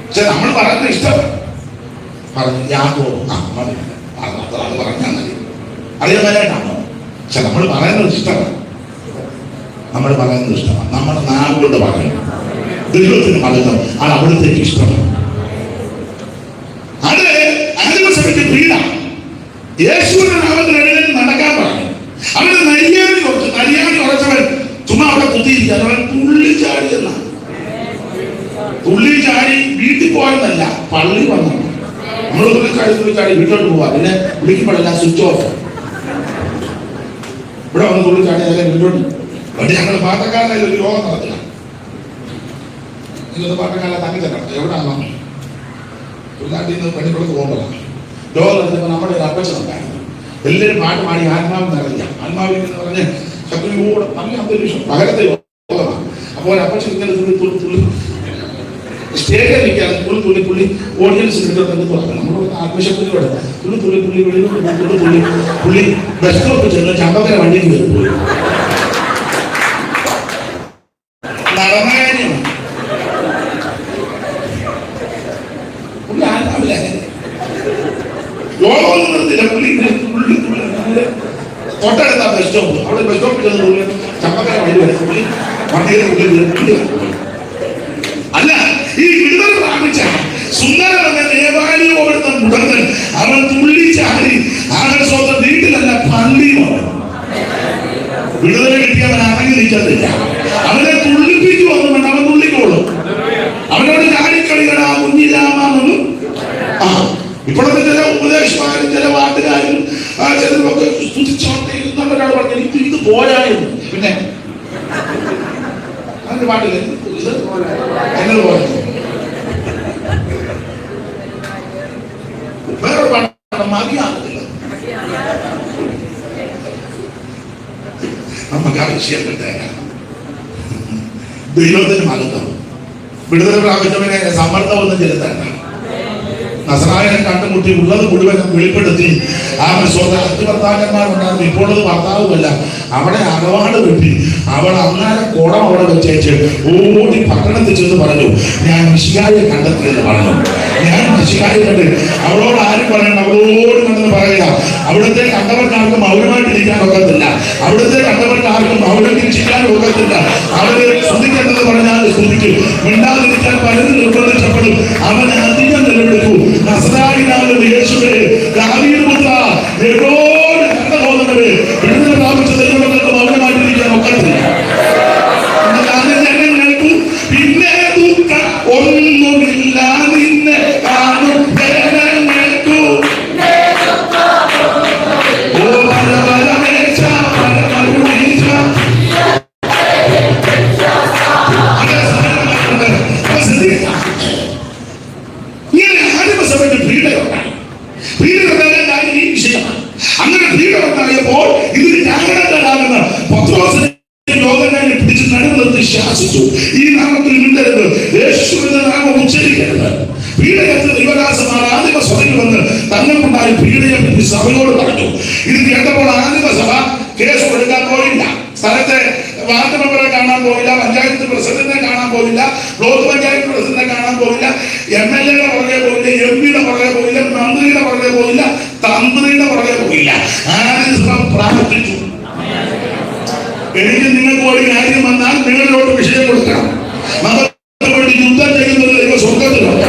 പക്ഷെ നമ്മൾ പറയുന്നത് ഇഷ്ടമാണ്. പറഞ്ഞു യാതോ അത് പറഞ്ഞാൽ മതി, അറിയാനായിട്ടാണോ? പക്ഷെ നമ്മൾ പറയുന്നത് ഇഷ്ടമാണ്. നമ്മൾ നാട് കൊണ്ട് പറയണം. ദൈവത്തിന് മതം അത് അവിടുത്തേക്ക് ഇഷ്ടമാണ്. അത് ആദിമസഭയ്ക്ക് പീഡാണ്. യേശുവിന്റെ നാമത്തിൽ എഴുതി നടക്കാൻ പറഞ്ഞു. അവന് നരിയാണി ഉറച്ചവൻ ചുമ്മാ അവിടെ കുത്തിയിരിക്കുക. അവൻ തുള്ളി ചാടി വീട്ടിൽ പോയെന്നല്ല, പള്ളി വന്നു. നമ്മൾ തുള്ളിച്ചാടി വീട്ടിലോട്ട് പോവാ. പിന്നെ വിളിക്കുമ്പോഴെല്ലാം സ്വിച്ച് ഓഫ്. ഇവിടെ വന്ന് തുള്ളിച്ചാടി അല്ലെ വീട്ടിലോട്ട്. പക്ഷെ ഞങ്ങൾ പാട്ടക്കാരനായി ഒരു യോഗം നടത്തില്ല. ഇന്നത്തെ പാട്ടക്കാരനെ തങ്ങി തരണം. എവിടെയാണോ നാട്ടിൽ നിന്ന് പണിക്കുളത്ത് പോകുമ്പോഴാണ് യോഗം നടത്തിയപ്പോൾ നമ്മുടെ ഒരു അപ്പച്ചനുണ്ടായിരുന്നു. എല്ലാവരും പാട്ട് പാടി ആത്മാവ് നിറഞ്ഞ ആത്മാവിൽ എന്ന് പറഞ്ഞ് ശത്രുവിനോട് നല്ല അന്തരീക്ഷം പകരത്തെ യോഗമാണ്. അപ്പോൾ ഒരു അപ്പച്ചൻ ഇങ്ങനെ തുള്ളി സ്റ്റേജിൽ നിൽക്കുകയാണ്. തുള്ളി ഓഡിയൻസ് പറഞ്ഞു. നമ്മുടെ ആത്മശക്തിയോടെ തുള്ളി ബസ് സ്റ്റോപ്പ് ചെന്ന് ചമ്പക്കര വണ്ടിയിൽ കയറി പോയി. നടന്ന കാര്യമാണ്. യോഗമൊന്നും നിർത്തില്ല. തൊട്ടടുത്ത ബസ് സ്റ്റോപ്പ്. അവിടെ ബസ് സ്റ്റോപ്പിൽ ചെന്ന് ചമ്പക്കര വണ്ടി വണ്ടിയിൽ അല്ല, ഈ വിടുതൽ പ്രാപിച്ച സുന്ദരമെന്ന ദേവാലയോടുന്ന മുടങ്ങൽ അവൻ തുള്ളിച്ചാടി അവൻ സ്വന്തം വീട്ടിലല്ല പള്ളിയുമാണ്. വിടുതൽ കിട്ടിയവൻ അടങ്ങി നിൽക്കത്തില്ല. അവനെ തുള്ളിപ്പിക്കുമെന്നും അവൻ തുള്ളിക്കോളും. അവനോട് ചാടിക്കളികളാ കുഞ്ഞിരാമെന്നും ഇപ്പോഴത്തെ ചില ഉപദേശമാരും ചില വാട്ടുകാരും ചിലരൊക്കെ സ്തുതിച്ചോണ്ടിരിക്കുന്നവരാണ് പറഞ്ഞത് ഇത് പോരായിരുന്നു. പിന്നെ അതിന്റെ പാട്ടില്ല ഇത് എന്നത് പോലെ വേറൊരു പാട്ടാണ് മതിയാകത്തില്ല. നമുക്ക് ആ വിഷയപ്പെട്ട ദൈവത്തിന് മകത്വം വിടുതൽ പ്രാപിച്ചവനെ സമ്മർദ്ദമൊന്നും ചെലുത്തണ്ട. നസറായനെ കണ്ടുമുട്ടി ഉള്ളത് മുഴുവൻ വെളിപ്പെടുത്തി ആ ഭർത്താക്കന്മാരുണ്ടായിരുന്നു. ഇപ്പോഴത് ഭർത്താവുമല്ല. അവിടെ അകവാട് വെട്ടി അവൾ അന്നേരം കുടം അവിടെ വെച്ചേച്ച് ഓടി പട്ടണത്തിൽ ചെന്ന് പറഞ്ഞു, ഞാൻ മിശിഹായെ കണ്ടെത്തിയെന്ന് പറഞ്ഞു. ഞാൻ മിശിഹായെ കണ്ട്. അവളോട് ആരും പറയണം, അവളോട് കണ്ടെന്ന് പറയുക. അവിടുത്തെ കണ്ടവർക്കാർക്കും അവരുമായിട്ടിരിക്കാൻ ഒക്കത്തില്ല. അവിടുത്തെ കണ്ടവർക്കാർക്കും അവിടെ തിരിച്ചിരിക്കാൻ ഒക്കത്തില്ല. അവര് സ്തുതിക്കേണ്ടത് പറഞ്ഞാൽ സ്തുതിക്കും. മിണ്ടാതിരിക്കാൻ പലരും നിർബന്ധിച്ചപ്പെടും. അവൻ അധികം നിലവിളിക്കും. നസറായനായ യേശുവേ, ദാവീദ് പുത്രാ, യഹോവയുടെ കണ്ടതോന്നവരെ വിടുതൽ പ്രാപിച്ച ദൈവങ്ങൾക്ക് മൗനമായിട്ടിരിക്കാൻ ഒക്കത്തില്ല. ജനങ്ങൾക്ക് പിന്നെ ദുഃഖം ഒന്നുമില്ല. നിന്നെ കാണും ജനങ്ങൾക്കു അങ്ങനെ ഭീകരമായപ്പോൾ ഇതിന് കാരണക്കാരാകുന്ന പത്രോസിനെ യോഗനായി പിടിച്ച് നടുനിർത്തി ശാസിച്ചു. ഈ നാമത്തിൽ മിണ്ടരുത്, യേശുവിന്റെ നാമം ഉച്ചരിക്കരുത്. പീഡയത്തിൽ ദൈവദാസന്മാർ ആദിമ സഭയിൽ വന്ന് തങ്ങൾക്കുണ്ടായ പീഡയെ പറ്റി സഭയോട് പറഞ്ഞു. ഇത് കേട്ടപ്പോൾ ആദിമ സഭ കേസ് കൊടുക്കാൻ പോയില്ല. സ്ഥലത്തെ വാർഡ് മെമ്പറെ കാണാൻ പോയില്ല. പഞ്ചായത്ത് പ്രസിഡന്റിനെ കാണാൻ പോകില്ല, ബ്ലോക്ക് പഞ്ചായത്ത് പ്രസിഡന്റിനെ കാണാൻ പോകില്ല, MLA യുടെ പുറകെ പോകില്ല, MP യുടെ പുറകെ പോകില്ല, മന്ത്രിയുടെ പുറകെ പോകില്ല, തന്ത്രിയുടെ പുറകെ പോകില്ല. ആരും പ്രാർത്ഥിച്ചു. എനിക്ക് നിങ്ങൾക്ക് ഒരു കാര്യം വന്നാൽ നിങ്ങളോട് വിഷയം കൊടുക്കണം. നമുക്ക് വേണ്ടി യുദ്ധം ചെയ്യുന്നത് ദൈവ സ്വർഗത്തിലുണ്ട്.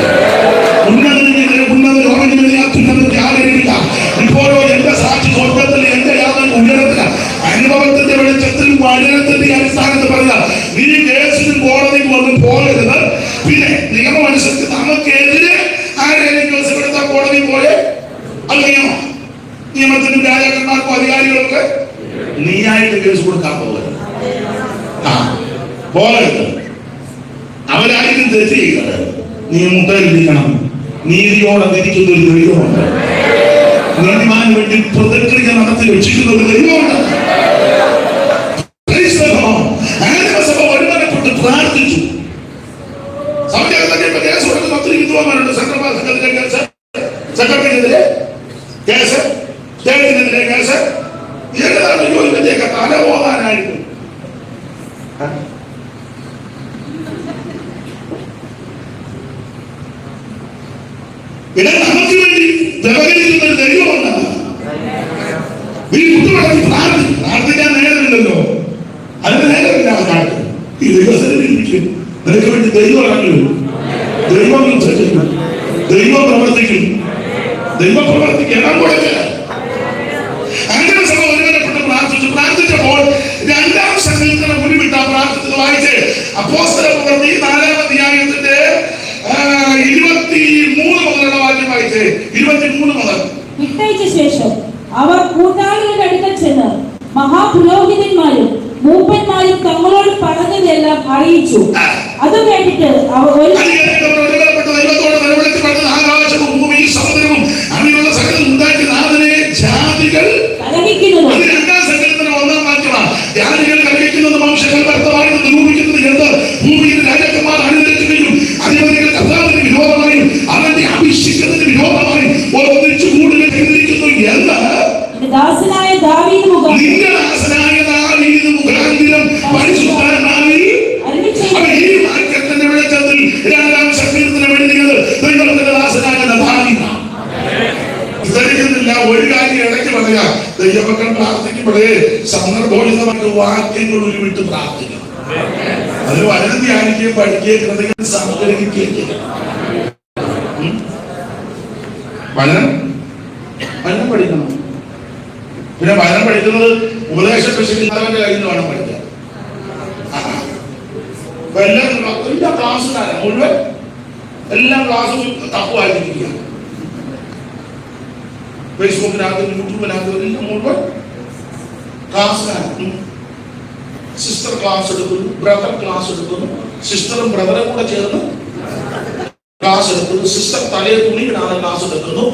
ഇപ്പോഴോ എന്റെ സാക്ഷി സ്വർഗത്തിൽ, എന്റെ യാതൊരു ഉയരത്തില അനുഭവത്തിന്റെ വെളിച്ചത്തിൽ വചനത്തിന്റെ അടിസ്ഥാനത്തിൽ പറയാം. നീ കേസിനും കോടതിക്കും ഒന്നും പോകരുത്. പിന്നെ നിയമമനുസരിച്ച് നമുക്കെതിരെ ആരെങ്കിലും കേസ് എടുത്താൽ കോടതി പോലെ അത് നിയമത്തിനും രാജാക്കന്മാർക്കും അധികാരികൾക്ക് നീയായിട്ട് കേസ് കൊടുക്കാൻ പോകരുത്. പോകരുത്. അവരായിരിക്കും തെറ്റ് ചെയ്യുന്നത്. നീ മുട്ടയിലിരിക്കണം. നീതിയോടെ തിരിക്കുന്ന ഒരു ദൈവമുണ്ട്. നീതിമാന് വേണ്ടി പ്രതിക്രിയ നടത്തി രക്ഷിക്കുന്ന ഒരു ദൈവമുണ്ട്. സഭ ഒരുമനപ്പെട്ട് പ്രാർത്ഥിച്ചു. സഭയ്ക്കകത്തൊക്കെ കേസ് കൊടുക്കുന്ന ഒത്തിരി വിദ്വാന്മാരുണ്ട്. സെക്രട്ടറിക്കെതിരെ കേസ്, സെക്രട്ടറിക്കെതിരെ കേസ്, സ്റ്റേറ്റിനെതിരെ കേസ്. ഏതാണ് ജോലിയൊക്കെ തല പോകാനായിരുന്നു. നമുക്ക് വേണ്ടി വ്യവഹരിക്കുന്ന ഒരു ദൈവമുണ്ട്. ഈ കുട്ടികളെ പ്രാർത്ഥിക്കാൻ നേരമില്ലല്ലോ. അതിന് നേരമില്ല. ആൾക്കാർക്ക് ഈ ദൈവസന്നിധിയിലിരിക്കും. നിനക്ക് വേണ്ടി ദൈവം ഇറങ്ങും, ദൈവം ചെയ്യും, ദൈവം പ്രവർത്തിക്കും, ദൈവം പ്രവർത്തിക്കാൻ കൊടുക്കുക. അങ്ങനെ സഭ ഒരുവനെപ്പെട്ട് പ്രാർത്ഥിച്ചപ്പോൾ 2-ാം സങ്കീർത്തനം ഉരുവിട്ട പ്രാർത്ഥിച്ചത് വായിച്ച് അപ്പോസ്തലപ്രവൃത്തി 4-ാം അധ്യായത്തിന്റെ 23 മുതലുള്ള വാക്യം വായിച്ച്. 23 മുതൽ. വിട്ടയച്ച ശേഷം അവർ കൂട്ടാളികളുടെ അടുക്കൽ ചെന്ന് മഹാപുരോഹിതന്മാരും മൂപ്പന്മാരും തങ്ങളോട് പറഞ്ഞതെല്ലാം അറിയിച്ചു. അത് കേട്ടിട്ട് അവർ ദൈവത്തോട് നിലവിളിച്ച് പറഞ്ഞത് ആകാശവും ഭൂമിയും സമുദ്രവും അങ്ങനെയുള്ള സകലം ഉണ്ടാക്കിയ നാഥനെ ജാതികൾ കലഹിക്കുന്നത്. 2-ാം സങ്കീർത്തനം 1-ാം വാക്യമാണ്. ജാതികൾ കലഹിക്കുന്നത് മനുഷ്യர்கள் വ്യർത്ഥമായിട്ട് നിരൂപിക്കുന്നത് എന്ത്? ഭൂമിയിൽ രാജാക്കന്മാർ അനുസരിക്കുകയും അധിപതികൾ കർത്താവിന് വിരോധമായും അവന്റെ അഭിഷിക്കുന്നതിന് വിരോധമായും ഒന്നിച്ചു കൂടുതൽ ചെയ്തിരിക്കുന്നു എന്ന് ദാസനായ ദാവീദ് മുഖാന്തരം പരിശുദ്ധാത്മാവിൽ ഈ വാക്യത്തിന്റെ വെളിച്ചത്തിൽ 2-ാം സങ്കീർത്തനം എഴുതിയത് ദൈവത്തിന്റെ ദാസനായ ദാവീദാണ്. ഒരു കാര്യം ഇടയ്ക്ക് പറയാ, ദൈവമക്കൾ പ്രാർത്ഥിക്കുമ്പോഴേ സന്ദർഭോചിതമായിട്ട് വാക്യങ്ങൾ ഉരുവിട്ട് പ്രാർത്ഥിക്കണം. അതിന് വചനം ധ്യാനിക്കുകയും പഠിക്കുകയും കൃതികൾ സംഗ്രഹിക്കുകയും ചെയ്യണം. വചനം പഠിക്കണം. പിന്നെ വചനം പഠിക്കുന്നത് ഉപദേശ പ്രശിക്കുന്നവന്റെ കയ്യിൽ നിന്ന് വേണം പഠിക്കാൻ. എല്ലാ ക്ലാസ്സുകാരെ മുഴുവൻ എല്ലാ ക്ലാസ്സും തപ്പുമായിരിക്കുക. ഫേസ്ബുക്കിനകത്തും യൂട്യൂബിനകത്തും എല്ലാം മുഴുവൻ ക്ലാസ്സുകാരാണ്. സിസ്റ്റർ ക്ലാസ് എടുക്കുന്നു, ബ്രദർ ക്ലാസ് എടുക്കുന്നു, സിസ്റ്ററും ബ്രദറും കൂടെ ചേർന്ന് ക്ലാസ് എടുക്കുന്നു, സിസ്റ്റർ തലയെ തുണിയിടാതെ ക്ലാസ് എടുക്കുന്നു.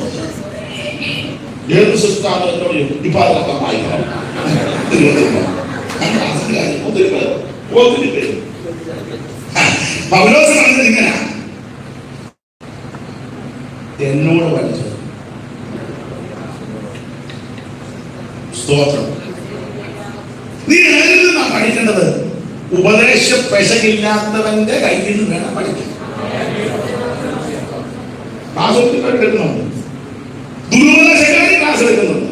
ഏത് സിസ്റ്ററാണ് എന്നോട് ഇപ്പൊ അതൊക്കെ വായിക്കണം. പൗലോസ് പറഞ്ഞത് ഇങ്ങനെ, എന്നോട് പഠിച്ചത് സ്തോത്രം. നീ ഏതിൽ നിന്നാ പഠിക്കേണ്ടത്? ഉപദേശ പെശകില്ലാത്തവന്റെ കയ്യിൽ നിന്ന് വേണം പഠിക്കാൻ. ക്ലാസ് എടുക്കുന്നുണ്ട്, ദുരുപദേശക്കാരി ക്ലാസ് എടുക്കുന്നുണ്ട്.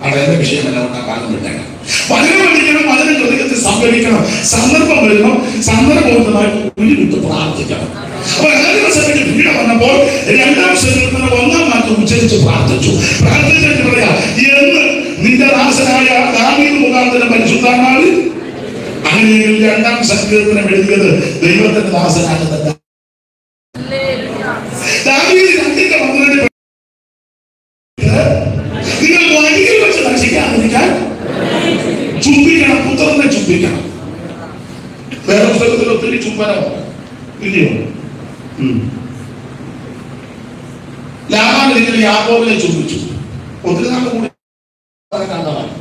അതെന്റെ വിഷയമല്ല. കാലം വിട്ടേക്കാം. വചനം പഠിക്കണം, വചനം ഹൃദയത്തിൽ സംഭവിക്കണം. സന്ദർഭം വരുമ്പോൾ സന്ദർഭോചിതമായിട്ട് ഉരുവിട്ട് പ്രാർത്ഥിക്കണം. അപ്പൊ സഭയ്ക്ക് പീഡ വന്നപ്പോൾ 2-ാം സങ്കീർത്തനം 1-ാം വാക്യം ഉച്ചരിച്ച് പ്രാർത്ഥിച്ചു. പ്രാർത്ഥിച്ചിട്ട് പറയാ, എന്ന് നിന്റെ ദാസനായ ദാവീദ് മുഖാന്തരം പരിശുദ്ധാത്മാവിൽ. അങ്ങനെയെങ്കിൽ 2-ാം സങ്കീർത്തനം എഴുതിയത് ദൈവത്തിന്റെ ദാസനായ ദാവീദ് 2:12 നിങ്ങൾ വഴിയിൽ വെച്ച് നശിക്കാതിരിക്കാൻ ചുംബിക്കണം, പുത്രനെ ചുംബിക്കണം. വേറെ പുസ്തകത്തിൽ ഒത്തിരി ചുംബനമോ ഇല്ലയോ? ലാബാൻ ഒരിക്കലും യാക്കോബിനെ ചുംബിച്ചു. ഒത്തിരി നാൾ കൂടി കണ്ടതാണ്.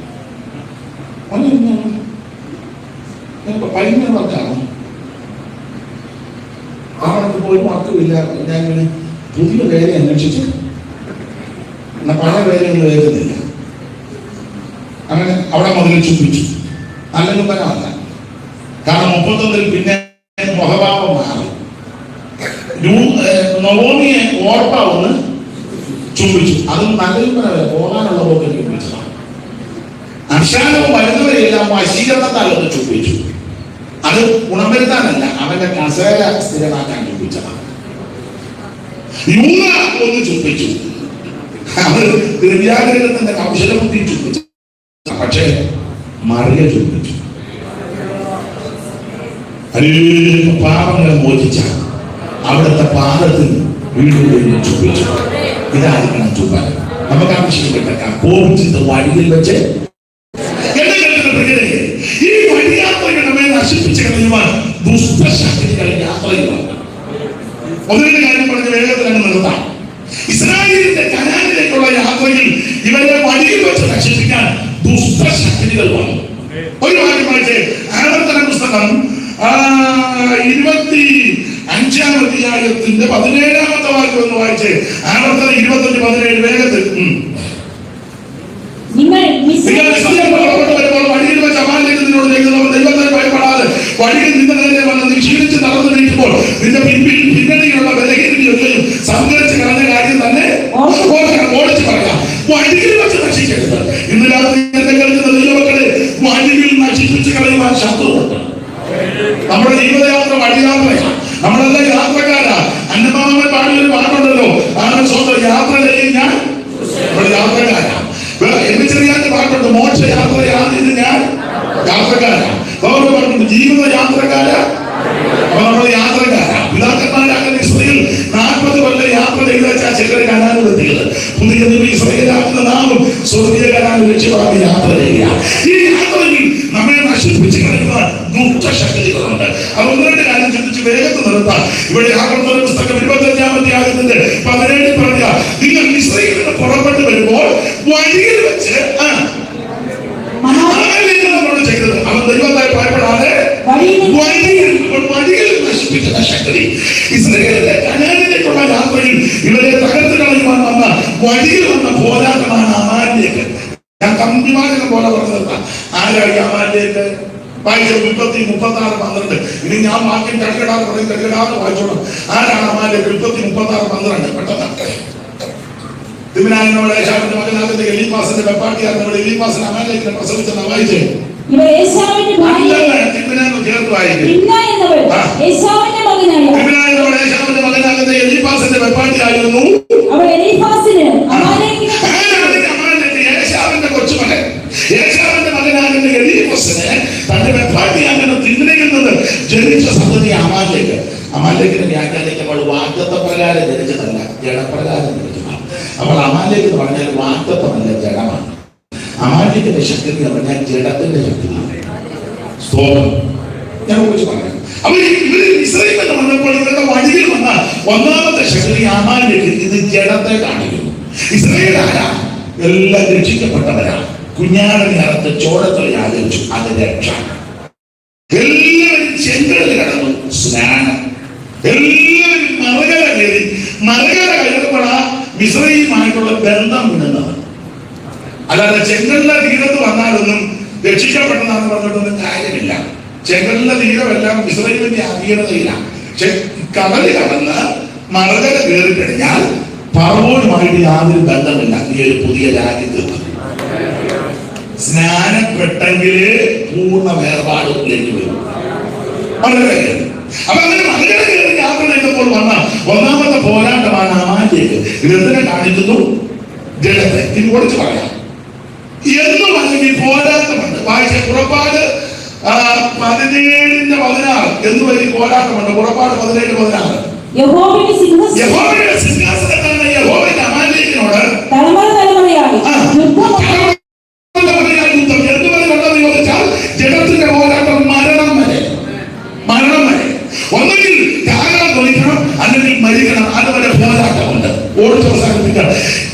പൈന വർക്കാണോ? അവർക്ക് പോയി മക്കളില്ല. ഞാൻ ഇങ്ങനെ പുതിയ വേല അന്വേഷിച്ചു, എന്നാ പഴയ വേലയൊന്നും വരുന്നില്ല. അങ്ങനെ അവിടെ മുതൽ ചുംബിച്ചു. നല്ല ചുംബനമല്ല, കാരണം 31 പിന്നെ മുഖഭാവം മാറി. നവോമിയെ ഓർപ്പ ഒന്ന് ചുംബിച്ചു. അതും നല്ലവരെ പോകാനുള്ള പോക്ക് ചുംബിച്ചതാണ്. അക്ഷാനവും വരുന്നവരെയെല്ലാം വശീകരണത്താൽ ഒന്ന് ചുംബിച്ചു. അത് ഗുണം വരുത്താനല്ല, അവന്റെ കസേര സ്ഥിരമാക്കാൻ ചുംബിച്ചതാണ്. യൂദ ഒന്ന് ചുംബിച്ചു. അത് ദിവ്യാഗ്രഹത്തിന്റെ കൗശലബുദ്ധി ചുംബിച്ചു. പക്ഷേ മറിയ ചുംബിച്ചു. അനേക പാപങ്ങളെ മോചിച്ച അവിടുത്തെ പാദത്തിൽ വീണ്ടും ചുംബിച്ചു. ഇതായിരിക്കണം ചുംബൻ. നമുക്ക് ആവശ്യപ്പെട്ട കോപിച്ചിട്ട് വഴിയിൽ വെച്ച് ഈ വഴിയാത്രകളുടെ മേൽ നശിപ്പിച്ച് കളയുവാൻ ദുഷ്ടശക്തികളെ യാത്രയിലാണ്. ഒന്നിന്റെ കാര്യം പറഞ്ഞ് വേഗത്തിലാണ് നിർത്താം. ഇസ്രായേലിന്റെ കനാനിലേക്കുള്ള യാത്രയിൽ ഇവരെ വഴിയിൽ വെച്ച് നശിപ്പിക്കാൻ ദുഷ്ടശക്തികൾ വന്നു. ഒരു വാക്യം വായിച്ചേ, ആവർത്തന പുസ്തകം 25-ാം അധ്യായത്തിന്റെ 17-ാമത്തെ വാക്യം ഒന്ന് വായിച്ചേ. ആവർത്തനം 25-17 വേഗത്തിൽ. വഴിയിൽ വെച്ച് അമാലേക്കിനോട് ദൈവത്തെ ഭയപ്പെടാതെ വഴിയിൽ നിന്റെ നേരെ വന്ന് നീ ക്ഷീണിച്ച് നടന്നു നീക്കുമ്പോൾ നിന്റെ പിന്നണിയിലുള്ള ബലഹീനതയൊക്കെയും സംഘടിച്ച് കളഞ്ഞ കാര്യം തന്നെ ഓടിച്ച് പറയാം. വഴിയിൽ വെച്ച് നശിക്കരുത്. ഇന്ന് രാത്രി കേൾക്കുന്ന ദൈവമക്കളെ വഴിയിൽ നശിപ്പിച്ച് കളയുവാൻ ശത്രുവുണ്ട്. നമ്മുടെ ജീവിതയാത്ര വഴിയാത്രയാണ്. നമ്മളെല്ലാം യാത്രക്കാരാ. അന്നമാമൻ പാടിയൊരു പാട്ടുണ്ടല്ലോ, ആരുടെ സ്വന്തം യാത്ര ചെയ്യും ഞാൻ നമ്മുടെ യാത്രക്കാരാ. എന്ന് ചെറിയ പാട്ടുണ്ട്, മോക്ഷയാത്രയാണ് ഇത് ഞാൻ യാത്രക്കാരാ. വേറെ പാട്ടുണ്ട്, ജീവിത യാത്രക്കാരാ. അപ്പൊ നമ്മൾ യാത്രക്കാരാ. പിതാക്കന്മാരാകുന്ന ഇസ്രായേൽ 40 കൊല്ലം യാത്ര ചെയ്ത് വെച്ചാൽ ചിലർ കനാനെത്തിയത്. പുതിയ ഇസ്രായേലാകുന്ന നാമും സ്വർഗീയ കനാന് ലക്ഷ്യമാക്കി യാത്ര ചെയ്യുക. ഈ യാത്രയിൽ നമ്മെ നശിപ്പിച്ച് കളയുന്ന ദുഷ്ടശക്തികളുണ്ട്. അത് ഒന്ന് രണ്ട് കാര്യം ചിന്തിച്ച് വേഗത്തിൽ നിർത്താം. ഇവിടെ ആവർത്തന പുസ്തകം 25-ാം അധ്യായത്തിന്റെ 17 പറഞ്ഞ, നിങ്ങൾ ഇസ്രായേലിൽ നിന്ന് പുറപ്പെട്ടു വരുമ്പോൾ വഴിയിൽ വെച്ച് ചെയ്തത് അവൻ ദൈവത്തെ ഭയപ്പെടാതെ വഴിയിൽ നശിപ്പിക്കുന്ന ശക്തി. ഇസ്രായേലിലെ കനാനിലേക്കുള്ള യാത്രയിൽ ഇവരെ തകർത്ത് കളയുവാൻ വന്ന വഴിയിൽ വന്ന പോരാട്ടമാണ് അമാലേക്ക്. ഞാൻ കമ്പിമാനം പോലെ പറഞ്ഞത് ആരായി അമാലേക്ക് വായിച്ച 36-12. ഇനി ഞാൻ വാക്യം കടകിടാതെ പറയും, കടകിടാതെ വായിച്ചോളാം. ആരാണ് അമാലേക്ക്? 36-12 പെട്ടെന്ന്. തിരുനാളിനോട് ഏശാവിന്റെ മകനാകുന്ന എലീഫാസിന്റെ വെപ്പാട്ടിയാണ് നമ്മുടെ എലീഫാസിനെ അമാലേക്കിനെ പ്രസവിച്ചെന്ന് വായിച്ചേ. ഏശാവിന്റെ മകനാകുന്ന എലീഫാസിന്റെ വെപ്പാട്ടിയായിരുന്നു. ഏശാവിന്റെ കൊച്ചുമകൻ, ഏശാവിന്റെ മകനാകുന്ന എലീഫാസിനെ തന്റെ വെപ്പാട്ടിയാകുന്ന തിന്മയിൽ നിന്ന് ജനിച്ച സന്തതി അമാലേക്ക്. അമാലേക്കിനെ വ്യാഖ്യാനിക്കുമ്പോൾ വാഗ്ദത്ത പ്രകാരം ജനിച്ചതല്ല, ജഡപ്രകാരം ജനിച്ചതാണ്. അപ്പോൾ അമാലേക്ക് എന്ന് പറഞ്ഞാൽ വാഗ്ദത്തമല്ല, ജഡമാണ്. അമാലേക്കിന്റെ ശക്തി എന്ന് പറഞ്ഞാൽ ജഡത്തിന്റെ ശക്തിയാണ്. സ്തോത്രം. ഞാൻ കുറിച്ച് പറയാം. അപ്പൊ ഇവര് ഇസ്രായേൽ എന്ന് പറഞ്ഞപ്പോൾ ഇവരുടെ വഴിയിൽ വന്ന ഒന്നാമത്തെ ശക്തി അമാലേക്ക്. ഇത് ജഡത്തെ കാണിക്കുന്നു. ഇസ്രായേൽ ആരാ? എല്ലാം രക്ഷിക്കപ്പെട്ടവരാണ്. കുഞ്ഞാടിനെ അറുത്ത് ചോരത്തിൽ ആചരിച്ചു, അത് രക്ഷ. എല്ലാവരും ചെങ്കടൽ കടന്നു, സ്നാനം. എല്ലാവരും മറുകര കയറി. മറുകര കയറുമ്പോഴാ മിസ്രൈയുമായിട്ടുള്ള ബന്ധം വിടുന്നത്. അല്ലാതെ ചെങ്കടലിന്റെ തീരത്ത് വന്നാലൊന്നും രക്ഷിക്കപ്പെട്ടതാണെന്ന് പറഞ്ഞിട്ടൊന്നും കാര്യമില്ല. ചെങ്കടലിന്റെ തീരമെല്ലാം മിസ്രൈമിന്റെ അധീനതയിലാണ്. കടല് കടന്ന് മറുകര കയറി കഴിഞ്ഞാൽ പറവോനുമായിട്ട് യാതൊരു ബന്ധമില്ല. ഈ ഒരു പുതിയ രാജ്യത്ത് സ്നാനപ്പെട്ടെങ്കിലേ പൂർണ്ണ വേർപാടിലേക്ക് വരും. വളരെ അപ്പൊ അങ്ങനെ മറുകര കയറി യാത്ര ചെയ്തപ്പോൾ വന്ന ഒന്നാമത്തെ പോരാട്ടമാണ് അമാലേക്ക്. ഇതെന്തിനെ കാണിക്കുന്നു? ജഡത്തെ. ഇത് കുറിച്ച് പറയാം. എന്നും അല്ലെങ്കിൽ പോരാട്ടമുണ്ട്. വായിച്ച പുറപ്പാട് 17-16 എന്നും ഒരു പോരാട്ടമുണ്ട്. പുറപ്പാട് 17-16. യഹോവയുടെ സിംഹാസനത്തിലാണ് യഹോവയുടെ അമാലേക്കിനോട് തലമുറ തലമുറയായി യുദ്ധം എന്തുവരെയുള്ളത് ചോദിച്ചാൽ ജഡത്തിന്റെ പോരാട്ടം മരണം വരെ. ഒന്നുകിൽ ത്യാഗം തൊഴിക്കണം, അല്ലെങ്കിൽ മരിക്കണം. അതുവരെ പോരാട്ടമുണ്ട്. ഓടിച്ച് അവസാനിപ്പിക്കണം.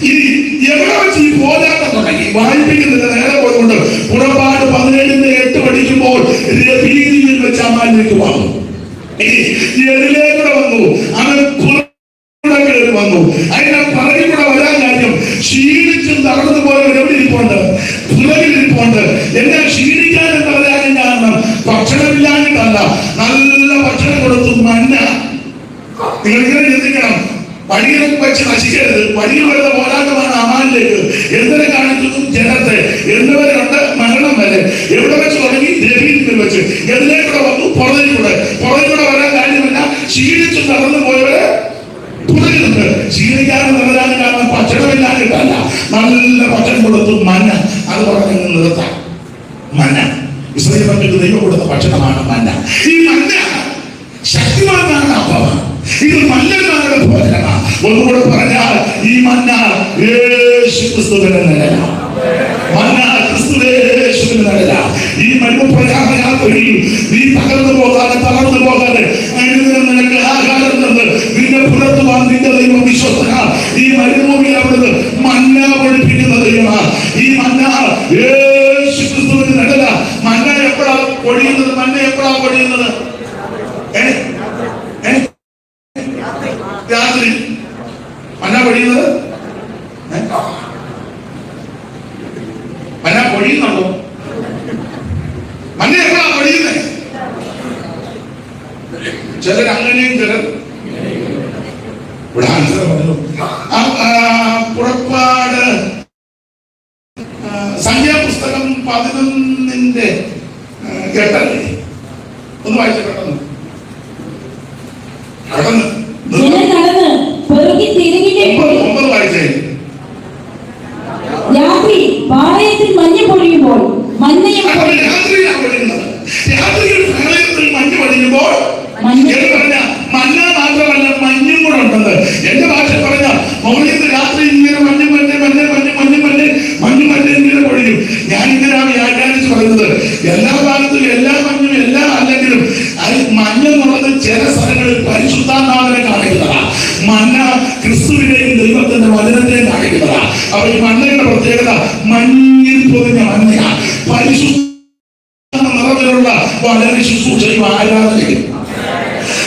ഇനി എവിടെ വെച്ച് ഈ പോരാട്ടം തുടങ്ങി? വായിപ്പിക്കുന്നത് നേരെ പോയിക്കൊണ്ട് പുറപ്പാട് 17-8 പഠിക്കുമ്പോൾ ഭീതിയിൽ വെച്ച് അമാലേക്ക് വന്നു. എതിലേക്കൂടെ വന്നു, അവൻ കയറി വന്നു. അതിനെ പറയൂടെ വരാൻ കാര്യം ക്ഷീണിച്ചും തളർന്നു പോയവർ എവിടെ ഇരിപ്പുണ്ട്? പുറകിൽ ഇരിപ്പുണ്ട്. എന്നെ ക്ഷീണിക്കാൻ എന്ന് പറയാൻ കാരണം ഭക്ഷണമില്ലാഞ്ഞിട്ടല്ല, നിങ്ങൾ ഇങ്ങനെ ചിന്തിക്കണം, വഴിയിൽ വെച്ച് നശിക്കരുത്. വഴിയിൽ വരുന്ന പോരാട്ടമാണ് അമാനിലേക്ക്. എന്തിനെ കാണിക്കുന്നു? ജനത്തെ. എന്നവരെ ഉണ്ട് മരണം വരെ. എവിടെ വെച്ച് തുടങ്ങി? ദേവീത്തിൽ വെച്ച്. എതിലേക്കൂടെ വന്നു? പുറകിലൂടെ വരാൻ കാര്യമില്ല. ക്ഷീണിച്ചു നടന്നു പോയവരെ തുടരുന്നുണ്ട്. ക്ഷീണിക്കാനും നടരാനും കാരണം ഭക്ഷണമില്ലാതിട്ടല്ല, നല്ല ഭക്ഷണം കൊടുത്തു. മന്ന, അത് പറഞ്ഞ് നിർത്താം. മന്ന ഇസ്രായേൽ മക്കൾക്ക് ദൈവം കൊടുത്ത ഭക്ഷണമാണ് മന്ന. ഈ മന്ന ശക്തിമാനാണ് അപ്പമാണ്. ഇത് മല്ലന്മാരുടെ ഭോജനമാണ്. ഒന്നുകൂടെ പറഞ്ഞാൽ ഈ മന്ന യേശു ക്രിസ്തുവിന്റെ നിഴലാണ്. മന്ന ക്രിസ്തുവേശുവിന്റെ നിഴലാണ്. ഈ മരുപ്രയാണ യാത്രയിൽ നീ തകർന്നു പോകാതെ തളർന്നു പോകാതെ നിനക്ക് ആഹാരം തന്ന് നിന്നെ പുലർത്തുവാൻ നിന്റെ ദൈവം വിശ്വസ്തനാണ്. ഈ മരുഭൂമിയിൽ അവിടുന്ന് മന്ന പൊഴിപ്പിക്കുന്ന ദൈവമാണ്. ഈ മന്ന യേശു ക്രിസ്തുവിന്റെ നിഴല. മന്ന എപ്പോഴാ പൊഴിയുന്നത്? മന്ന എപ്പോഴാ പൊഴിയുന്നത്? രാത്രി മന്ന പൊഴിയുന്നത്. മന്ന പൊഴിയുന്നുണ്ടോ? മന്ന എപ്പോഴാ പൊഴിയുന്നത്? ചിലർ അങ്ങനെയും ചിലർ പുറപ്പാട് സംഖ്യാപുസ്തകം 11:8 ഒന്ന് വായിച്ചു പെട്ടെന്ന്. വായിച്ചേ. രാത്രി പാളയത്തിൽ മഞ്ഞ് പൊഴിയുമ്പോൾ മഞ്ഞയും രാത്രിയാണ് പൊഴിയുന്നത്. രാത്രിയിൽ പാളയത്തിൽ മഞ്ഞ് പൊഴിയുമ്പോൾ മഞ്ഞ മാത്രമല്ല മഞ്ഞും കൂടെ ഉണ്ടെന്ന് എന്റെ ഭാഷ പറഞ്ഞ മുകളിൽ രാത്രി ഇങ്ങനെ മഞ്ഞ് ഇങ്ങനെ പൊഴിയും. ഞാൻ ഇങ്ങനെയാണ് വ്യാഖ്യാനിച്ച് പറയുന്നത്. എല്ലാ ഭാഗത്തും എല്ലാ മഞ്ഞും എല്ലാം അല്ലെങ്കിലും മഞ്ഞെന്നുള്ളത് ചില സ്ഥലങ്ങളിൽ പരിശുദ്ധാത്മാവിനെ കാണിക്കുന്നതാണ്. മഞ്ഞ ക്രിസ്തുവിനെയും ദൈവത്തിന്റെ വചനത്തെയും കാണിക്കുന്നതാണ്. അപ്പൊ ഈ മഞ്ഞയുടെ പ്രത്യേകത മഞ്ഞിൽ പൊതിഞ്ഞ മഞ്ഞയാണ്. പരിശുദ്ധ നിറവിലുള്ള വളരെ ശുശ്രൂഷയും ആരാധനയും.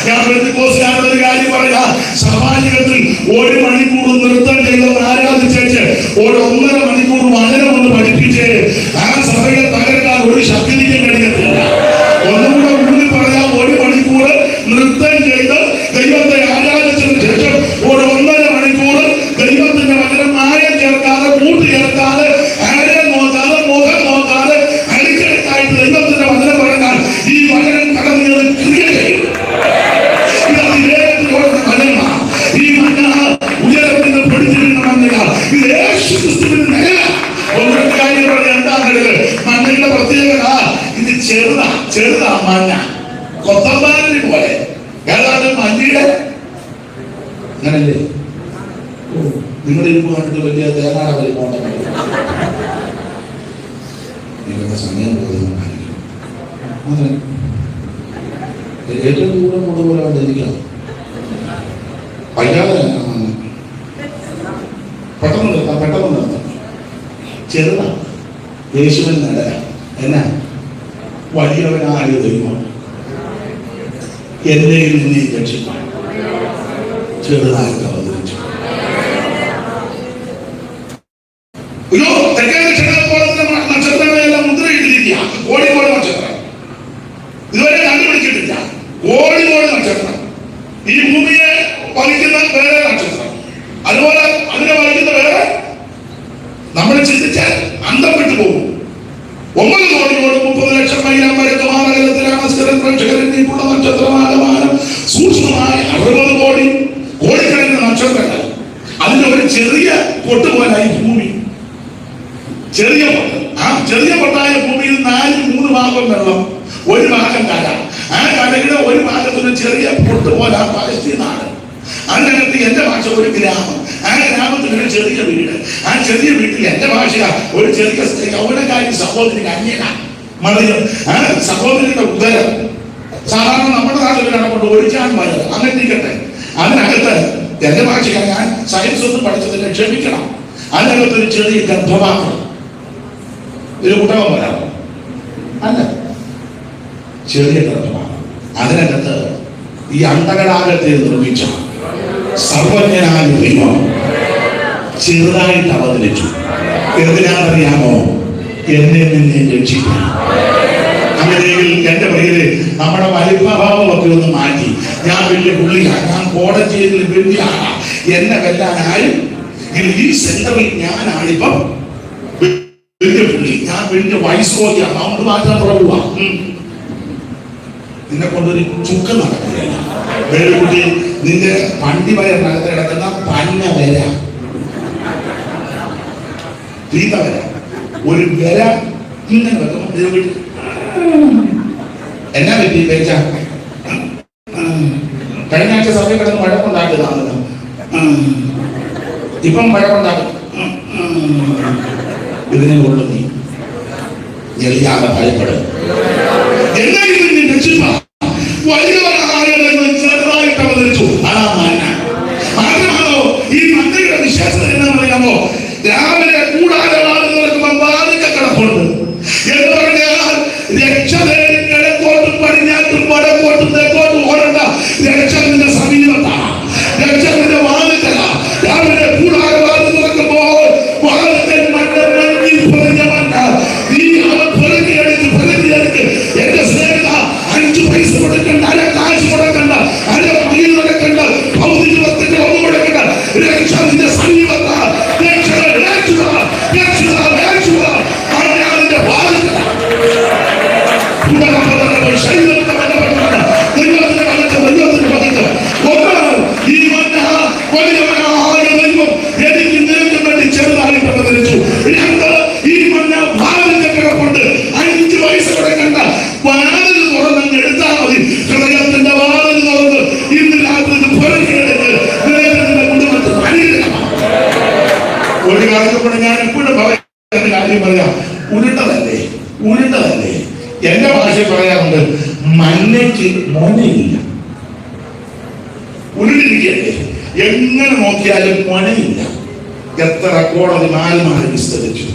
ഞാൻ ഒരു കാര്യം പറയാ. സഭാജികത്തിൽ 1 മണിക്കൂർ നൃത്തം ചെയ്തവർ ആരാധിച്ചേച്ച് 1.5 മണിക്കൂർ വചനം ഒന്ന് പഠിപ്പിച്ച് ആ സഭയെ തകർക്കാൻ ഒരു ശക്തിക്കും കഴിയത്തില്ല. ഒന്നുകൂടെ മുന്നിൽ പറയാം. 1 മണിക്കൂർ നൃത്തം ചെയ്ത് ദൈവത്തെ ആരാധിച്ചതിന് ശേഷം 1.5 മണിക്കൂർ ദൈവത്തിന്റെ വചനം ആയം ചേർക്കാതെ കൂട്ടി ചേർക്കാതെ ആരെയും നോക്കാതെ മുഖം നോക്കാതെ അടിക്കടിക്കായിട്ട് ദൈവത്തിന്റെ വചനം പറഞ്ഞാൽ ഈ വചനം കടന്നു ക്രിയ ചെയ്യും. ഈ മഞ്ഞ ഉയരത്തിന് പിടിച്ചിരുന്ന മഞ്ഞ ഇത് യേശു ക്രിസ്തുവിന്റെ നിഴലാണ്. ഒന്നൊരു കാര്യം പറഞ്ഞാൽ എന്താണെങ്കില് മഞ്ഞയുടെ പ്രത്യേകത ഇത് ചെറുതാ മഞ്ഞ. കൊത്തമ്പാലിനെ പോലെ ഏതാണ്ട് മഞ്ഞയുടെ അങ്ങനല്ലേ? നിങ്ങളുടെ ഇരുമ്പ് കണ്ടിട്ട് വലിയ തേങ്ങാട വലിപ്പോണ്ട സമയം പോകുന്നതായിരിക്കും. അതെ, ഏറ്റവും ദൂരം പോലെ ഇരിക്കണം. വയ്യാതെ പെട്ടെന്ന് നിർത്താം. ചെറുതാ യേശുവിൻ നടന. എന്നാ വലിയവനായ ദൈവം എന്നെയും നിന്നെയും രക്ഷിക്കാൻ ചെറുതായിട്ട് അവതരിച്ചു. അയ്യോ, തെക്കേ നക്ഷത്രങ്ങളെല്ലാം മുദ്രയിട്ടിരിക്കുക. കോഴിക്കോട് നക്ഷത്രം ഇതുവരെ കണ്ടുപിടിച്ചിട്ടില്ല. കോഴിക്കോട് നക്ഷത്രം ഈ ഭൂമിയെ വലിക്കുന്ന വേറെ നക്ഷത്രം. അതുപോലെ അതിനെ വലിക്കുന്ന വേറെ. നമ്മൾ ചിന്തിച്ചാൽ അന്തം വിട്ടു പോകും. 9 കോടിയോട് 30 ലക്ഷം മൈലം വരെ കമാനകലത്തിലാണ് പ്രേക്ഷകരുടെ നക്ഷത്രമാകമാനം സൂക്ഷ്മമായ 60 കോടിക്കണക്കിന് നക്ഷത്രങ്ങൾ. അതിന്റെ ഒരു ചെറിയ പൊട്ടുപോലായി ഭൂമി. ചെറിയ പൊട്ട്. ആ ചെറിയ പൊട്ടായ ഭൂമിയിൽ 3 ഭാഗം വെള്ളം, 1 ഭാഗം കര. ആ കരയുടെ 1 ഭാഗത്തിന് ചെറിയ പൊട്ടുപോലെ പലസ്തീൻ നാട്. അതിനകത്ത് എന്റെ ഭാഷ ഒരു ഗ്രാമം. ആ ഗ്രാമത്തിൽ ഒരു ചെറിയ വീട്. ആ ചെറിയ വീട്ടിൽ എന്റെ ഭാഷ ഒരു ചെറിയ യൗവനക്കാരി സഹോദരി അന്യന മറിയം. ആ സഹോദരിയുടെ ഉദരം സാധാരണ നമ്മുടെ നാട്ടിലാണ് കൊണ്ട് ഒഴിച്ചാൻ വയത്. അങ്ങനെ ഇരിക്കട്ടെ. അതിനകത്ത് എന്റെ ഭാഷയാണ്. ഞാൻ സയൻസ് ഒന്നും പഠിച്ചതില്ല, ക്ഷമിക്കണം. അതിനകത്ത് ഒരു ചെറിയ ഗർഭപാത്രം. ഒരു കുട്ടകം വരാമോ? അല്ല, ചെറിയ ഗർഭപാത്രം. അതിനകത്ത് ഈ അണ്ടകടാകത്തെ നിർമ്മിച്ച സർവജ്ഞനായ ദൈവം ചെറുതായിട്ട് അവതരിച്ചു. എന്തിനാണെന്നറിയാമോ? എന്നെ നിന്നെ രക്ഷിക്കാൻ. അങ്ങനെയെങ്കിൽ എന്റെ പേര് നമ്മുടെ വലിപ്പഭാവമൊക്കെ ഒന്ന് മാറ്റി ഞാൻ വലിയ പുള്ളിയാണ്, ഞാൻ കോടതിയിൽ വലിയ ആളാ, എന്നെ വെല്ലാൻ ആരും ഈ സെന്ററിൽ ഞാനാണിപ്പം വലിയ പുള്ളി, ഞാൻ വലിയ വയസ്സോതിയാണ്, അതുകൊണ്ട് മാറ്റാൻ പുറകുക. നിന്നെ കൊണ്ടൊരു ചുക്കം നടക്കുകയല്ല. വേലുകുട്ടി, നിന്റെ വണ്ടി വയറിനകത്ത് കിടക്കുന്ന പന്ന വര, തീത്ത വര, ഒരു വര ഇങ്ങനെ വെക്കുമ്പോൾ എന്നാ പറ്റി പേച്ച? കഴിഞ്ഞ ആഴ്ച സഭയിൽ കിടന്ന് വഴക്കുണ്ടാക്കിയതാണല്ലോ, ഇപ്പം വഴക്കുണ്ടാക്കും. ഇതിനെ കൊണ്ട് നീ എളിയാതെ ഭയപ്പെടും. എന്നാലും നീ രക്ഷിപ്പ വലിയവരാണെന്ന് ചെറുതായിട്ട് അവതരിച്ചു. അതാ മന്ന. മാത്രമാണോ ഈ മന്നയുടെ വിശ്വാസം എന്ന് പറയാമോ? രാവിലെ കൂടാരവാദം നടക്കുമ്പോൾ വാതിക്ക കിടപ്പുണ്ട് എന്ന് പറഞ്ഞാൽ രക്ഷ കിഴക്കോട്ടും പടിഞ്ഞാട്ടും വടക്കോട്ടും തെക്കോട്ടും ഓടണ്ട. രക്ഷ നിന്റെ സമീപത്താണ്, രക്ഷ നിന്റെ വാതിക്കല. രാവിലെ കൂടാരവാദം നടക്കുമ്പോൾ വാതിക്കൽ മഞ്ഞിൽ പൊതിഞ്ഞ മഞ്ഞ നീ അവൻ പൊറുതിയെടുത്ത് പൊറുതിയെടുത്ത്. എന്റെ സ്നേഹിത, 5 പൈസ കൊടുക്കണ്ട, അര കാശ് കൊടുക്കണ്ട, അര മീൻ കൊടുക്കണ്ട, ഭൗതിക വസ്തുക്കൾ ഒന്നും കൊടുക്കണ്ട. രക്ഷ നിന്റെ സമീപത്താണ്. ഒരു കാലത്ത് ഞാൻ എപ്പോഴും പറയുന്ന കാര്യം പറയാം, ഉരുണ്ടതല്ലേ, ഉരുണ്ടതല്ലേ. എന്റെ ഭാഷയിൽ പറയാറുണ്ട്, മഞ്ഞയ്ക്ക് മൊനയില്ല. ഉരുണ്ടിരിക്കല്ലേ, എങ്ങനെ നോക്കിയാലും മൊനയില്ല. എത്ര കോടതി മാറി വിസ്തരിച്ചു,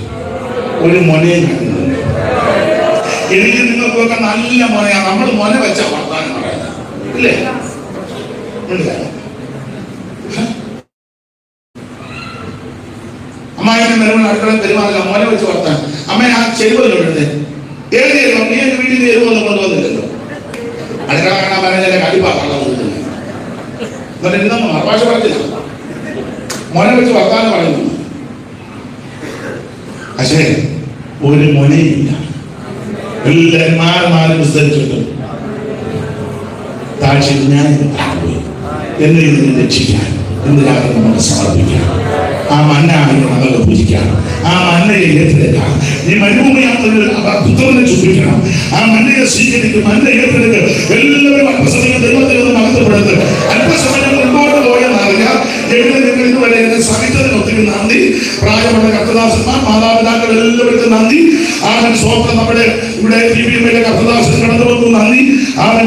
ഒരു മൊനയും കണ്ടില്ല. എനിക്ക് നിങ്ങൾക്കൊക്കെ നല്ല മൊനയാണ്. നമ്മൾ മൊന വെച്ച വർത്താനം പറയുന്നത് ഇല്ലേ? അമ്മായിനെ വരുമ്പോൾ അടുക്കള പെരുമാറില്ല, മോനെ വെച്ച് വർത്താൻ. അമ്മ ആ ചെരുവല്ലോട്ടെ, ഏത് ചെരുവ? നീ എന്റെ വീട്ടിൽ നിന്ന് ചെരുവൊന്നും കൊണ്ടുവന്നില്ലല്ലോ. അടുക്കള കാണാൻ പറഞ്ഞാൽ കടിപ്പാക്കാനുള്ള എന്നിട്ട് ഇന്ന് മറുഭാഷ പറഞ്ഞില്ല, മോനെ വെച്ച് വർത്താനം പറയുന്നു. പക്ഷേ ഒരു മൊനയില്ല. എല്ലാവരും മാറി വിസ്തരിച്ചിട്ടും താഴ്ച ഞാൻ പോയി എന്നെ ഇതിനെ രക്ഷിക്കാൻ എന്തിനാണ് നമുക്ക് സമർപ്പിക്കാം. ആ മണ്ണാണ് നമുക്ക് പൂജിക്കാം. ആ മണ്ണയെ ഏറ്റെടുക്കാം. ഈ മരുഭൂമിയാണെന്ന് പുത്രനെ ചുപ്പിക്കണം. ആ മണ്ണയെ സ്വീകരിക്കും, മണ്ണ ഏറ്റെടുക്കുക. എല്ലാവരും അല്പസമയം ദൈവത്തിൽ നിന്ന് മഹത്വപ്പെടുന്നത്. അല്പസമയം മുൻപോട്ട് പോയെന്നറിയാം. എവിടെ നിങ്ങൾ ഇതുവരെ എന്നെ സഹിച്ചതിന് ഒത്തിരി നന്ദി. പ്രായമുള്ള കർത്തദാസന്മാർ, മാതാപിതാക്കൾ എല്ലാവർക്കും നന്ദി. അവൻ സ്വപ്നം നമ്മുടെ ഇവിടെ കർത്തദാസൻ കടന്നു വന്നു, നന്ദി. അവൻ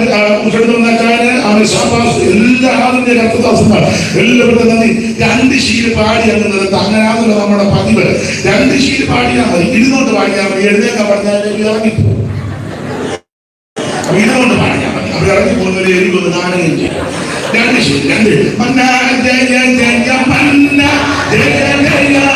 കടന്നുവന്നാക്കാന് അവൻ ശാപാസ് എല്ലാവരും കർത്തദാസന്മാർ എല്ലാവർക്കും നന്ദി. 2 ശീല് പാടി അങ്ങ് അങ്ങനെയാണല്ലോ നമ്മുടെ പതിവ്. 2 ശീല് പാടിയാൽ മതി, ഇരുന്നോണ്ട് പാടിയാൽ മതി. എഴുന്നേക്കാൻ പറഞ്ഞാൽ ഇറങ്ങിപ്പോ, ഇരുന്നോണ്ട് പാടിയാൽ മതി. അവർ ഇറങ്ങിപ്പോകുന്നവരെ എനിക്കൊന്ന് കാണുകയും ചെയ്യും. 2 ശീല്, 2 മന്ന ജയ ജയ മന്ന ജയ ജയ